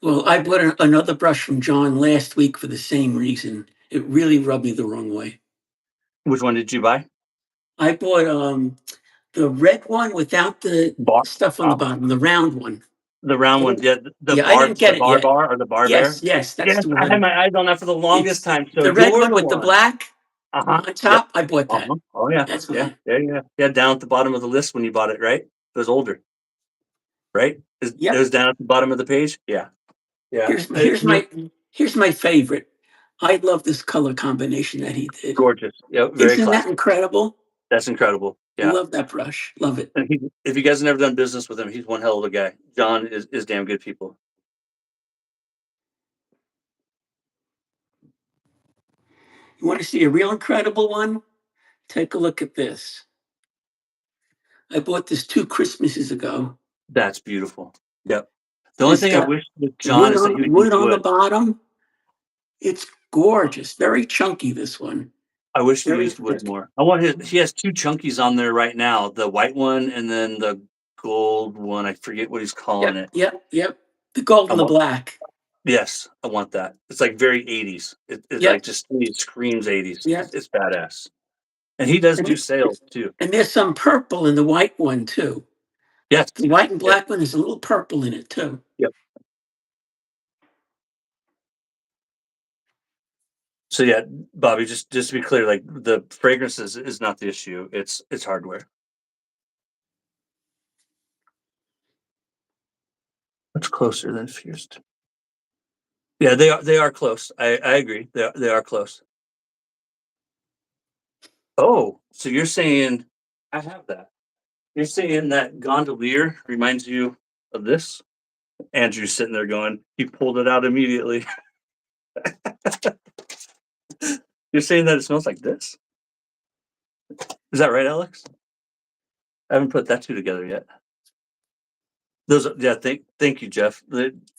Well, I bought another brush from John last week for the same reason. It really rubbed me the wrong way. Which one did you buy? I bought the red one without the Bar, stuff on the bottom, the round one. the round I one. didn't, Yeah, yeah, I didn't the get it bar yet. bar or the bar bear. Yes, yes, that's Yes, the I had one. my eyes on that for the longest It's time. So the red you're one the with the one. black Uh huh. on Yep. top. I bought Uh that. huh. Oh yeah. That's Yeah. mine. Yeah. Yeah. Yeah. Down at the bottom of the list when you bought it, right? It was older, right? It Yep. was down at the bottom of the page. Yeah. Yeah. Here's here's my here's my favorite. I love this color combination that he did. Gorgeous. Yeah. Very Isn't that classic. incredible? That's incredible. Yeah. Love that brush. Love it. And if you guys have never done business with him, he's one hell of a guy. John is damn good people. You want to see a real incredible one? Take a look at this. I bought this 2 Christmases ago. That's beautiful. Yep. The only It's thing I got wish with John is that he would use wood on the wood. bottom. It's gorgeous. Very chunky, this one. I wish he Very used wood thick. more. I want his. He has two chunkies on there right now. The white one and then the gold one. I forget what he's calling Yep, it. yep, yep. The gold I and the want. black. Yes, I want that. It's like very 80s. It like Yep, just it screams 80s. yep. It's badass. And he does And, do sales too. and there's some purple in the white one, too. Yes. The white and Yes. black one has a little purple in it, too. Yep. So yeah, Bobby, just to be clear, like the fragrances is not the issue. It's hardware. Much closer than Fierce. Yeah, they are close. I agree. They are close. Oh, so you're saying I have that. You're saying that gondolier reminds you of this? Andrew's sitting there going, he pulled it out immediately. You're saying that it smells like this? Is that right, Alex? I haven't put that two together yet. Yeah, thank you, Jeff.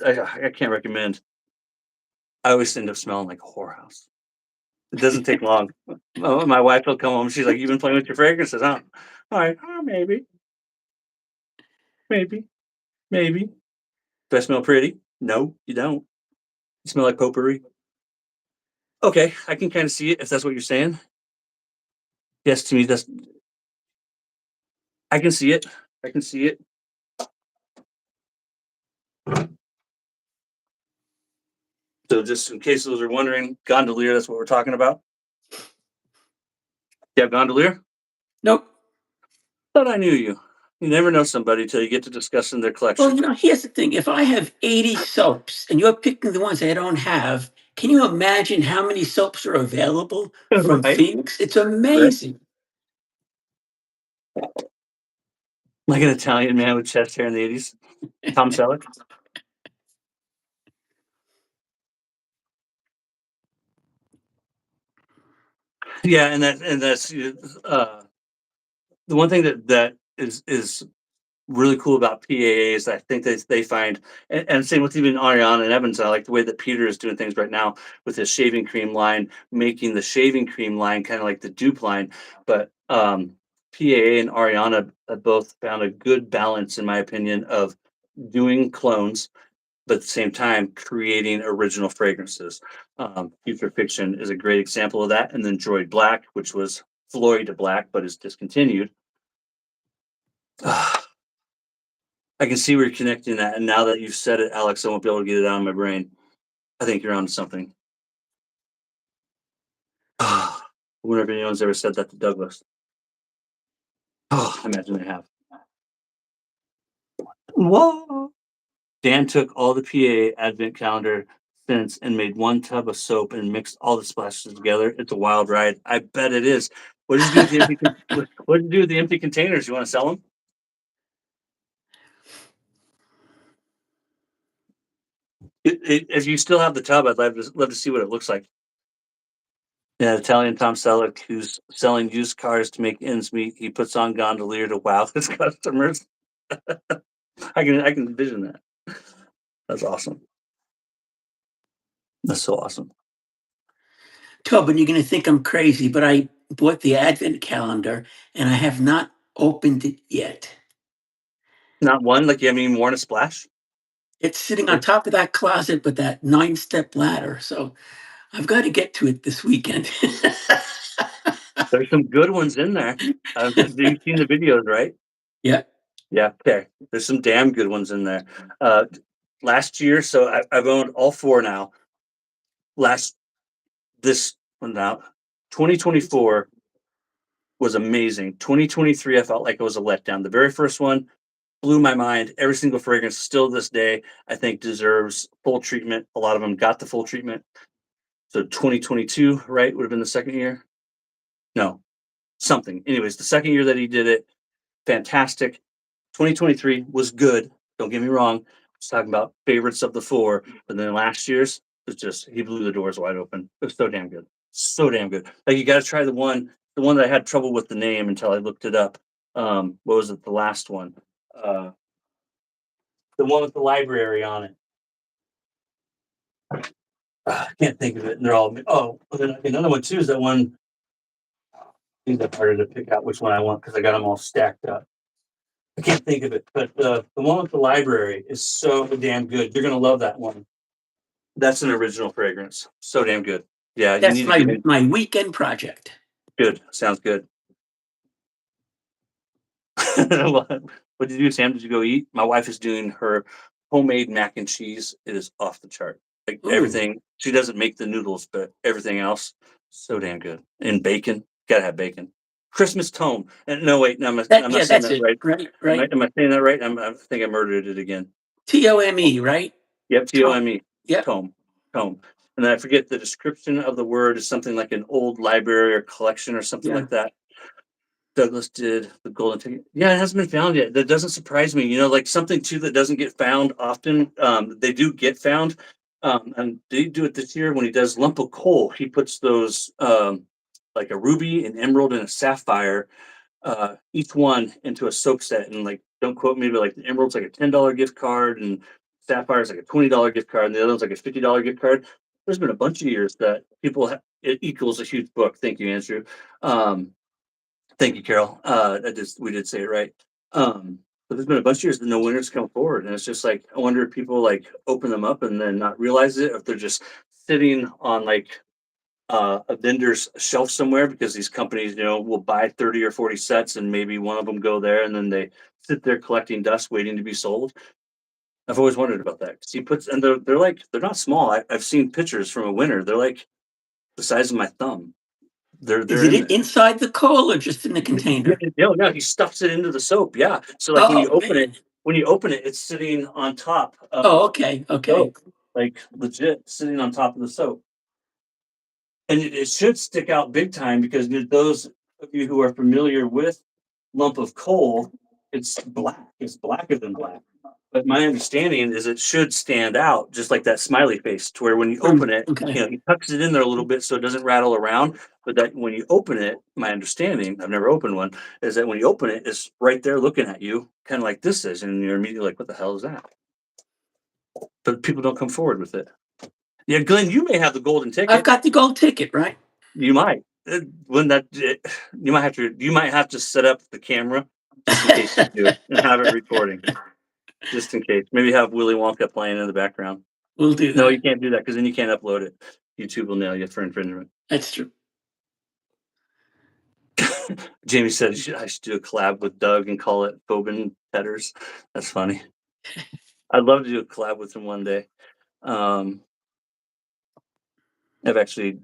I can't recommend. I always end up smelling like a whorehouse. It doesn't take long. My wife will come home. She's like, "You've been playing with your fragrances, huh?" All right, maybe, maybe, maybe. Do I smell pretty? No, you don't. You smell like potpourri. Okay, I can kind of see it if that's what you're saying. Yes, to me, that's. I can see it. I can see it. So, just in case those are wondering, gondolier. That's what we're talking about. You have gondolier? Nope. Thought I knew you. You never know somebody till you get to discussing their Well, collection. here's the thing. If I have 80 soaps and you're picking the ones I don't have, can you imagine how many soaps are available from Right? Phoenix? It's Right. amazing. Like an Italian man with chest hair in the 80s. Tom Selleck. Yeah, and that's the one thing that is really cool about PAA is I think they find, and same with even Ariana and Evans. I like the way that Peter is doing things right now with his shaving cream line, making the shaving cream line kind of like the dupe line. But PAA and Ariana have both found a good balance, in my opinion, of doing clones, but at the same time creating original fragrances. Future Fiction is a great example of that, and then Droid Black, which was Floyd Black, but is discontinued. I can see where you're connecting that, and now that you've said it, Alex, I won't be able to get it out of my brain. I think you're onto something. I wonder if anyone's ever said that to Douglas. Oh, I imagine they have. Whoa! Dan took all the PA advent calendar scents and made one tub of soap and mixed all the splashes together. It's a wild ride. I bet it is. What did you do with the empty? What did you do with the empty containers? You want to sell them? If you still have the tub, I'd love to see what it looks like. Yeah, Italian Tom Selleck, who's selling used cars to make ends meet. He puts on gondolier to wow his customers. I can envision that. That's awesome. That's so awesome. Tobin, you're going to think I'm crazy, but I bought the Advent calendar and I have not opened it yet. Not one, like, you haven't even worn a splash? It's sitting on Like, top of that closet with that 9-step ladder. So I've got to get to it this weekend. there's some good ones in there. You've seen the videos, right? Yeah. Yeah, okay. There's some damn good ones in there. Uh, Last year, so I've owned all 4 now. Last this one now, 2024 was amazing. 2023, I felt like it was a letdown. The very first one blew my mind. Every single fragrance, still to this day, I think deserves full treatment. A lot of them got the full treatment. So 2022, right, would have been the second year. No, something. Anyways, the second year that he did it, fantastic. 2023 was good. Don't get me wrong. I was talking about favorites of the 4, but then last year's was just he blew the doors wide open. It was so damn good. So damn good. Like, you gotta try the one that I had trouble with the name until I looked it up. What was it? The last one. Uh the one with the library on it. I can't think of it. And they're all then another one too is that one. I think that's harder to pick out which one I want because I got them all stacked up. I can't think of it, but the one with the library is so damn good. You're gonna love that one. That's an original fragrance. So damn good. Yeah, you That's need to get in. my weekend project. Good. Sounds good. what, what did you do, Sam? Did you go eat? My wife is doing her homemade mac and cheese. It is off the chart. Like, Ooh, everything. She doesn't make the noodles, but everything else, so damn good. And bacon. Gotta have bacon. Christmas tome. And no, wait, no, I'm not saying that's that it. right. Right, Am I, right. am I saying that right? I think I murdered it again. TOME, right? Yep, Tom. Tome. Yep. Tome. Tome. And then I forget the description of the word is something like an old library or collection or something Yeah. like that. Douglas did the golden ticket. Yeah, it hasn't been found yet. That doesn't surprise me. Like something too that doesn't get found often. They do get found. And they do it this year when he does lump of coal. He puts those like a ruby, an emerald, and a sapphire each one into a soap set. And, like, don't quote me, but like the emerald's like a $10 gift card, and sapphire's like a $20 gift card, and the other one's like a $50 gift card. There's been a bunch of years that it equals a huge book. Thank you, Andrew. Um, thank you, Carol. We did say it right. But there's been a bunch of years that no winners come forward, and it's just like I wonder if people like open them up and then not realize it, or if they're just sitting on like a vendor's shelf somewhere because these companies, will buy 30 or 40 sets and maybe one of them go there and then they sit there collecting dust waiting to be sold. I've always wondered about that. 'Cause he puts, and they're like, they're not small. I've seen pictures from a winter. They're like the size of my thumb. Is They're it in there. inside the coal or just in the Yeah, container? no, no, he stuffs it into the soap. Yeah. So like Oh man. when you open it, it's sitting on top of Oh, okay, the okay. soap, like legit sitting on top of the soap. And it should stick out big time because those of you who are familiar with lump of coal, it's black. It's blacker than black. But my understanding is it should stand out just like that smiley face, to where when you open it, Okay. he tucks it in there a little bit so it doesn't rattle around. But that when you open it, my understanding, I've never opened one, is that when you open it, it's right there looking at you, kind of like this is, and you're immediately like, "What the hell is that?" But people don't come forward with it. Yeah, Glenn, you may have the golden I've ticket. got the gold ticket, right? You might. When that you might have to set up the camera just in case you do and have it recording, just in case. Maybe have Willy Wonka playing in the background. We'll do No, you that. can't do that because then you can't upload it. YouTube will nail you for infringement. That's true. Jamie said I should do a collab with Doug and call it Bobin Petters. That's funny. I'd love to do a collab with him one day. Um, I've actually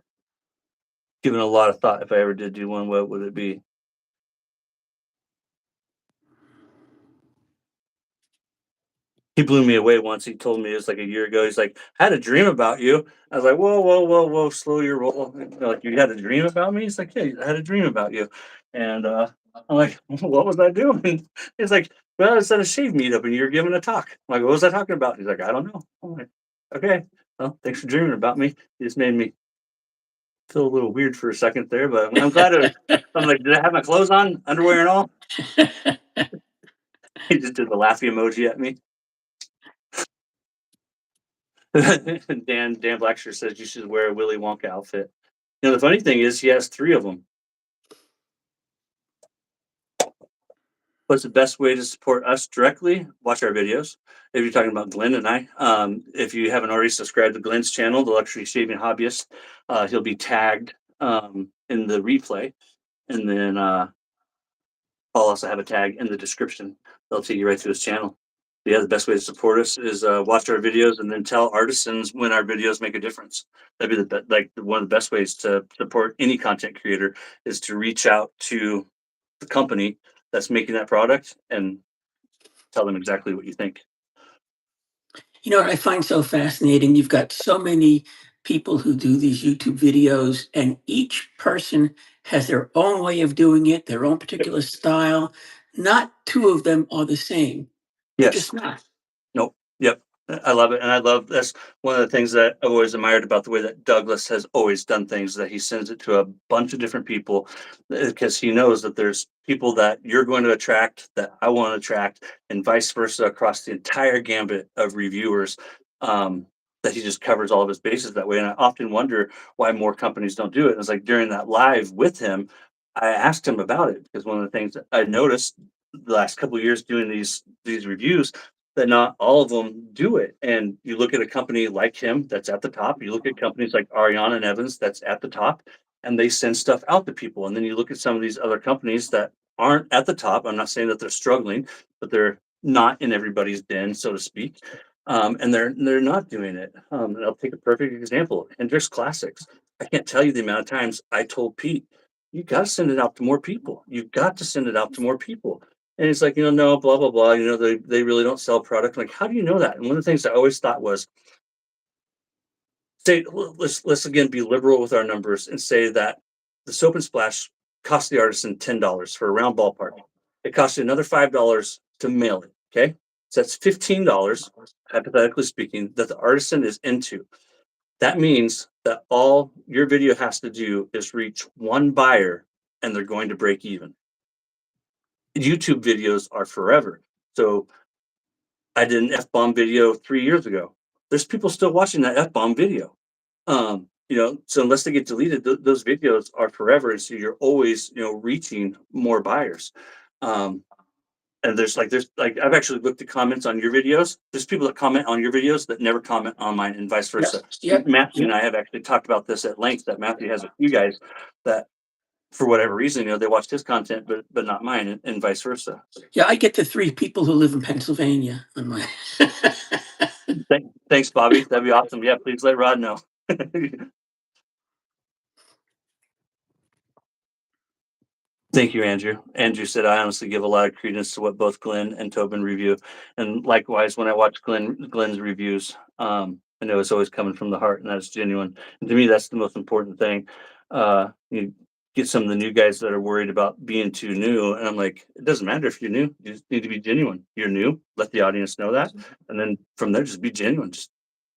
given a lot of thought. If I ever did do one, what would it be? He blew me away once. He told me it was like a year ago. He's like, "I had a dream about you." I was like, "Whoa, whoa, whoa, whoa, slow your roll." Like, "You had a dream about me?" He's like, "Yeah, I had a dream about you." And I'm like, "What was I doing?" He's like, "Well, it's at a shave meetup and you're giving a talk." I'm like, "What was I talking about?" He's like, "I don't know." I'm like, Okay. Well, thanks for dreaming about me. You just made me feel a little weird for a second there, but I'm glad I'm like, did I have my clothes on, underwear and all? He just did the laughy emoji at me. Dan Blackshear says you should wear a Willy Wonka outfit. You know, the funny thing is he has 3 of them. What's the best way to support us directly? Watch our videos. If you're talking about Glenn and I, if you haven't already subscribed to Glenn's channel, the Luxury Shaving Hobbyist, he'll be tagged in the replay, and then I'll also have a tag in the description. They'll take you right to his channel. Yeah, the best way to support us is watch our videos and then tell artisans when our videos make a difference. That'd be like one of the best ways to support any content creator is to reach out to the company that's making that product and tell them exactly what you think. You know what I find so fascinating? You've got so many people who do these YouTube videos, and each person has their own way of doing it, their own Yep. particular style. Not two of them are the same. They're Yes. just not. Nope. Yep. I love it. And I love that's one of the things that I've always admired about the way that Douglas has always done things, that he sends it to a bunch of different people because he knows that there's people that you're going to attract that I want to attract and vice versa across the entire gambit of reviewers. Um, that he just covers all of his bases that way. And I often wonder why more companies don't do it. And it's like during that live with him, I asked him about it because one of the things that I noticed the last couple of years doing these reviews that not all of them do it. And you look at a company like him that's at the top, you look at companies like Ariana and Evans that's at the top, and they send stuff out to people. And then you look at some of these other companies that aren't at the top. I'm not saying that they're struggling, but they're not in everybody's den, so to speak. And they're not doing it. And I'll take a perfect example. Hendrix Classics. I can't tell you the amount of times I told Pete, you got to send it out to more people. You've got to send it out to more people. And he's like, no, blah, blah, blah. They really don't sell product. I'm like, how do you know that? And one of the things I always thought was, let's again be liberal with our numbers and say that the soap and splash cost the artisan $10 for a round ballpark. It costs you another $5 to mail it. Okay. So that's $15, hypothetically speaking, that the artisan is into. That means that all your video has to do is reach one buyer and they're going to break even. YouTube videos are forever. So I did an F bomb video 3 years ago. There's people still watching that F bomb video. So unless they get deleted, those videos are forever. And so you're always, reaching more buyers. Um, and there's like I've actually looked at comments on your videos. There's people that comment on your videos that never comment on mine, and vice Yep. versa. Yep. Matthew and I have actually talked about this at length. That Matthew has a few guys that, for whatever reason, they watched his content, but not mine, and vice versa. Yeah, I get the three people who live in Pennsylvania on my. Thanks, Bobby. That'd be awesome. Yeah, please let Rod know. Thank you, Andrew. Andrew said, I honestly give a lot of credence to what both Glenn and Tobin review. And likewise, when I watch Glenn's reviews, I know it's always coming from the heart and that's genuine. And to me, that's the most important thing. You get some of the new guys that are worried about being too new. And I'm like, it doesn't matter if you're new. You just need to be genuine. You're new. Let the audience know that. And then from there, just be genuine. Just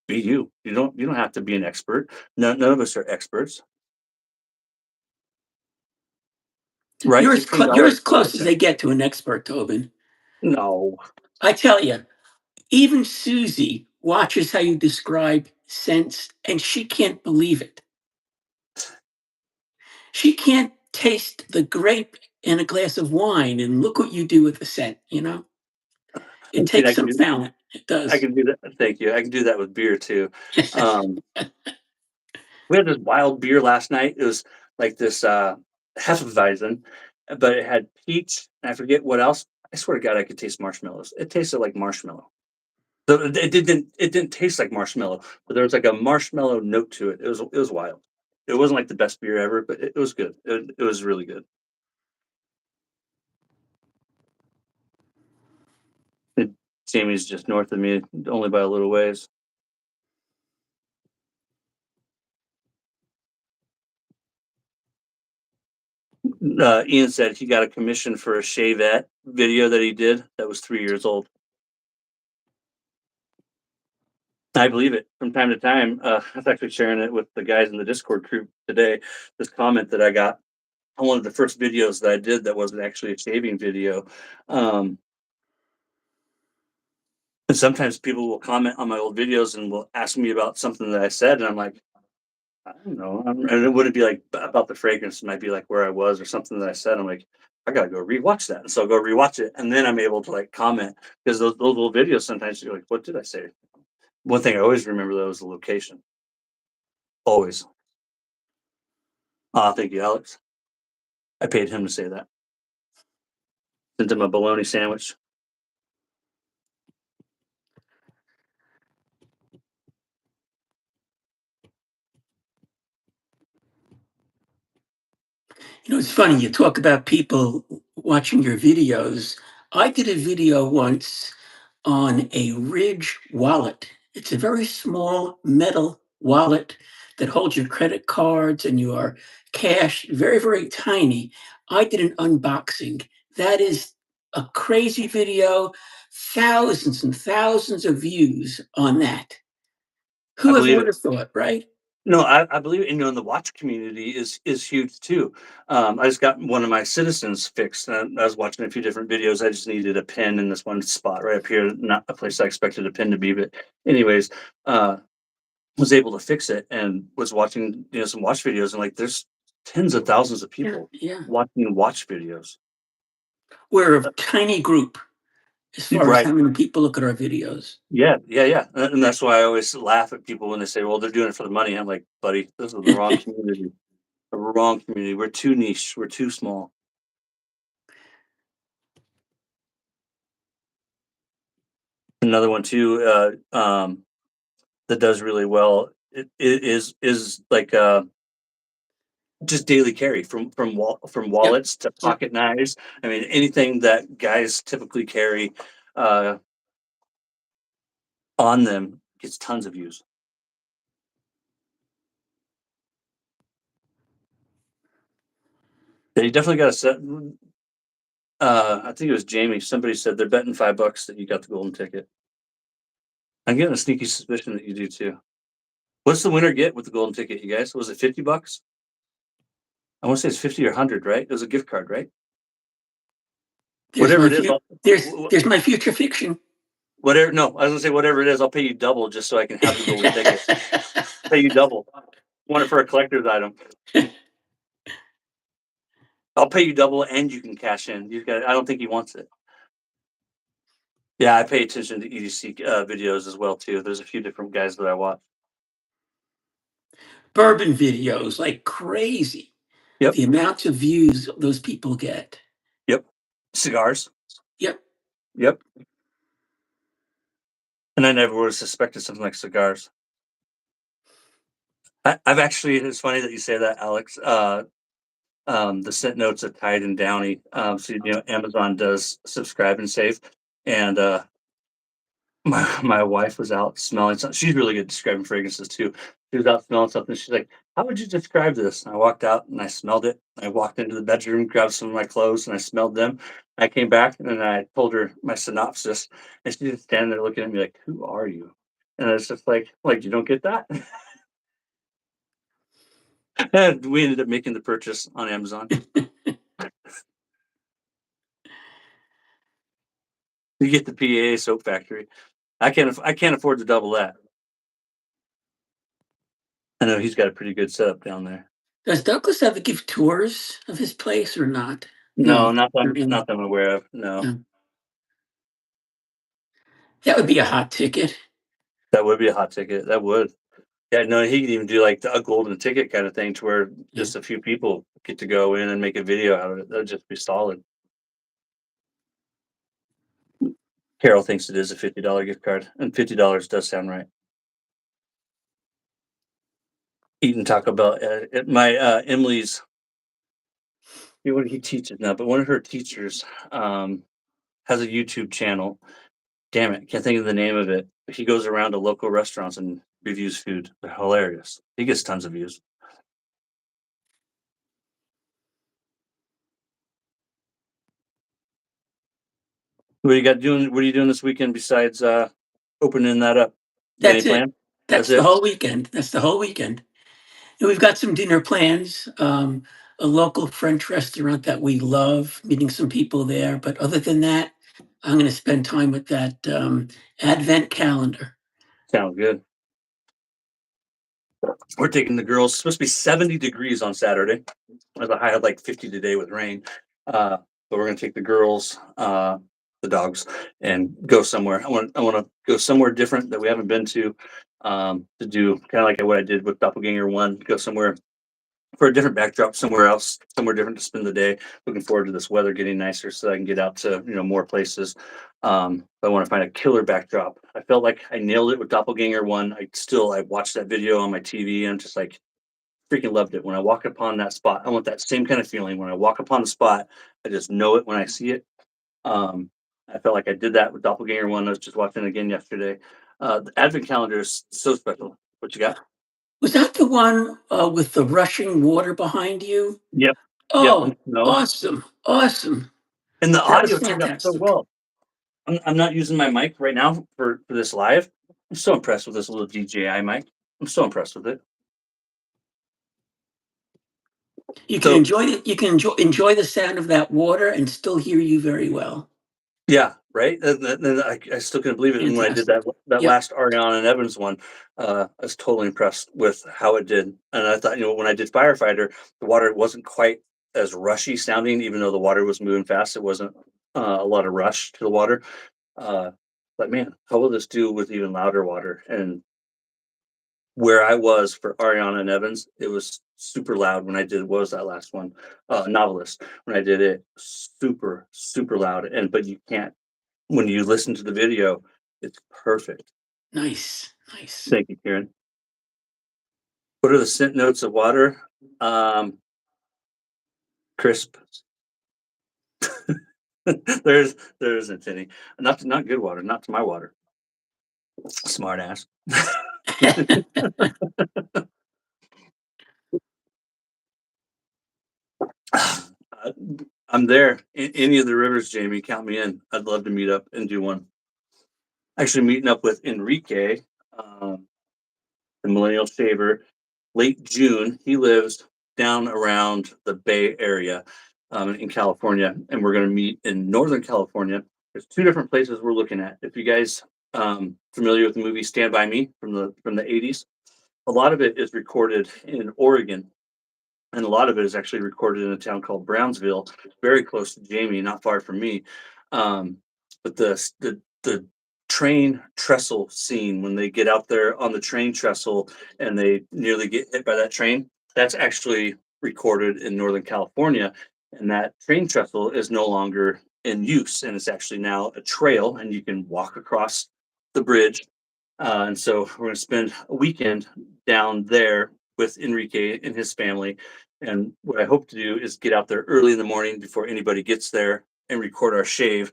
be you. You don't have to be an expert. None of us are experts, right? You're $15. as close as they get to an expert, Tobin. No. I tell you, even Susie watches how you describe scents, and she can't believe it. She can't taste the grape in a glass of wine, and look what you do with the scent. It And takes some talent. It I does. can do that. Thank you. I can do that with beer too. Um, we had this wild beer last night. It was like this Hefeweizen, but it had peach and I forget what else. I swear to God, I could taste marshmallows. It tasted like marshmallow. So it didn't taste like marshmallow, but there was like a marshmallow note to it. It was wild. It wasn't like the best beer ever, but it was good. It was really good. It, Jamie's just north of me, only by a little ways. Ian said he got a commission for a Shavette video that he did that was 3 years old. I believe it. From time to time, I was actually sharing it with the guys in the Discord group today. This comment that I got on one of the first videos that I did that wasn't actually a shaving video. Um, and sometimes people will comment on my old videos and will ask me about something that I said, and I'm like, I don't know. And it wouldn't be like about the fragrance. It might be like where I was or something that I said. I'm like, I gotta go rewatch that. And so I'll go rewatch it, and then I'm able to like comment because those little videos sometimes you're like, what did I say? One thing I always remember though is the location. Always. Thank you, Alex. I paid him to say that. Sent him a bologna sandwich. It's funny, you talk about people watching your videos. I did a video once on a Ridge wallet. It's a very small metal wallet that holds your credit cards and your cash, very, very tiny. I did an unboxing. That is a crazy video, thousands and thousands of views on that. I Whoever believe would it. have thought, right? No, I believe it. The watch community is huge too. I just got one of my citizens fixed. And I was watching a few different videos. I just needed a pin in this one spot right up here, not a place I expected a pin to be. But anyways, uh, was able to fix it and was watching some watch videos, and like there's tens of thousands of Yeah, people yeah. watching watch videos. We're a tiny group as far as Right. how many people look at our videos. Yeah, yeah, yeah. And that's why I always laugh at people when they say, well, they're doing it for the money. I'm like, buddy, this is the wrong community. The wrong community. We're too niche. We're too small. Another one too, that does really well. It is like just daily carry from Yep, wallets to yep. pocket knives. I mean, anything that guys typically carry uh, on them gets tons of views. They definitely got a set. I think it was Jamie. Somebody said they're betting $5 that you got the golden ticket. I'm getting a sneaky suspicion that you do too. What's the winner get with the golden ticket, you guys? Was it $50? I want to say it's 50 or 100, right? It was a gift card, right? There's Whatever my it is, fu- there's my future fiction. whatever. No, I was gonna say whatever it is, I'll pay you double just so I can have the golden ticket. Pay you double. Want it for a collector's item. I'll pay you double and you can cash in. You got. I don't think he wants it. Yeah, I pay attention to EDC videos as well too. There's a few different guys that I watch. Bourbon videos like crazy. Yep, The amounts of views those people get. yep. Cigars. Yep. Yep. And I never would have suspected something like cigars. I've actually. It's funny that you say that, Alex. The scent notes of Tide and Downy. So Amazon does subscribe and save, and my wife was out smelling something. She's really good at describing fragrances too. She was out smelling something. She's like, "How would you describe this?" And I walked out and I smelled it. I walked into the bedroom, grabbed some of my clothes, and I smelled them. I came back and then I told her my synopsis, and she's just standing there looking at me like, "Who are you?" And it's just like you don't get that. And we ended up making the purchase on Amazon. You get the PA soap factory. I can't afford to double that. I know he's got a pretty good setup down there. Does Douglas ever give tours of his place or not? No, No, not really. not that I'm aware of. No. No. That would be a hot ticket. That would be a hot ticket. That would. Yeah, no, he could even do like a golden ticket kind of thing to where Yeah. just a few people get to go in and make a video out of it. That'd just be solid. Carol thinks it is a $50 gift card, and $50 does sound right. Eating Taco Bell. At my Emily's, what he teaches now, but one of her teachers has a YouTube channel. Damn it, can't think of the name of it. He goes around to local restaurants and reviews food. They're hilarious. He gets tons of views. What you got doing? What are you doing this weekend besides opening that up? You got any That's it. plans? That's That's the it? whole weekend. That's the whole weekend. And we've got some dinner plans. A local French restaurant that we love, meeting some people there. But other than that, I'm going to spend time with that Advent calendar. Sounds good. We're taking the girls. It's supposed to be 70 degrees on Saturday. There's a high of like 50 today with rain. But we're gonna take the girls, the dogs, and go somewhere. I want to go somewhere different that we haven't been to do kind of like what I did with Doppelganger One. Go somewhere for a different backdrop, somewhere else, somewhere different to spend the day. Looking forward to this weather getting nicer so I can get out to more places. But I want to find a killer backdrop. I felt like I nailed it with Doppelganger One. I watched that video on my TV and I'm just like freaking loved it. When I walk upon that spot, I want that same kind of feeling. When I walk upon the spot, I just know it when I see it. Um, I felt like I did that with Doppelganger One. I was just watching it again yesterday. The Advent calendar is so special. What you got? Was that the one with the rushing water behind you? Yep. Yep. And Oh, snow. awesome. Awesome. And the That was audio turned out so fantastic. well. I'm not using my mic right now for this live. I'm so impressed with this little DJI mic. I'm so impressed with it. So You can enjoy the sound of that water and still hear you very well. yeah, right. And I still couldn't believe it. And when I did Fantastic. that Yep. last Ariana and Evans one, I was totally impressed with how it did. And I thought, when I did Firefighter, the water wasn't quite as rushy sounding, even though the water was moving fast. It wasn't a lot of rush to the water. Uh, but man, how will this do with even louder water? And where I was for Ariana and Evans, it was super loud when I did what was that last one? Novelist. When I did it, super, super loud. And but you can't when you listen to the video, it's perfect. Nice. Nice. Thank you, Karen. What are the scent notes of water? Crisp. there isn't any. Not good water, not to my water. Smart ass. Uh, I'm there. Any of the rivers, Jamie, count me in. I'd love to meet up and do one. Actually, meeting up with Enrique, um, the millennial shaver, late June. He lives down around the Bay Area in California, and we're going to meet in Northern California. There's two different places we're looking at. If you guys familiar with the movie Stand by Me from the 80s, a lot of it is recorded in Oregon, and a lot of it is actually recorded in a town called Brownsville, very close to Jamie, not far from me. Um, but the train trestle scene when they get out there on the train trestle and they nearly get hit by that train, that's actually recorded in Northern California, and that train trestle is no longer in use, and it's actually now a trail, and you can walk across the bridge. And so we're going to spend a weekend down there with Enrique and his family. And what I hope to do is get out there early in the morning before anybody gets there and record our shave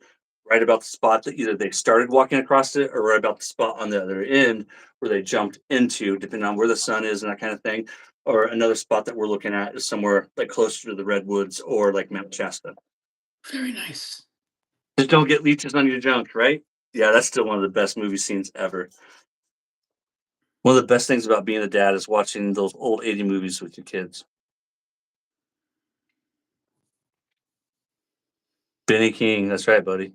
right about the spot that either they started walking across it or right about the spot on the other end where they jumped into, depending on where the sun is and that kind of thing. Or another spot that we're looking at is somewhere like closer to the redwoods or like Mount Shasta. Very nice. Just don't get leeches on your junk, right? Yeah, that's still one of the best movie scenes ever. One of the best things about being a dad is watching those old 80 movies with your kids. Benny King, that's right, buddy.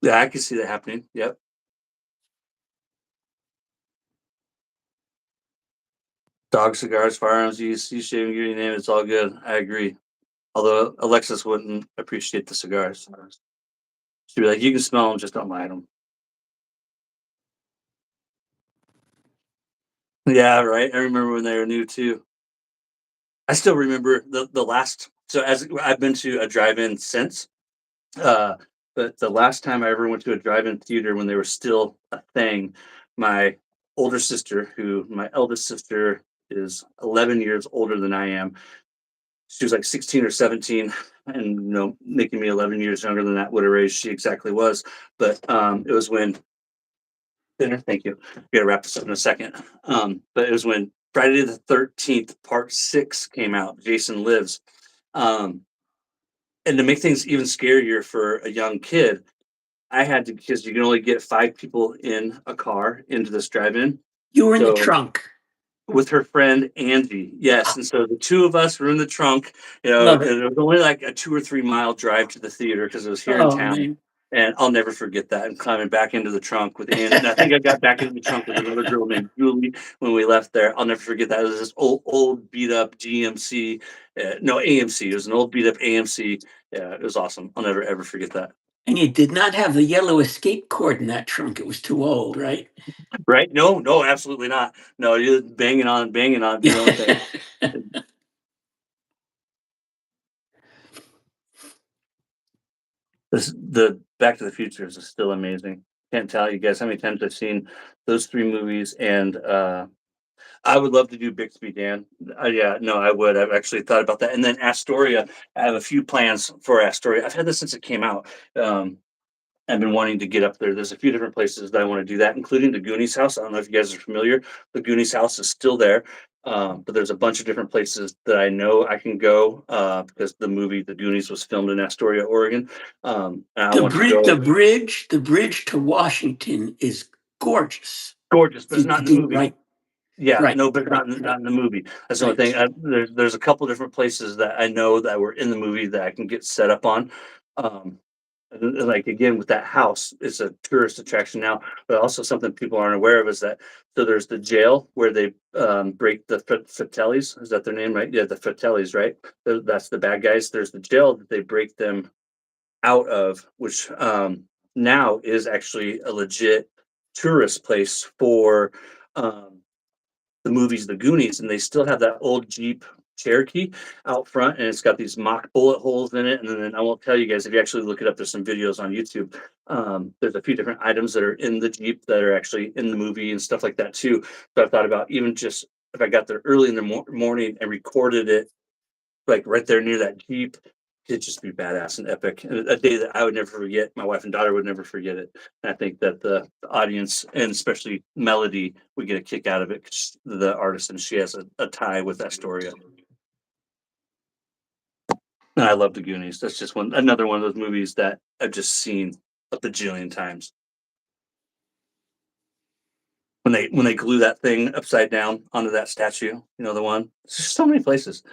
Yeah, I can see that happening. Yep. Dog cigars, firearms use, shaving, you name it, it's all good. I agree. Although Alexis wouldn't appreciate the cigars. She'd be like, you can smell them, just don't light them. Yeah, right. I remember when they were new too. I still remember the last. So as I've been to a drive-in since, uh, but the last time I ever went to a drive-in theater when they were still a thing, my older sister, who my eldest sister is 11 years older than I am. She was like 16 or 17, and making me 11 years younger than that, whatever age she exactly was. But it was when dinner. Thank you. We gotta wrap this up in a second. But it was when Friday the 13th Part 6 came out. Jason Lives. Um, And to make things even scarier for a young kid, I had to, because you can only get 5 people in a car into this drive-in. You were in the So trunk. with her friend Angie, yes, and so the 2 of us were in the trunk, Love and it. it was only like a 2 or 3-mile drive to the theater because it was here in Oh town, man. and I'll never forget that, and climbing back into the trunk with Angie, and I think I got back into the trunk with another girl named Julie when we left there. I'll never forget that. It was this old beat up GMC, no, AMC. It was an old beat up AMC. Yeah, it was awesome. I'll never ever forget that. And you did not have the yellow escape cord in that trunk. It was too old, right? Right? No, no, absolutely not. No, you're banging on, do your own thing. The Back to the Future is still amazing. Can't tell you guys how many times I've seen those 3 movies, and I would love to do Bixby, Dan. Yeah, no, I would. I've actually thought about that. And then Astoria, I have a few plans for Astoria. I've had this since it came out. Um, I've been wanting to get up there. There's a few different places that I want to do that, including the Goonies house. I don't know if you guys are familiar. The Goonies house is still there, but there's a bunch of different places that I know I can go because the movie The Goonies was filmed in Astoria, Oregon. And I The want to bridge, the go. bridge, the bridge to Washington is gorgeous. Gorgeous, but it's You not in the didn't movie. right, Yeah, right, no, but right, not in the movie. That's the only right. thing. There's a couple different places that I know that were in the movie that I can get set up on. Um, and like again with that house, it's a tourist attraction now, but also something people aren't aware of is that so there's the jail where they break the Fratellis. Is that their name, right? Yeah, the Fratellis, right? That's the bad guys. There's the jail that they break them out of, which now is actually a legit tourist place for um, the movies The Goonies, and they still have that old Jeep Cherokee out front, and it's got these mock bullet holes in it. And then I won't tell you guys if you actually look it up. There's some videos on YouTube. There's a few different items that are in the Jeep that are actually in the movie and stuff like that too. So I thought about even just if I got there early in the morning and recorded it like right there near that Jeep, it'd just be badass and epic. And a day that I would never forget. My wife and daughter would never forget it. And I think that the audience and especially Melody would get a kick out of it because the Artisan, she has a tie with Astoria. And I love the Goonies. That's just another one of those movies that I've just seen a bajillion times. When they glue that thing upside down onto that statue, the one. There's just so many places.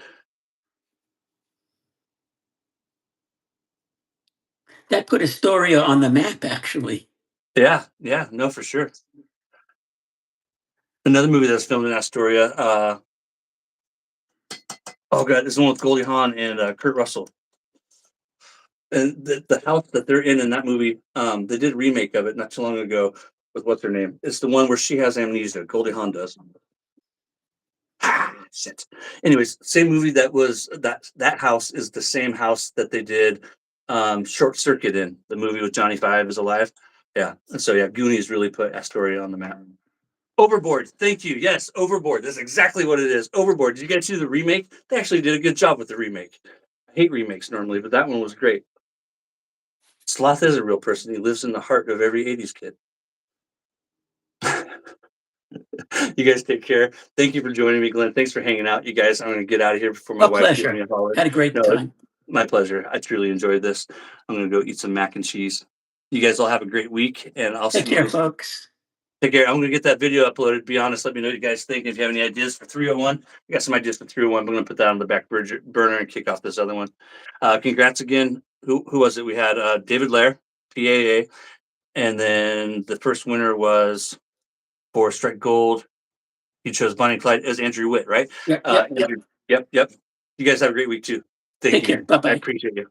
That put Astoria on the map, actually. Yeah, yeah, no, for sure. Another movie that's filmed in Astoria. Oh god, this is the one with Goldie Hawn and Kurt Russell. And the house that they're in that movie, they did a remake of it not too long ago with what's her name. It's the one where she has amnesia. Goldie Hawn does. Ah, shit. Anyways, same movie that house is the same house that they did Short Circuit in the movie with Johnny Five is alive. Yeah, and so yeah, Goonies really put Astoria on the map. Overboard. Thank you. Yes, Overboard. That's exactly what it is. Overboard. Did you guys see the remake? They actually did a good job with the remake. I hate remakes normally, but that one was great. Sloth is a real person. He lives in the heart of every 80s kid. You guys take care. Thank you for joining me, Glenn. Thanks for hanging out, you guys. I'm going to get out of here before my A wife gives me pleasure. a holler. Had a great No, time. my pleasure. I truly enjoyed this. I'm going to go eat some mac and cheese. You guys all have a great week, and I'll Take see you care, guys. folks. Take care. I'm going to get that video uploaded. Be honest. Let me know what you guys think. If you have any ideas for 301, I got some ideas for 301. I'm going to put that on the back burner and kick off this other one. Congrats again. Who was it? We had David Lair, PAA, and then the first winner was for Strike Gold. He chose Bonnie and Clyde as Andrew Witt, right? Yep, yep, yep. Andrew, yep. You guys have a great week too. Thank Take you. care. Bye I bye. appreciate you.